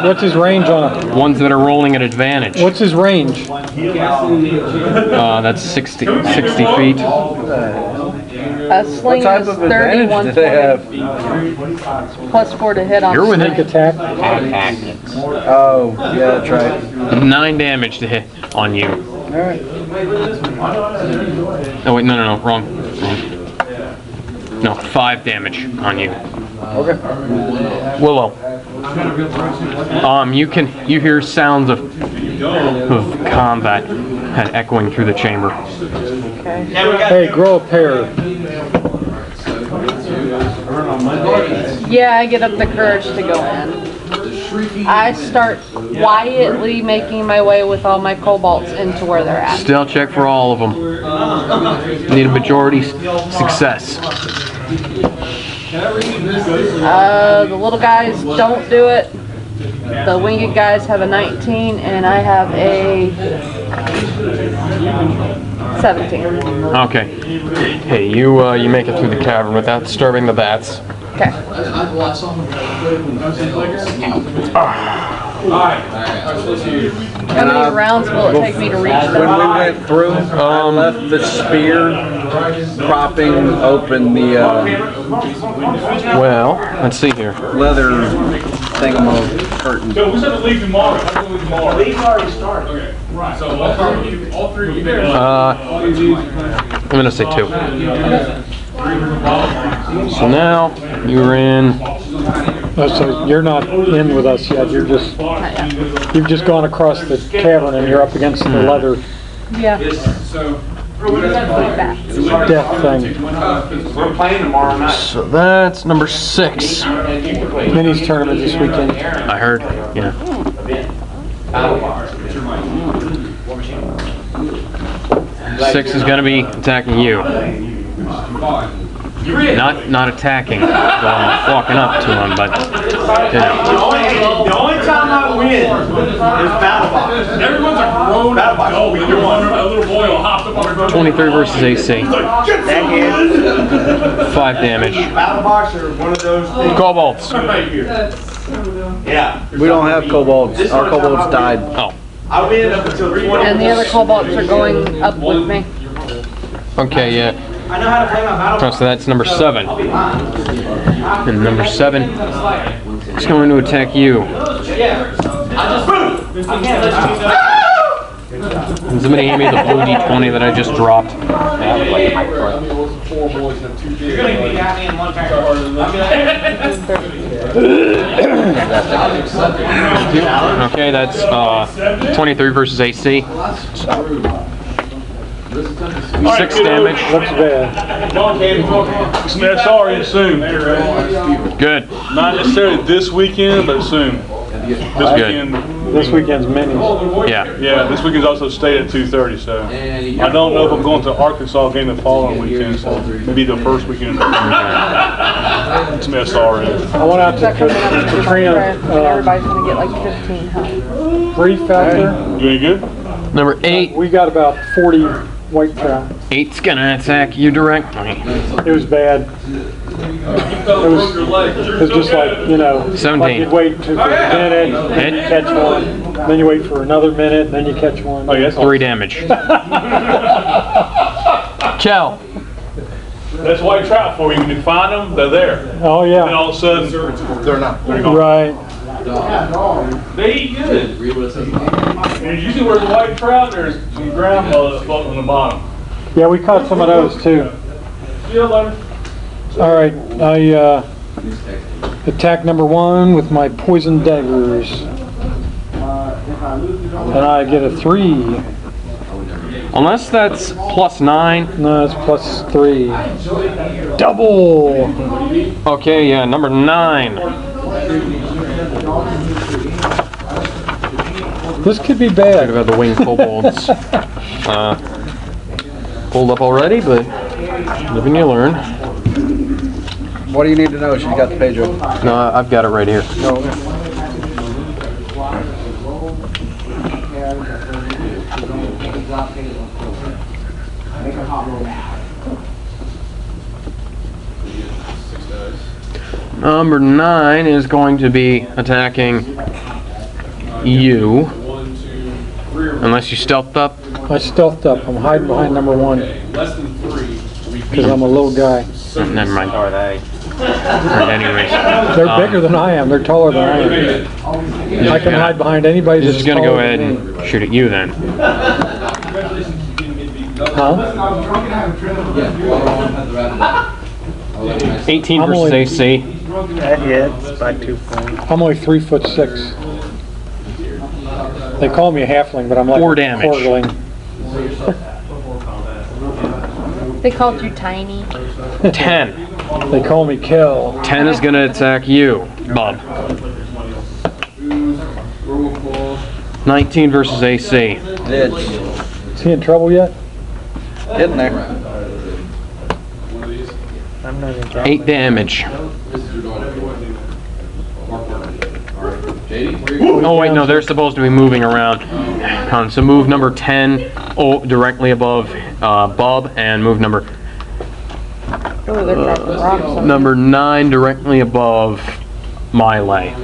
what's his range on it? Ones that are rolling at advantage. What's his range? That's 60 feet. A sling What type is of 30, advantage do they have? plus 4 to hit on. You're within Sneak attack. Oh, yeah, that's right. 9 damage to hit on you. Alright. Oh wait, no, wrong. No, 5 damage on you. Okay. Willow. You hear sounds of combat echoing through the chamber. Hey, grow a pair. Yeah, I get up the courage to go in. I start quietly making my way with all my kobolds into where they're at. Stealth check for all of them. Need a majority success. The little guys don't do it. The winged guys have a 19 and I have a 17. Okay. Hey, you make it through the cavern without disturbing the bats. Okay. How many rounds will it take me to reach them? When we went through, I left the spear propping open the Well, let's see here. leather thingamo curtain. So we said to leave tomorrow. I'm gonna leave tomorrow. Leave already started. Okay. Right. So all three of you there. I'm gonna say 2. So now you're in. So you're not in with us yet. You've just gone across the cavern and you're up against the leather Yeah. death thing. We're playing tomorrow night. So that's number 6. Minis tournament this weekend. I heard. Yeah. 6 is gonna be attacking you. Not attacking, walking up to him, but The only time I win is Battle Box. Everyone's a grown up adult. You're a little boy who hopped up on a 23 versus AC. 5 damage. Battle Box are one of those things. Kobolds. Right here. Yeah. We don't have kobolds. Our kobolds died. Oh. I win up until 20. And the other kobolds are going up with me. Okay, yeah. I know how to play my Battle So that's number 7. And number 7 is going to attack you. Can somebody hand me the blue D20 that I just dropped? You're gonna be at me in one turn. Okay, that's 23 versus AC. 6 damage. Looks bad. Smith, sorry, it's soon. Good. Not necessarily this weekend, but soon. This Good. weekend. This weekend's minis. Yeah. Yeah, this weekend's also stayed at 2:30, so I don't know if I'm going to the Arkansas game the following weekend, so maybe the first weekend. Smith, sorry. I went out to Katrina And everybody's gonna get like 15 health. Brief factor. You any good? Number 8. We got about 40 white trout. 8's gonna attack you directly. It was bad. It was just like, 17. like you'd wait to a minute, then you catch one, then you wait for another minute, then you catch one. Oh, yeah, that's 3 damage. Kel. That's white trout for you. When you find them, they're there. Oh, And yeah. all of a sudden, they're not. They're gone. Right. They eat good. And usually where's the white trout, there's some ground bugs floating on the bottom. Yeah, we caught some of those too. See you later. All right, I attack number 1 with my poison daggers. And I get a 3. Unless that's +9. No, it's +3. Double! Okay, yeah, number 9. This could be Talk bad. about the winged kobolds. Pulled up already, but live and you learn. What do you need to know? She got the page open. No, I've got it right here. Number 9 is going to be attacking you. Unless you stealthed up. I stealthed up. I'm hiding behind number 1. Because I'm a little guy. Oh, never mind. Alright, anyways. They're bigger than I am. They're taller than I am. I can hide behind anybody He's that's just gonna go taller ahead than me. and shoot at you then. Huh? 18 I'm versus only- AC. That hits by 2 points. I'm only 3'6". They call me a halfling, but I'm like 4 a damage. quarterling. They called you tiny. 10. They call me Kel. 10 is gonna attack you, Bob. 19 versus AC. It's Is he in trouble yet? getting there. I'm not in trouble. 8 damage. Oh wait, no, they're supposed to be moving around. So move number 10 directly above Bob, and move number Oh, they're dropping rocks on number 9 directly above Melee.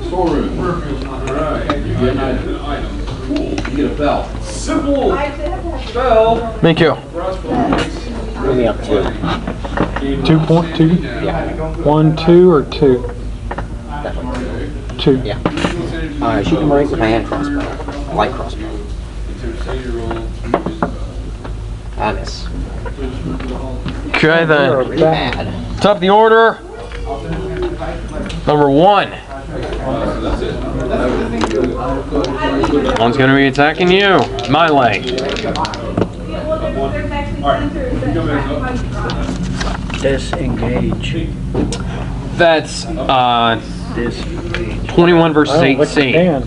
Storeroom. Alright. You get an item. Cool. You get a belt. Simple spell. Thank you. Bring me up to 2.2? Yeah. 1, 2, or 2? 2. Yeah. Shoot him right with my hand crossbow. Light crossbow. I miss. Okay then. Really bad. Top of the order. Number 1. One's gonna be attacking you. Melee. Disengage. That's 21 versus I don't think you AC. can.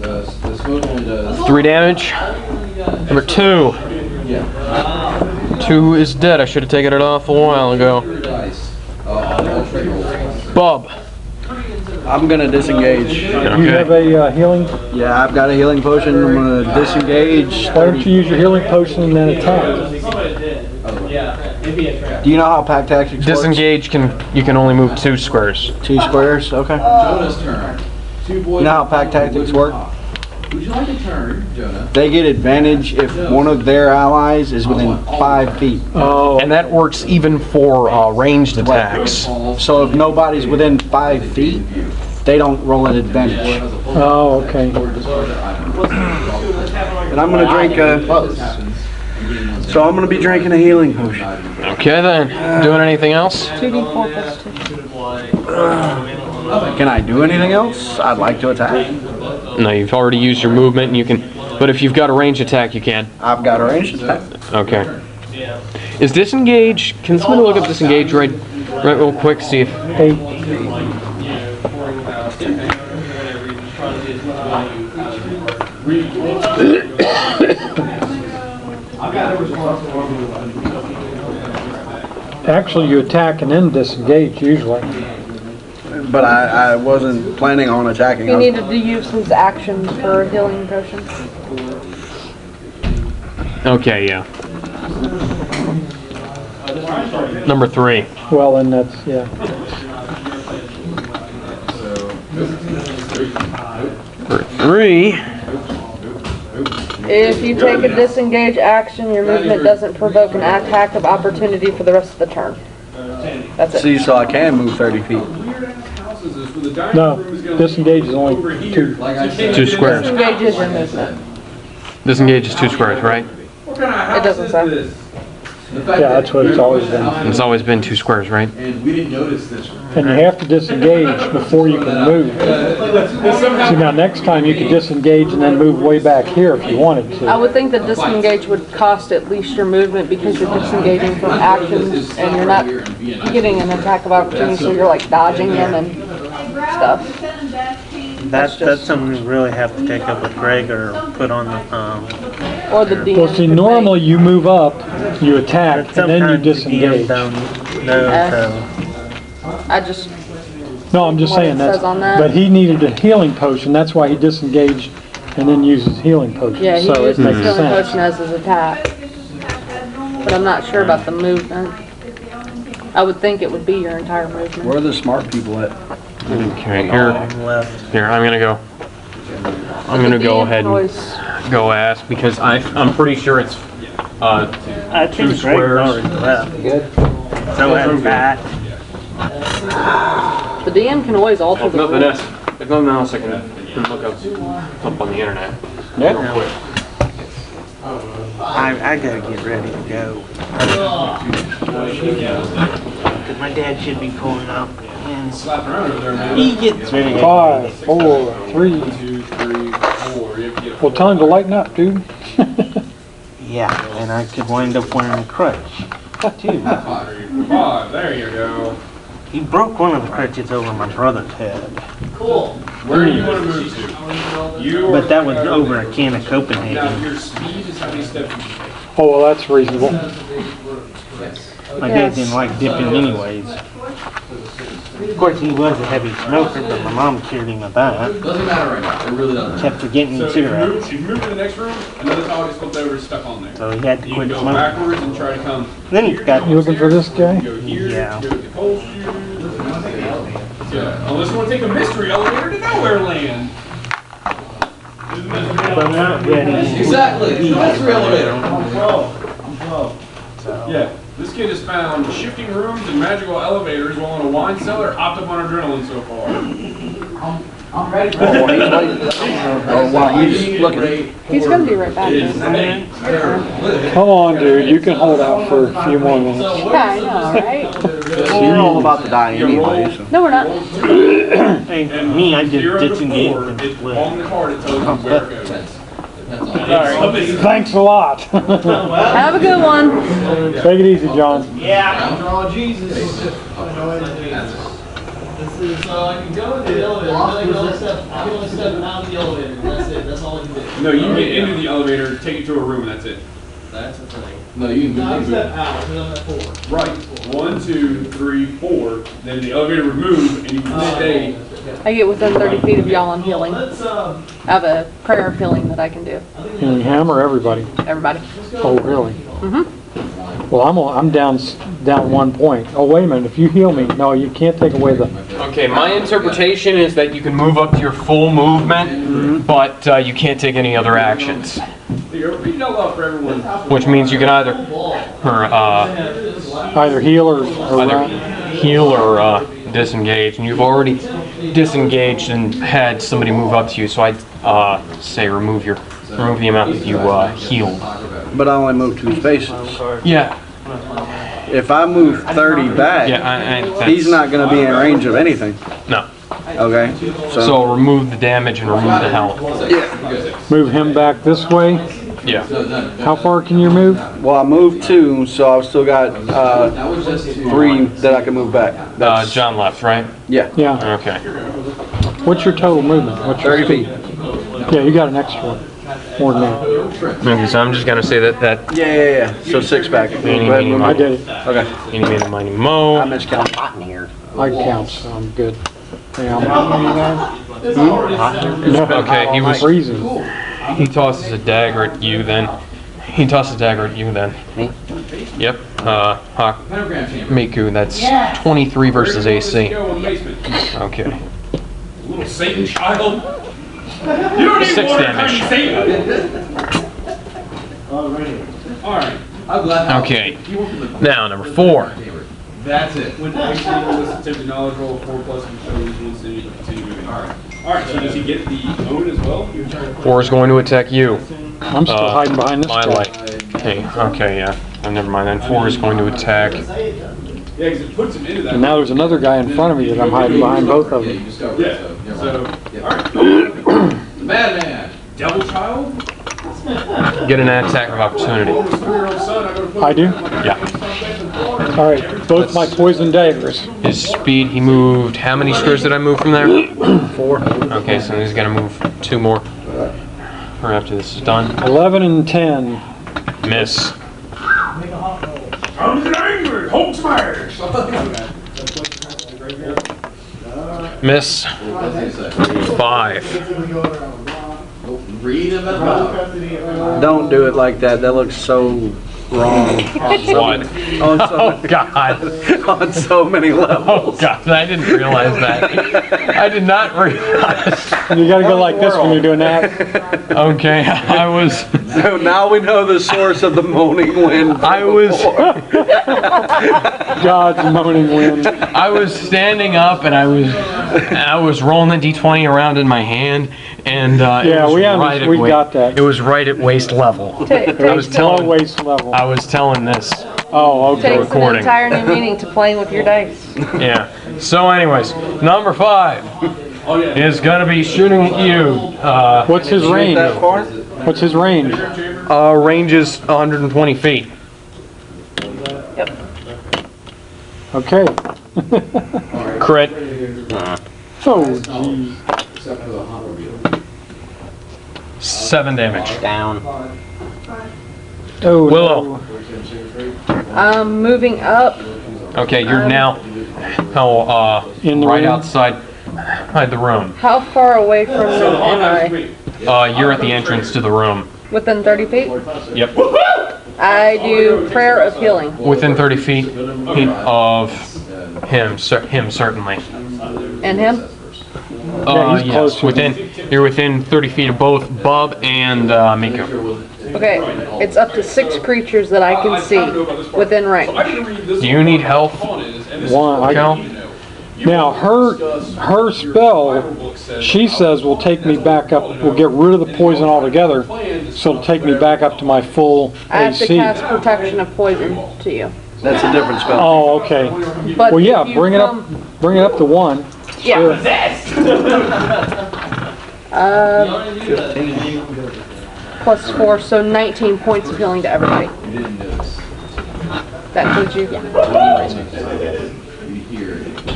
The smoke one does. 3 damage. Number 2. 2 is dead. I should have taken it off a while ago. Dice. All trade rolls. Bob. I'm gonna disengage. You have a healing? Yeah, I've got a healing potion. I'm gonna disengage. Why don't you use your healing potion and then attack? Do you know how pack tactics works? Disengage you can only move 2 squares. 2 squares, okay. Jonah's turn. 2 boys. You know how pack tactics work? Would you like a turn, Jonah? They get advantage if one of their allies is within 5 feet. Oh, And that works even for ranged attacks. So if nobody's within 5 feet, they don't roll an advantage. oh, okay. And I'm gonna drink so I'm gonna be drinking a healing potion. Okay then. Doing anything else? 2d4 plus 2. Can I do anything else? I'd like to attack. No, you've already used your movement, and you can. But if you've got a ranged attack, you can. I've got a ranged attack. Okay. Is disengage? Can somebody look up disengage right real quick? See if 8. Actually, you attack and then disengage usually. But I wasn't planning on attacking. He needed to use his action for a healing potion. Okay, yeah. Number 3. Well, then that's, yeah. For 3. If you take a disengage action, your movement doesn't provoke an attack of opportunity for the rest of the turn. That's it. See, so I can move 30 feet. No, disengage is only 2. 2 squares. Disengage is your movement. Disengage is 2 squares, right? It doesn't say. Yeah, that's what it's always been. It's always been 2 squares, right? And we didn't notice this one. And you have to disengage before you can move. See, now next time you could disengage and then move way back here if you wanted I to. would think that disengage would cost at least your movement because you're disengaging from actions and you're not getting an attack of opportunity, so you're like dodging them and stuff. That's something you really have to take up with Greg or put on the Or the DM. Well, see, normally you move up, you attack, and then you sometimes the DM disengage. don't know, so. I just, No, I'm just What it saying that. says on that. But he needed a healing potion, that's why he disengaged and then used his healing potion. yeah, he So it used his makes healing sense. potion as his attack. But I'm not sure about the movement. I would think it would be your entire movement. Where are the smart people at? Okay, here. Left. Here, I'm gonna go. I'm gonna go ahead and go ask because I'm pretty sure it's I 2 think Greg's squares. already left. So has Pat. The DM can always alter If the nothing rules. else, if nothing else, I can look up on the internet. Yeah. Real quick. I gotta get ready to go. Cause my dad should be pulling up. And he gets ready. 5, 4, 3. 2, 3, 4. You have to get Well, time to lighten up, dude. Yeah, and I could wind up wearing a crutch too. 5. There you go. He broke one of the crutches over my brother's head. Where do you want to move to? You But that was over a can of Now, Copenhagen. your speed is how many steps you take. Oh, well, that's reasonable. My dad didn't like dipping anyways. Of course, he was a heavy smoker, but my mom cured him of that. Doesn't matter right now. It really doesn't. Kept forgetting cigarettes. If you move to the next room, another towel gets flipped over and stuck on there. So he had to You quit can go smoking. backwards and try to come. Then he got You looking for this guy? Go here, Yeah. go to the cold shoes. Yeah. Unless you want to take a mystery elevator to nowhere land. but I'm not ready. Exactly. Mystery elevator. Yeah. This kid has found shifting rooms and magical elevators while in a wine cellar, hopped up on adrenaline so far. Oh, wow, he's looking. He's gonna be right back. It's then. me. Come on, dude. You can hold out for a few more minutes. Yeah, I know, right? We're all about to die anyway, so. No, we're not. Hey, me, I just 0 to disengaged 4, and it's split. on the card, it tells you where it goes. Thanks a lot. Have a good one. Take it easy, John. Draw Jesus. This is so I can go in the elevator. I can only step out of the elevator. That's it. That's all I can do. No, you can get into the elevator, take it to a room, and that's it. That's the thing. No, you No, I can step out. I'm at 4. Right. 1, 2, 3, 4. Then the elevator would move, and you can stay. I get within 30 feet of y'all on healing. I Let's have a prayer of healing that I can do. Healing him or everybody? Everybody. Oh, really? Well, I'm down 1 point. Oh, wait a minute. If you heal me, no, you can't take away the. Okay, my interpretation is that you can move up to your full movement, but you can't take any other actions. You're reading out loud for everyone. Which means you can either Either heal or run. heal or disengage, and you've already disengaged and had somebody move up to you. So I'd say remove the amount that you healed. But I only moved 2 spaces. Yeah, If I move 30 back, yeah. That's, he's not going to be in range of anything. No. Okay? So remove the damage and remove the health. Move him back this way. Yeah. How far can you move? Well, I moved 2, so I've still got 3 that I can move back. That's, John left, right? yeah, Yeah. Okay. What's your total movement? What's your 30 feet. Yeah, you got an extra one. More than that. Okay, so I'm just gonna say that Yeah. So 6 back. Go ahead and move I my- did it. Okay. Eeny, meeny, miny, I mo. miscounted. I count, so I'm good. Yeah, Okay, he was. freezing. He tosses a dagger at you then. He tosses a dagger at you then. Me? Yep. Miku, that's 23 versus AC. Go in the basement. Okay. Little Satan child. You don't need 6 water, damage. tiny Satan. Alright. Okay. Now, number 4. That's it. When actually was attempted knowledge roll 4 plus and shows one city to continue moving. Alright, so does he get the own as well? 4 is going to attack you. I'm still hiding behind this My guy. light. Okay, yeah. Oh, never mind. Then 4 is going to attack. Yeah, because it puts him into that. And now there's another guy in front of me that I'm hiding behind both of them. Yeah, so, alright. Madman. Devil child? Get an attack of opportunity. Almost 3-year-old son, I go to put I do? Yeah. All right, both my poison daggers. His speed, he moved. How many squares did I move from there? 4. Okay, so he's gonna move 2 more. Or after this is done. 11 and 10. Miss. I'm angry, Hulk smash! Miss. 5. Read him at all. Don't do it like that. That looks so Wrong. What? On so, Oh God! on so many Oh levels. God! I didn't realize that. I did not realize. You gotta go like this when you're doing that. Okay, I was. So now we know the source of the moaning wind. I was. God's moaning wind. I was standing up and I was rolling the d20 around in my hand, and Yeah, it was we at got that. It was right at waist level. I was Low telling. waist level. I was telling this. Oh, okay. Takes an recording. entire new meaning to playing with your dice. Yeah. So, anyways, number 5 is gonna be shooting at you. What's his range? That far? What's his range? Range is 120 feet. Yep. Okay. Crit. Oh, geez. 7 damage. Down. Oh, Willow. Moving up. Okay, you're now In the right room? outside the room. How far away from them am I? You're at the entrance to the room. Within 30 feet? Yep. I do prayer of healing. Within 30 feet of him certainly. And him? Yeah, he's Yes. close. You're within 30 feet of both Bub and Miko. Okay, it's up to 6 creatures that I can see within range. Do you need help, one. Cal? Now, her spell, she says, will take me back up, will get rid of the poison altogether, so it'll take me back up to my full I have to AC. cast protection of poison to you. That's a different spell. Oh, okay. But Well, yeah, if you bring it up to 1. Yeah. Plus 4, so 19 points of healing to everybody. That includes you? Yeah.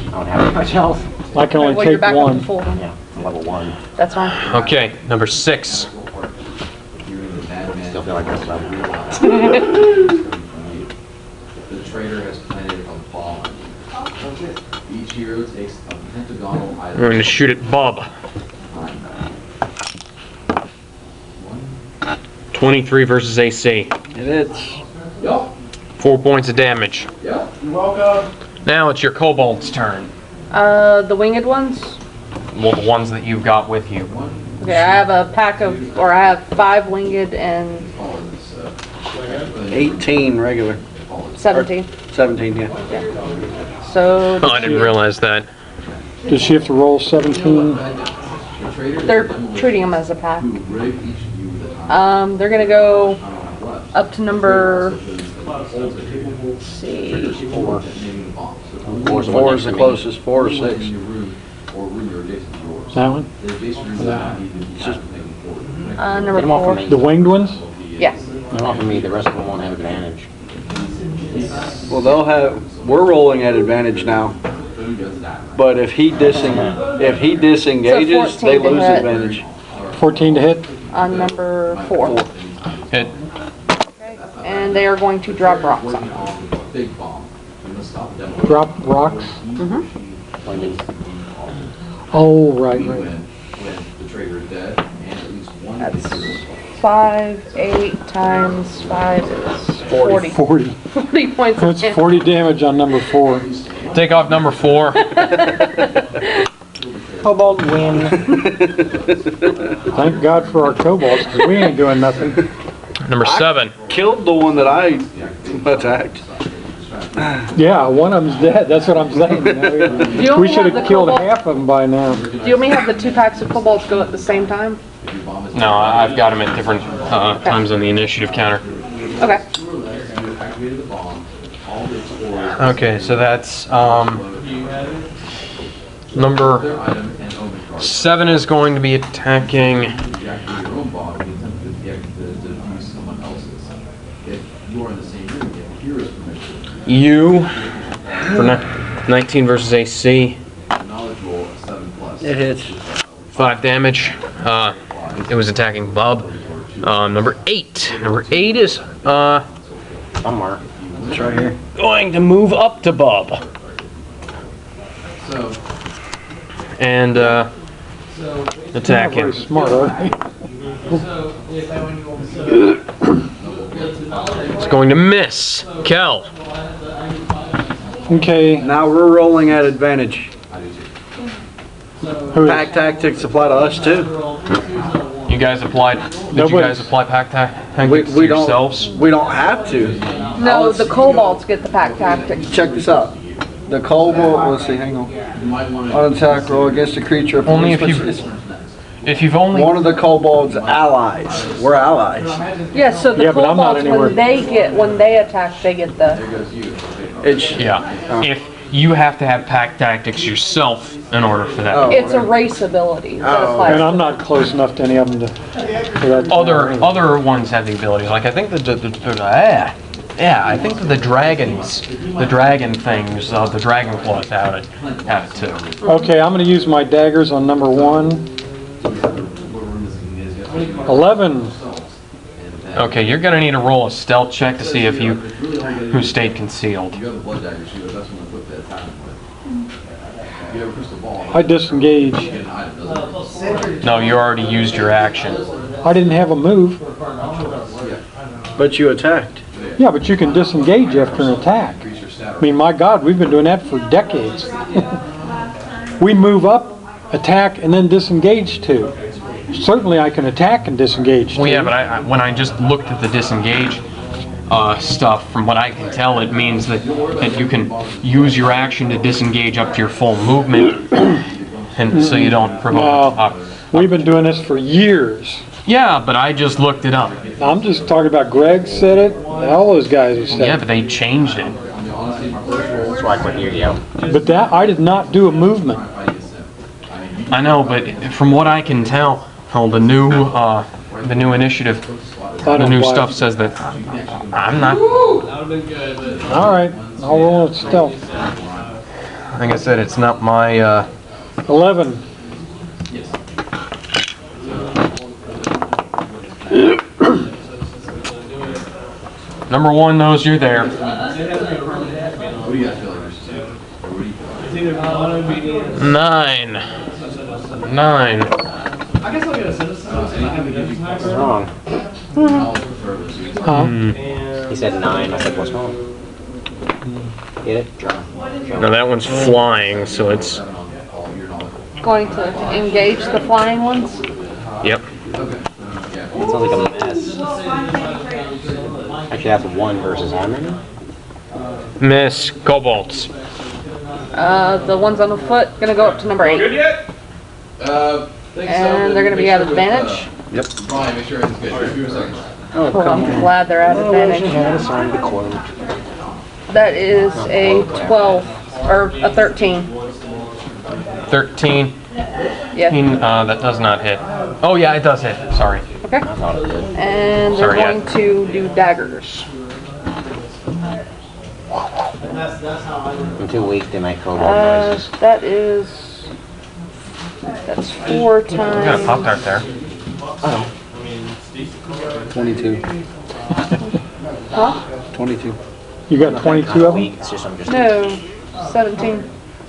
I don't have much health. I can only Well, you're take back up to 1. full then. Yeah, I'm level 1. That's fine. Okay, number 6. Still feel like that's level. The trader has planted a bomb. Each hero takes a pentagonal item. We're going to shoot at Bub. 23 versus AC. It is. 4 points of damage. You're welcome. Now it's your kobold's turn. The winged ones? Well, the ones that you've got with you. Okay, I have a pack of, or I have 5 winged and 18 regular. 17. 17, yeah. So Oh, I didn't realize that. Does she have to roll 17? they're treating them as a pack. They're gonna go up to number, let's see, 4. 4 is the closest. 4 or 6. That one? number Get them off 4. of me. The winged ones? Yeah. Get them off of me. The rest of them won't have advantage. Well, we're rolling at advantage now. But if he disengages, So they 14 to lose hit. advantage. 14 to hit? On number 4. Hit. And they are going to drop rocks on me. Big bomb. We must stop them. Drop rocks? Pointing. Oh, right. When the trader is dead, and at least one That's 5, 8 times 5 is 40. 40. 40 points of That's damage. 40 damage on number 4. Take off number 4. Cobalt win. Thank God for our kobolds, because we ain't doing nothing. Number 7. Killed the one that I attacked. Yeah, one of them's dead. That's what I'm saying. You know, you we only should have the have killed cobalt- half of them by now. Do you want me to have the 2 packs of kobolds go at the same time? No, I've got them at different times on the initiative counter. Okay. Okay, so that's number 7 is going to be attacking you for 19 versus AC. It hits. 5 damage. It was attacking Bub. Number 8. Number 8 is Somewhere. It's right here. going to move up to Bub. And attack Very him. smart, are they? It's going to miss. Kel. Okay. Now we're rolling at advantage. Who is- Pack tactics apply to us too. You guys applied. Did you Nobody's- guys apply pack tactics We to don't. yourselves? We don't have to. No, the kobolds get the pack tactics. Check this out. The kobold. Let's see. Hang on. On attack roll against a creature. of Only if police, you- which is If you've only one of the kobolds' allies. We're allies. Yeah, so the Yeah, but I'm not kobolds, anywhere. when they attack, they get the. It's yeah. If you have to have pack tactics yourself in order for that. Oh. It's a race ability that Oh. applies. And I'm not close enough to any of them to. for that to matter anyway. Other ones have the abilities. Like I think I think that the dragon things, the dragon claws have it too. Okay, I'm going to use my daggers on number 1. 11. Okay, you're gonna need to roll a stealth check to see if who stayed concealed. You have a blood dagger shield, that's when I put the attachment with. If you have a crystal ball, I disengage. you get an item, doesn't it? No, you already used your action. I didn't have a move. but you attacked. Yeah, but you can disengage after an attack. I mean, my God, we've been doing that for decades. We move up, attack, and then disengage too. Certainly I can attack and disengage too. Well, yeah, but when I just looked at the disengage stuff, from what I can tell, it means that you can use your action to disengage up to your full movement, and so you don't provoke. We've been doing this for years. Yeah, but I just looked it up. I'm just talking about Greg said it, all those guys have said Yeah, it. but they changed it. That's why I couldn't hear you. But that, I did not do a movement. I know, but from what I can tell, the new initiative, the new stuff says that I'm not. All right, I'll roll it stealth. Like I said, it's not my. 11. Number 1 knows you're there. What do you guys feel like you're supposed to do? 9. 9. Wrong. Huh? He said 9. I said, what's wrong? Get it? Now that one's flying, so it's. Going to engage the flying ones. Yep. It sounds like a mess. Actually, that's 1 versus how many? Miss Kobolds. The ones on the foot gonna go up to number 8. Good yet? And they're gonna be at advantage. Yep. Brian, make sure everything's good. 2 seconds. Well, I'm glad they're at advantage. That is a 12 or a 13. 13. Yeah. That does not hit. Oh yeah, it does hit. Sorry. Okay. And they're Sorry, going to do daggers. I'm too weak to make kobold noises. That's 4 We got a Pop times. Tart there. 22. Huh? 22. You got 22 of them? It's just, I'm just No, 17.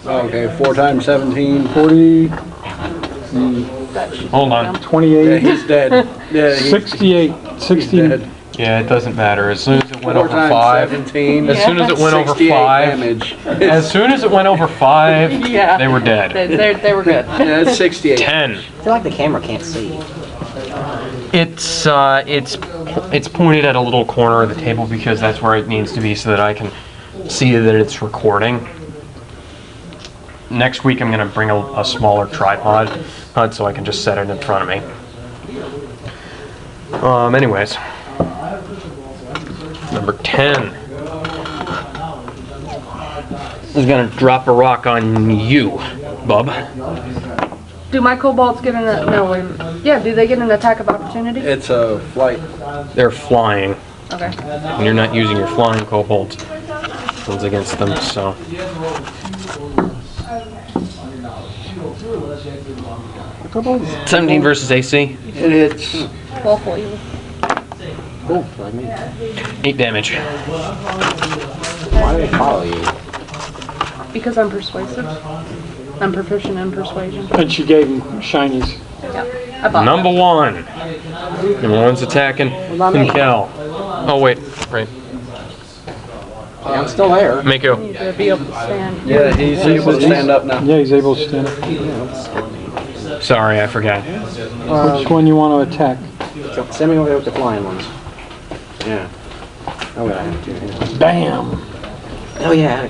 Okay, 4 times 17. 40, That should Hold on. Yeah, 28, he's dead. Yeah, he's 68, 60. dead. Yeah, it doesn't matter. As soon as it went 4 over times 5. 17. As soon as it went over 68 5. damage. As soon as it went over 5, Yeah. they were dead. They were good. Yeah, that's 68. 10. I feel like the camera can't see. It's pointed at a little corner of the table because that's where it needs to be so that I can see that it's recording. Next week I'm going to bring a smaller tripod so I can just set it in front of me. Anyways. Number 10 is going to drop a rock on you, bub. Do my kobolds get an yeah, do they get an attack of opportunity? It's a flight. They're flying. Okay. And you're not using your flying kobolds. One's against them, so. Kobolds. 17 versus AC. It hits. Well, for you. Cool, like me. 8 damage. Why do they follow you? Because I'm persuasive. I'm proficient in persuasion. And she gave him shinies. Yeah. I bought Number 1. Number 1's attacking Kel. Oh wait, right. I'm still there. Mako. You need to be able to stand. Yeah, he's able to stand up now. Yeah, he's able to stand up. Sorry, I forgot. Which one you want to attack? So send me over there with the flying ones. Yeah. Oh, wait, I have two. Bam! Oh, yeah,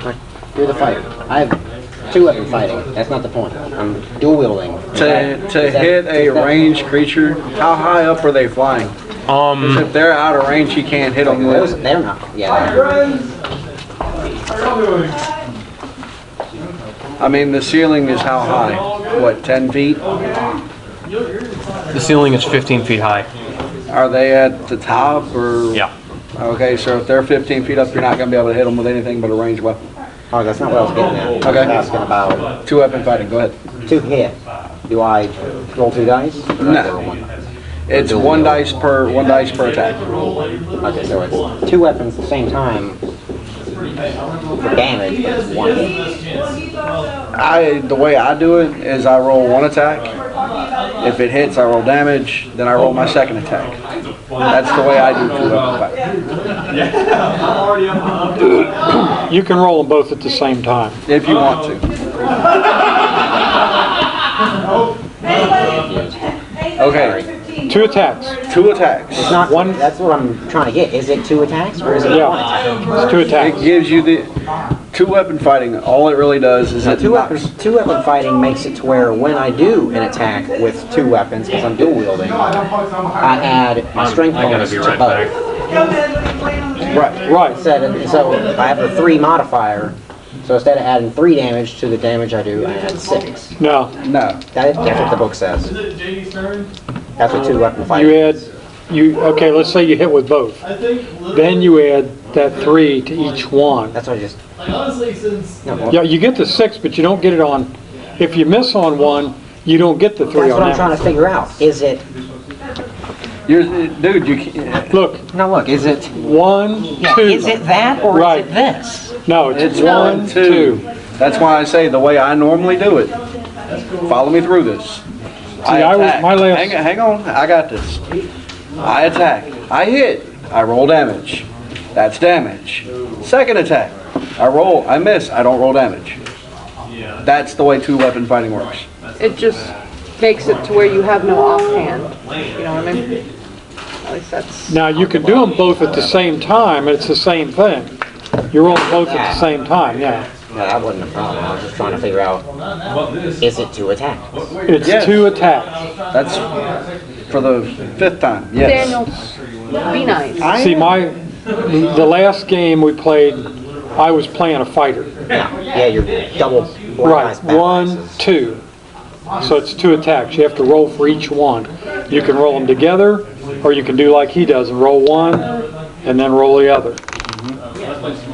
you're the fighter. I have two weapon fighting. That's not the point. I'm dual wielding. To hit a ranged creature, how high up are they flying? 'Cause if they're out of range, you can't hit them with. They're not. Yeah. I mean, the ceiling is how high? What, 10 feet? The ceiling is 15 feet high. Are they at the top or? Yeah. Okay, so if they're 15 feet up, you're not going to be able to hit them with anything but a ranged weapon. Oh, that's not what I was getting at. Okay. I was asking about Two weapon fighting, go ahead. to hit. Do I roll two dice? Or do I No. roll one? It's one dice per attack. Okay, so it's two weapons at the same time for damage, but it's one hit. The way I do it is I roll one attack. If it hits, I roll damage. Then I roll my second attack. That's the way I do two weapon fighting. You can roll them both at the same time. If you want to. Okay. Two attacks. Two attacks. It's not one. That's what I'm trying to get. Is it two attacks or is it one attack? It's two attacks. It gives you the two weapon fighting. All it really does is Now, it two knocks. weapon fighting makes it to where when I do an attack with two weapons, because I'm dual wielding, I add my strength bonus to both. Right. So if I have a 3 modifier, so instead of adding 3 damage to the damage I do, I add 6. No. That's what the book says. That's what two weapon fighting. Okay, let's say you hit with both. Then you add that 3 to each one. That's what I just. Yeah, you get the 6, but you don't get it on. If you miss on one, you don't get the 3 That's on what I'm that trying to figure out. Is it? Dude, you can't. Look. No, look. Is it 1, 2? Is it that or Right. is it this? No, it's 1, 2. 2. That's why I say the way I normally do it. Follow me through this. I was my last. Hang on, I got this. I attack. I hit. I roll damage. That's damage. Second attack. I roll. I miss. I don't roll damage. That's the way two weapon fighting works. It just makes it to where you have no offhand. You know what I mean? At least that's. Now you can do them both at the same time, and it's the same thing. You're rolling both at the same time, yeah. No, that wasn't a problem. I was just trying to figure out, is it two attacks? It's Yes. 2 attacks. That's for the 5th time. Yes. Daniel, be nice. See, the last game we played, I was playing a fighter. Yeah, you're double. Right, 1, 2. So it's 2 attacks. You have to roll for each one. You can roll them together, or you can do like he does and roll one, and then roll the other.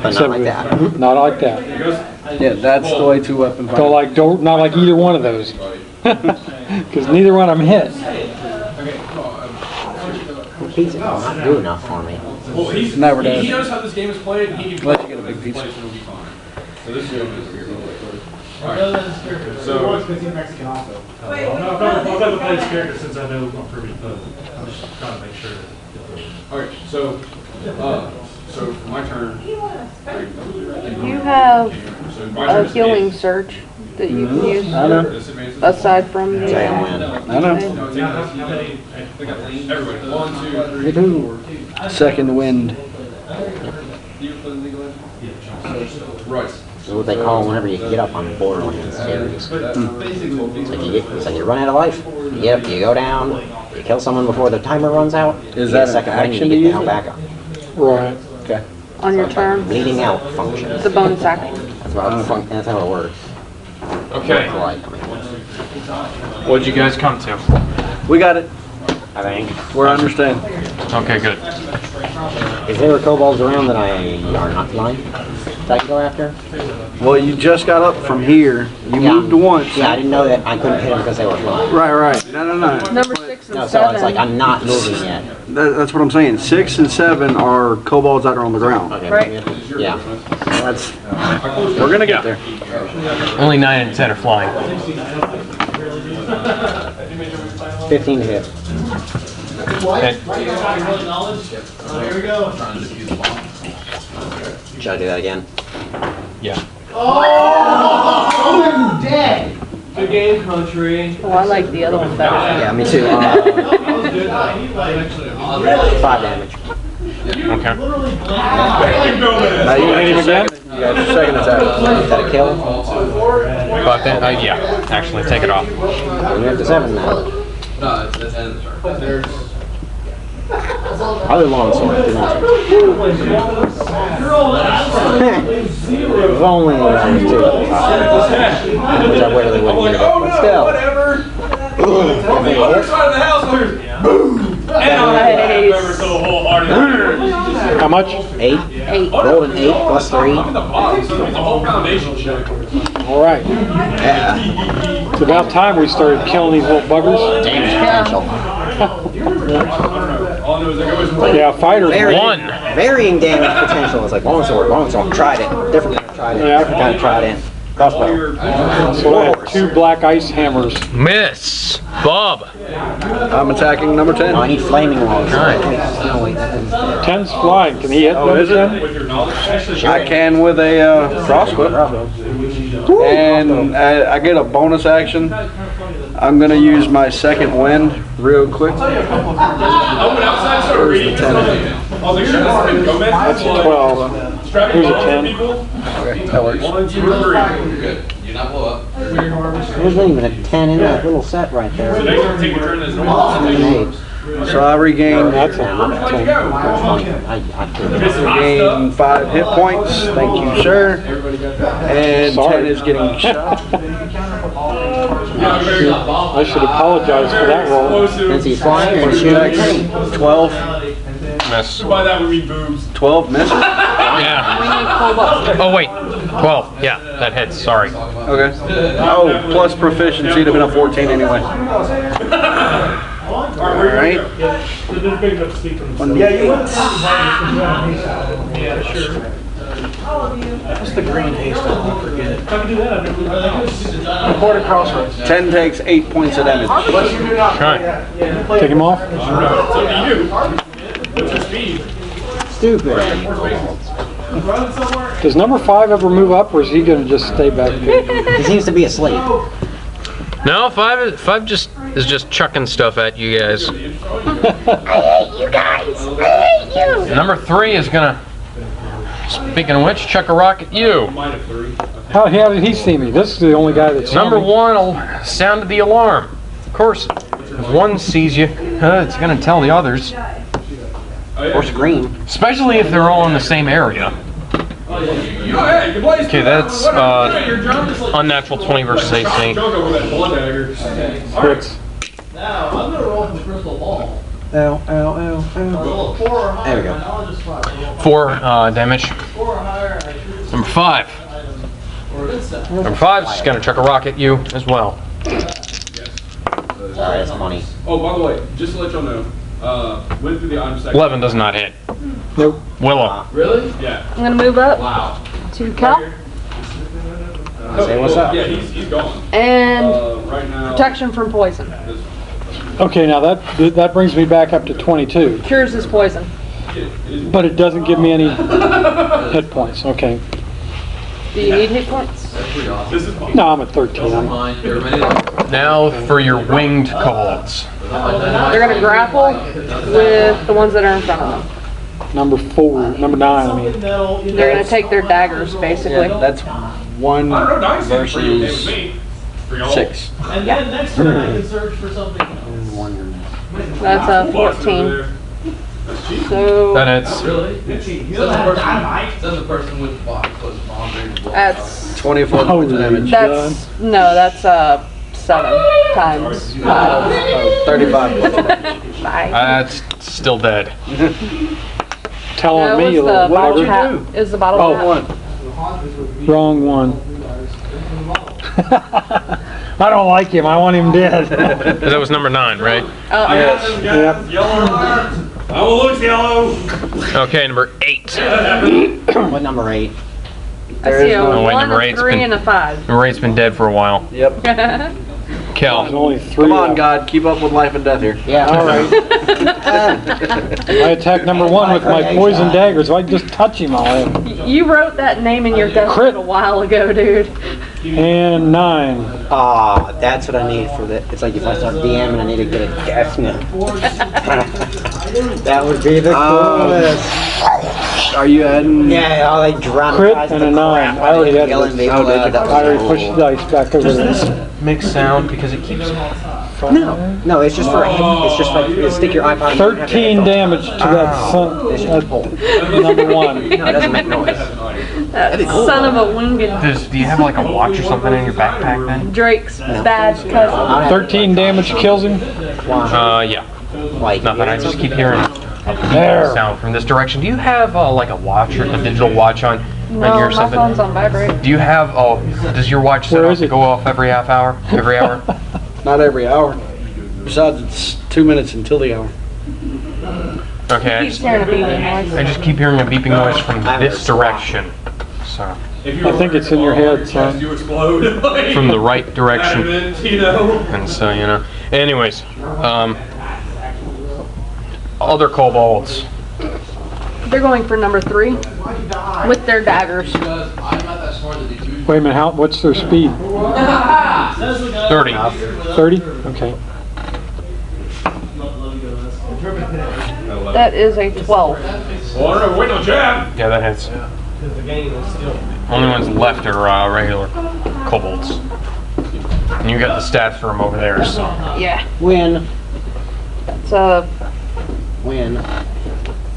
But not like that. Not like that. Yeah, that's the way two weapon fighting. Not like either one of those, because neither one of them hit. Pizza will not do enough for me. Well, Never does. he knows how this game is played. He can Let you get a big pizza. So this is over here. Alright. So I've never played this character since I know I'm pretty I'm just trying to make sure. alright, so for my turn. You have a healing surge that you can use I know. aside from the. I know. Everybody. 1, 2, 3, 4. Second wind. Right. That's what they call whenever you get up on Borderlands series. It's like you run out of life. You get up, you go down, you kill someone before the timer runs out. Is you that get a second an wind, action you to get use the hell it? back up. Right. Okay. On your turn. Bleeding out function. It's a bonus action. That's how it works. Okay. Like, What'd you guys come to? We got it. I think. We're understanding. Okay, good. Is there kobolds around that are not flying that I can go after? Well, you just got up from here. You moved once. Yeah, I didn't know that I couldn't hit them because they were flying. Right. No. Number 6 and No, 7. so it's like I'm not moving yet. That's what I'm saying. 6 and 7 are kobolds that are on the ground. Okay. Right. Yeah. That's. We're gonna get there. Only 9 and 10 are flying. 15 to hit. Here we go. Should I do that again? Yeah. Oh, dead. Good game, country. Oh, I like the other one better. Yeah, me too. 5 damage. Okay. Now you hit him again? You got your second attack. Is that a kill? But then, yeah, actually, take it off. We're up to 7 now. No, that's end of the turn. Other longsword. If only there was 2 levels higher. Which I really wouldn't need it. But still. How much? 8. 8. Rolling 8 plus 3. All right. Yeah. It's about time we started killing these little buggers. Damage potential. Yeah, fighters. Varying damage potential. It's like longsword. Tried it. Different kind of trident. Yeah. Different kind of trident. Crossbow. So I have 2 black ice hammers. Miss. Bob. I'm attacking number 10. Oh, I need flaming longsword. No, wait, that is 10's flying. Can he hit? Oh, is it? I can with a crossbow. And I get a bonus action. I'm going to use my second wind real quick. Where's the 10? That's a 12. Here's a 10. Okay, that works. Good. You not blow up. There's not even a 10 in that little set right there. An 8. So I regain That's a 10. 5 hit points. Thank you, sir. And Sorry. 10 is getting shot. I should apologize for that roll. Is he flying or shooting? 12. Miss. By that we mean boobs. 12 misses. Yeah. Oh, wait. 12. Yeah, that hits. Sorry. Okay. Oh, plus proficiency would have been a 14 anyway. Alright. Yeah, you went. Yeah, sure. What's the green haste? I forget it. I can do that. Quarter crossroads. 10 takes 8 points of damage. Okay. Take him off. Stupid. Does number 5 ever move up, or is he going to just stay back there? He seems to be asleep. No, five just is just chucking stuff at you guys. I hate you guys. I hate you. Number 3 is gonna, speaking of which, chuck a rock at you. How did he see me? This is the only guy that's Number 1 will sound the alarm. Of course, if one sees you, it's gonna tell the others. Or scream. Especially if they're all in the same area. Okay, that's unnatural 20 versus AC. Hits. Now, I'm going to roll the crystal ball. Ow. There we go. 4 damage. Number 5. Number 5 is going to chuck a rock at you as well. Sorry, that's money. Oh, by the way, just to let y'all know, went through the item section. 11 does not hit. Nope. Willow. Really? Yeah. I'm gonna move up Wow. to Cal Say what's up. Yeah, he's gone. and Right now. protection from poison. Okay, now that brings me back up to 22, Cures his poison. but it doesn't give me any hit points. Okay. Do you need hit points? No, I'm at 13. Now for your winged kobolds. They're gonna grapple with the ones that are in front of them. Number 9, I mean. They're gonna take their daggers, basically. That's 1 versus 6. And then next turn I can search for something else. That's a 14. So Then it's Says the person with the box plus boundary. that's 24 points of damage. that's 7 times 5. 35 points of damage. that's still dead. Tell on me, you the little bottle bugger. cap. Is the bottle Oh, cap. Wrong one. I don't like him. I want him dead. That was number 9, right? Yep. I will look yellow. Okay, number 8. What number 8? I see a no- Oh, wait, 1, number a eight's 3, been- and a 5. Number 8's been dead for a while. Yep. There's Kel. only 3. Come on, God, keep up with life and death here. Yeah. All right. I attack number 1 with my poison dagger, so I can just touch him. I'll hit. You wrote that name in your death Crit. note a while ago, dude. And 9. Ah, that's what I need for that. It's like if I start DMing, I need to get a death note. That would be the coolest. Are you adding? Yeah, all they dramatize Crit and the a 9. crap I already had killing this. people. That I was already cool. pushed the dice back over there. Make sound because it keeps. No, it's just for it's just like you stick your iPod. 13 damage to that son. Number 1. No, it doesn't make noise. That son of a winged Do you have like a watch or something in your backpack then? Drake's bad cousin. 13 damage kills him. Yeah. Like Nothing. I just keep hearing There. sound from this direction. Do you have like a watch or a digital watch on No, here or my something? phone's on vibrate. Do you have? Oh, does your watch set Where off is to it? go off every half hour? Every hour? Not every hour. Besides, it's 2 minutes until the hour. Okay. I Keeps just, hearing a beeping noise. I just keep hearing a beeping noise from this direction. So I think it's in your head, son. You explode. from the right direction. You know. And so Anyways, other kobolds. They're going for number 3 with their daggers. Wait a minute, what's their speed? 30. 30? Okay. That is a 12. Oh, no, wait, no jab. Yeah, that hits. Only ones left are regular kobolds. And you got the stats for them over there, so. Yeah. Win. It's a Win.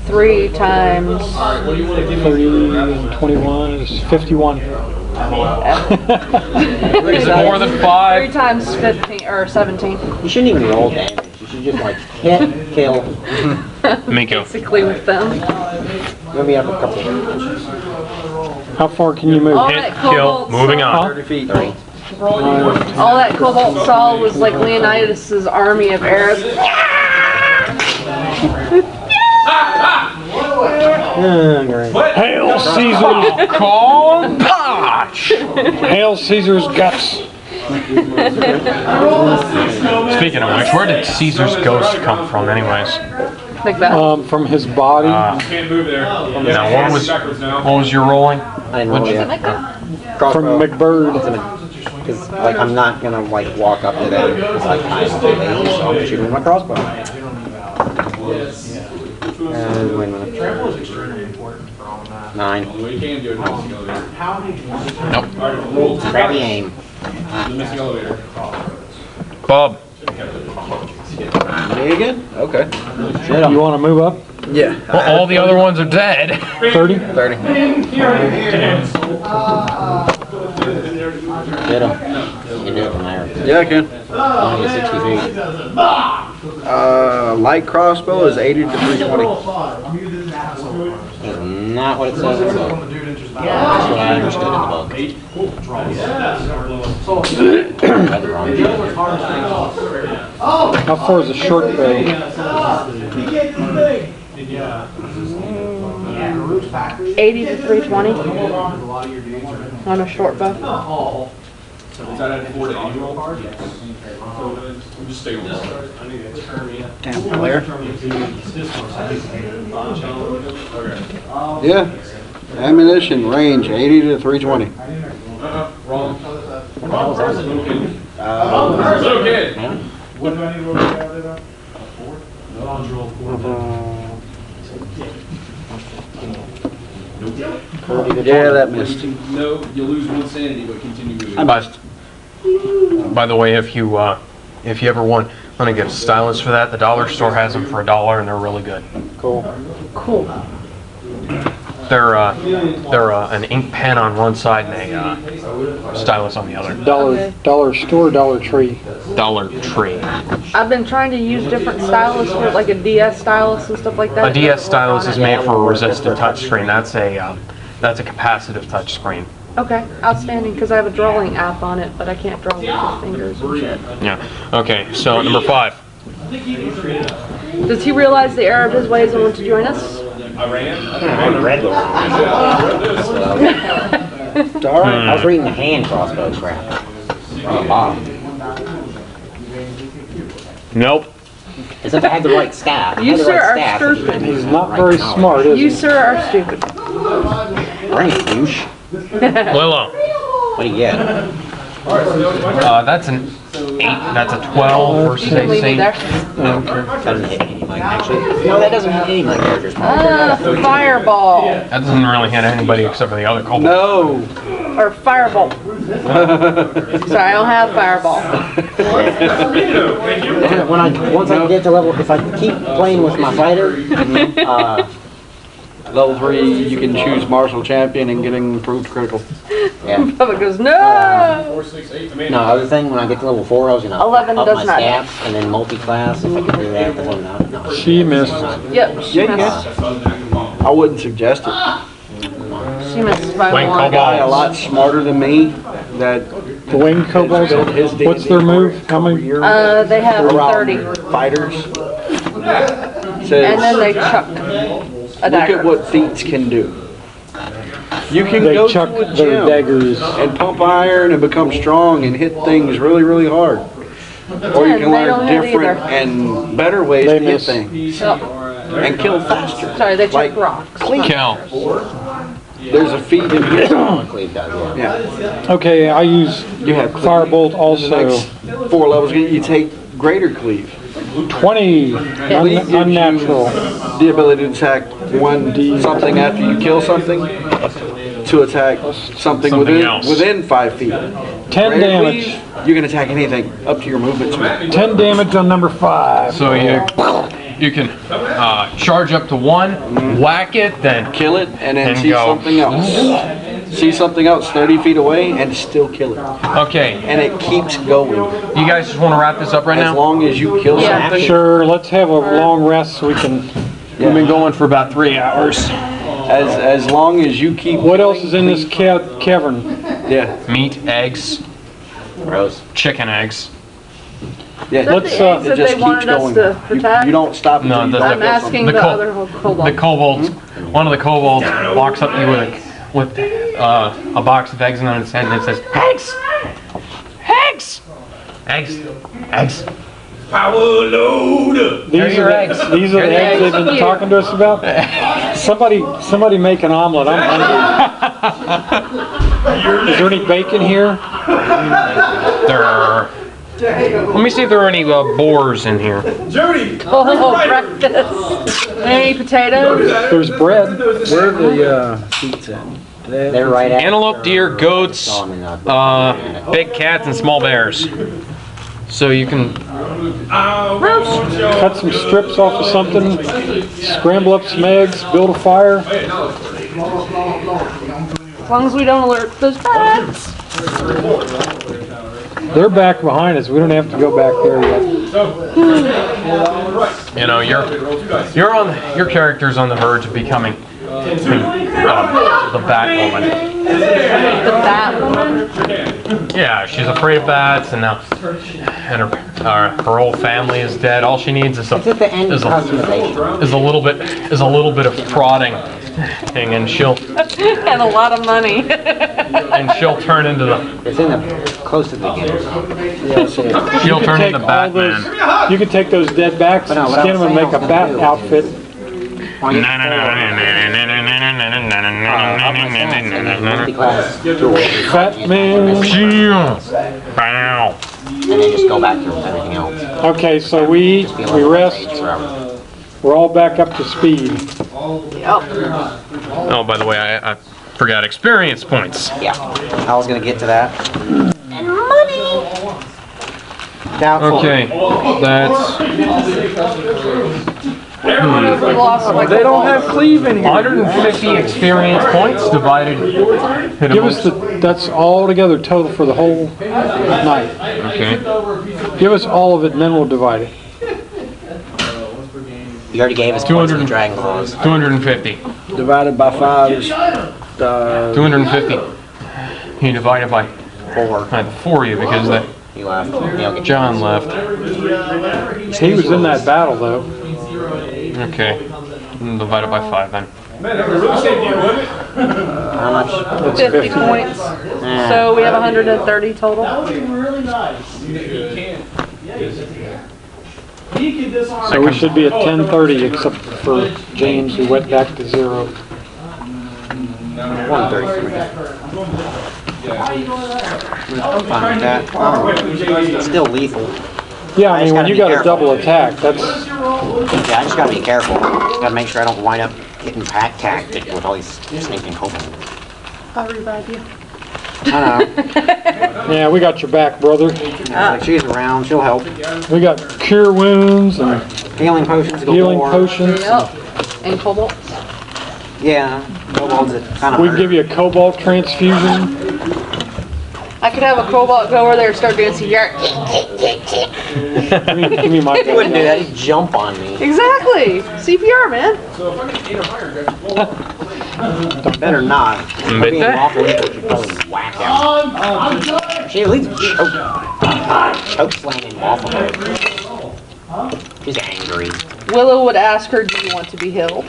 3 times 30, 21 is 51. Is it more than 3 5? times 15 or 17. You shouldn't even roll damage. You should just like hit, kill. Miko. Basically with them. Maybe up a couple. How far can you move? All Hit, that kill, cobalt moving saw- on. 30 feet. All that Cobalt saw was like Leonidas's army of Arabs. Hail Caesar's Call Potch! Hail Caesar's guts. Speaking of which, where did Caesar's ghost come from, anyways? Like that. From his body. Can't move there. Now, what was your rolling? I didn't roll yet. From Crossbow. McBird. Because like I'm not gonna like walk up to them because like I'm late, so I'm gonna shoot with my crossbow. Wait a minute. 9. We can do it. Nope. Crappy aim. The missing elevator. Bob. Me again? Okay. You want to move up? Yeah. Well, all the other ones are dead. 30? 30. Get him. You can do it from there. Yeah, I can. Only 60 feet. Light crossbow is 80 to 320. That's not what it says. So. That's what I understood in the book. Read the wrong shit. How far is a short bow? 80 to 320 on a short bow. Is that at 4 to 8 roll? Just stay on. Damn, player. Okay. Yeah. Ammunition range 80 to 320. Wrong. What Okay. What do I need to roll out it up? Yeah, that missed. No, you lose 1 sanity, but continue moving. I missed. By the way, if you ever want to get a stylus for that, the dollar store has them for $1 and they're really good. Cool. They're an ink pen on one side and a stylus on the other. Dollar store, Dollar Tree. Dollar Tree. I've been trying to use different stylus for like a DS stylus and stuff like that. A DS stylus is made for a resistive touchscreen. That's a capacitive touchscreen. Okay, outstanding, because I have a drawing app on it, but I can't draw with my fingers and shit. Yeah. Okay. So number 5. Does he realize the error of his ways and want to join us? I was reading the hand crossbow crap. On the bottom. Nope. As if I had the right staff. I You, had the sir, right are staff if you stupid. had He's the not right very knowledge. smart, is You, he? sir, are stupid. Right, douche. Willow. What do you get? That's an 8. That's a 12 versus You can leave me AC. there. Doesn't hit any of my actually. No, that doesn't hit any of my characters. Fireball. That doesn't really hit anybody except for the other kobold. No. Or firebolt. Sorry, I don't have fireball. Once I get to level, if I keep playing with my fighter, Level 3, you can choose martial champion and get an improved critical. yeah. Bubba goes, no! 4, 6, 8. No, other thing, when I get to level 4, I was gonna 11 up does my not staff and then multi-class if I could do that. But then no. She missed. Yep, she Yeah, missed. I wouldn't suggest it. She misses by Wayne one. A guy a lot smarter than me that The winged kobolds, built his what's their move? How many? They have 30. fighters And says, then they chuck a look at dagger. what feats can do. You can They go chuck to a their gym daggers. and pump iron and become strong and hit things really, really hard. Or you Yeah, can they don't learn hit different either. and better ways They to hit miss. things Yep. and kill faster. Sorry, they chuck Like rocks. Cal. There's a feat in here. Cleve does, yeah. Yeah, Okay, I use you have cleave. firebolt The also. next 4 levels, you take greater cleave. 20 Cleave gives unnatural. you the ability to attack something after you kill something, to attack something else. within 5 feet. 10 Greater damage. cleave, you can attack anything up to your movement speed. 10 damage on number 5. So you can charge up to 1, whack it, then Kill it and then And see go. something else. See something else 30 feet away and still kill it. Okay, And it keeps going you guys just want to wrap this up right as now? long as you kill Yeah. something. Sure, let's have a long rest so we can. We've been going for about 3 hours. As long as you keep. What else is in this cavern? Yeah, Meat, eggs, Gross. chicken eggs. yeah. Is that Let's, the eggs It that just they wanted keeps us going. to protect? You don't stop No, until you the- don't I'm kill asking something. The the col- other kobold. The kobolds, one of the kobolds walks up to you with a box of eggs in his hand and says, "Eggs, eggs, eggs, eggs." Power load. These your are eggs. These are Here the are eggs the they've been talking to us about. Somebody make an omelet. I'm hungry. Is there any bacon here? There are. Let me see if there are any boars in here. Jody. Oh, breakfast. Any potatoes? There's bread. Where are the feet at? They're right at Antelope, deer, goats, big cats, and small bears. So you can. Cut some strips off of something. Scramble up some eggs. Build a fire. As long as we don't alert those bats. They're back behind us. We don't have to go back there yet. You know, your character's on the verge of becoming the Batwoman. The bat woman? Yeah, she's afraid of bats, and now her whole family is dead. All she needs is It's at the end is of a, customization. is a little bit of prodding, and she'll And a lot of money. turn into the It's in the close to the beginning. she'll turn Take into all those. Batman. You can take those dead backs But no, and what skin I'm them and make a saying bat I was outfit. Multi-class tool. Fat man. Bow. And then just go back to everything else. Okay, so we eat, we rest. Forever. We're all back up to speed. Oh, by the way, I forgot experience points. Yeah. I was gonna get to that. And money. Doubtful. Okay, that's We lost like They don't have cleave in here. 150 experience points divided. Give us that's all together total for the whole night. Okay. Give us all of it and then we'll divide it. You already gave us 200 points for the Dragon Claws. 250. Divided by 5 is 250. You divide it by 4. 4 of you because that You left. He'll get John left. He was in that battle though. Okay. Divide it by 5 then. How much? 50 points. So we have 130 total. So we should be at 10:30 except for James who went back to 0. 1:33. I'm fine with that. It's still lethal. Yeah, I just mean when gotta you be got a careful. double attack, that's Yeah, I just gotta be careful. Gotta make sure I don't wind up getting pack tactic with all these sneaking kobolds. I'll revive you. I know. yeah. We got your back, brother. Like she's around, she'll help. We got cure wounds and Healing potions galore. healing potions. Yep. And cobalt. Yeah, kobolds that kind of We can give you a cobalt transfusion. I could have a cobalt go over there and start doing CPR. Give me my. He wouldn't do that, he'd jump on me. Exactly. CPR, man. So if I get 8 or higher, guys, Better not. Admit Being that? awful, she'd probably whack out. She at least choke slamming waffle. She's angry. Willow would ask her, do you want to be healed?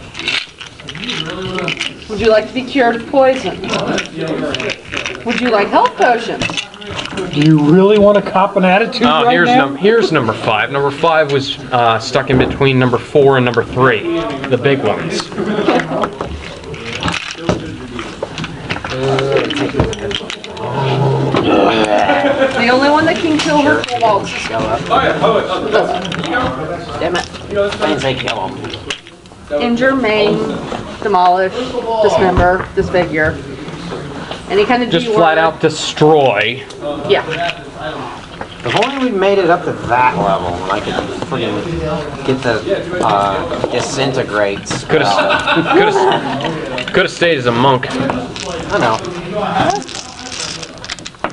Would you like to be cured of poison? Would you like health potions? Do you really want to cop an attitude Oh, right now? here's number 5. Number 5 was stuck in between number 4 and number 3, the big ones. The only one that can kill her kobolds is Damn it. I didn't say kill him. injure, maim, demolish, dismember, disfigure. Any kind of Just G flat word. out destroy. Yeah. If only we made it up to that level, I could freaking get the disintegrates. Could have stayed as a monk. I know.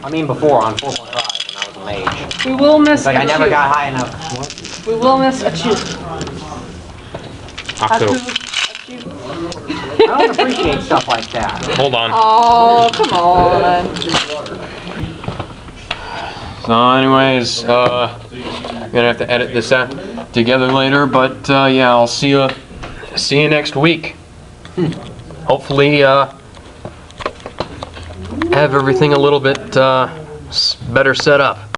I mean before, on 4.5 when I was a mage. We will miss It's like I never Achu. got high enough. What? We will miss Achu. Aku. Achu. I don't appreciate stuff like that. Hold on. Oh, come on. So anyways, gonna have to edit this out together later, but yeah, I'll see you next week. Hopefully have everything a little bit better set up.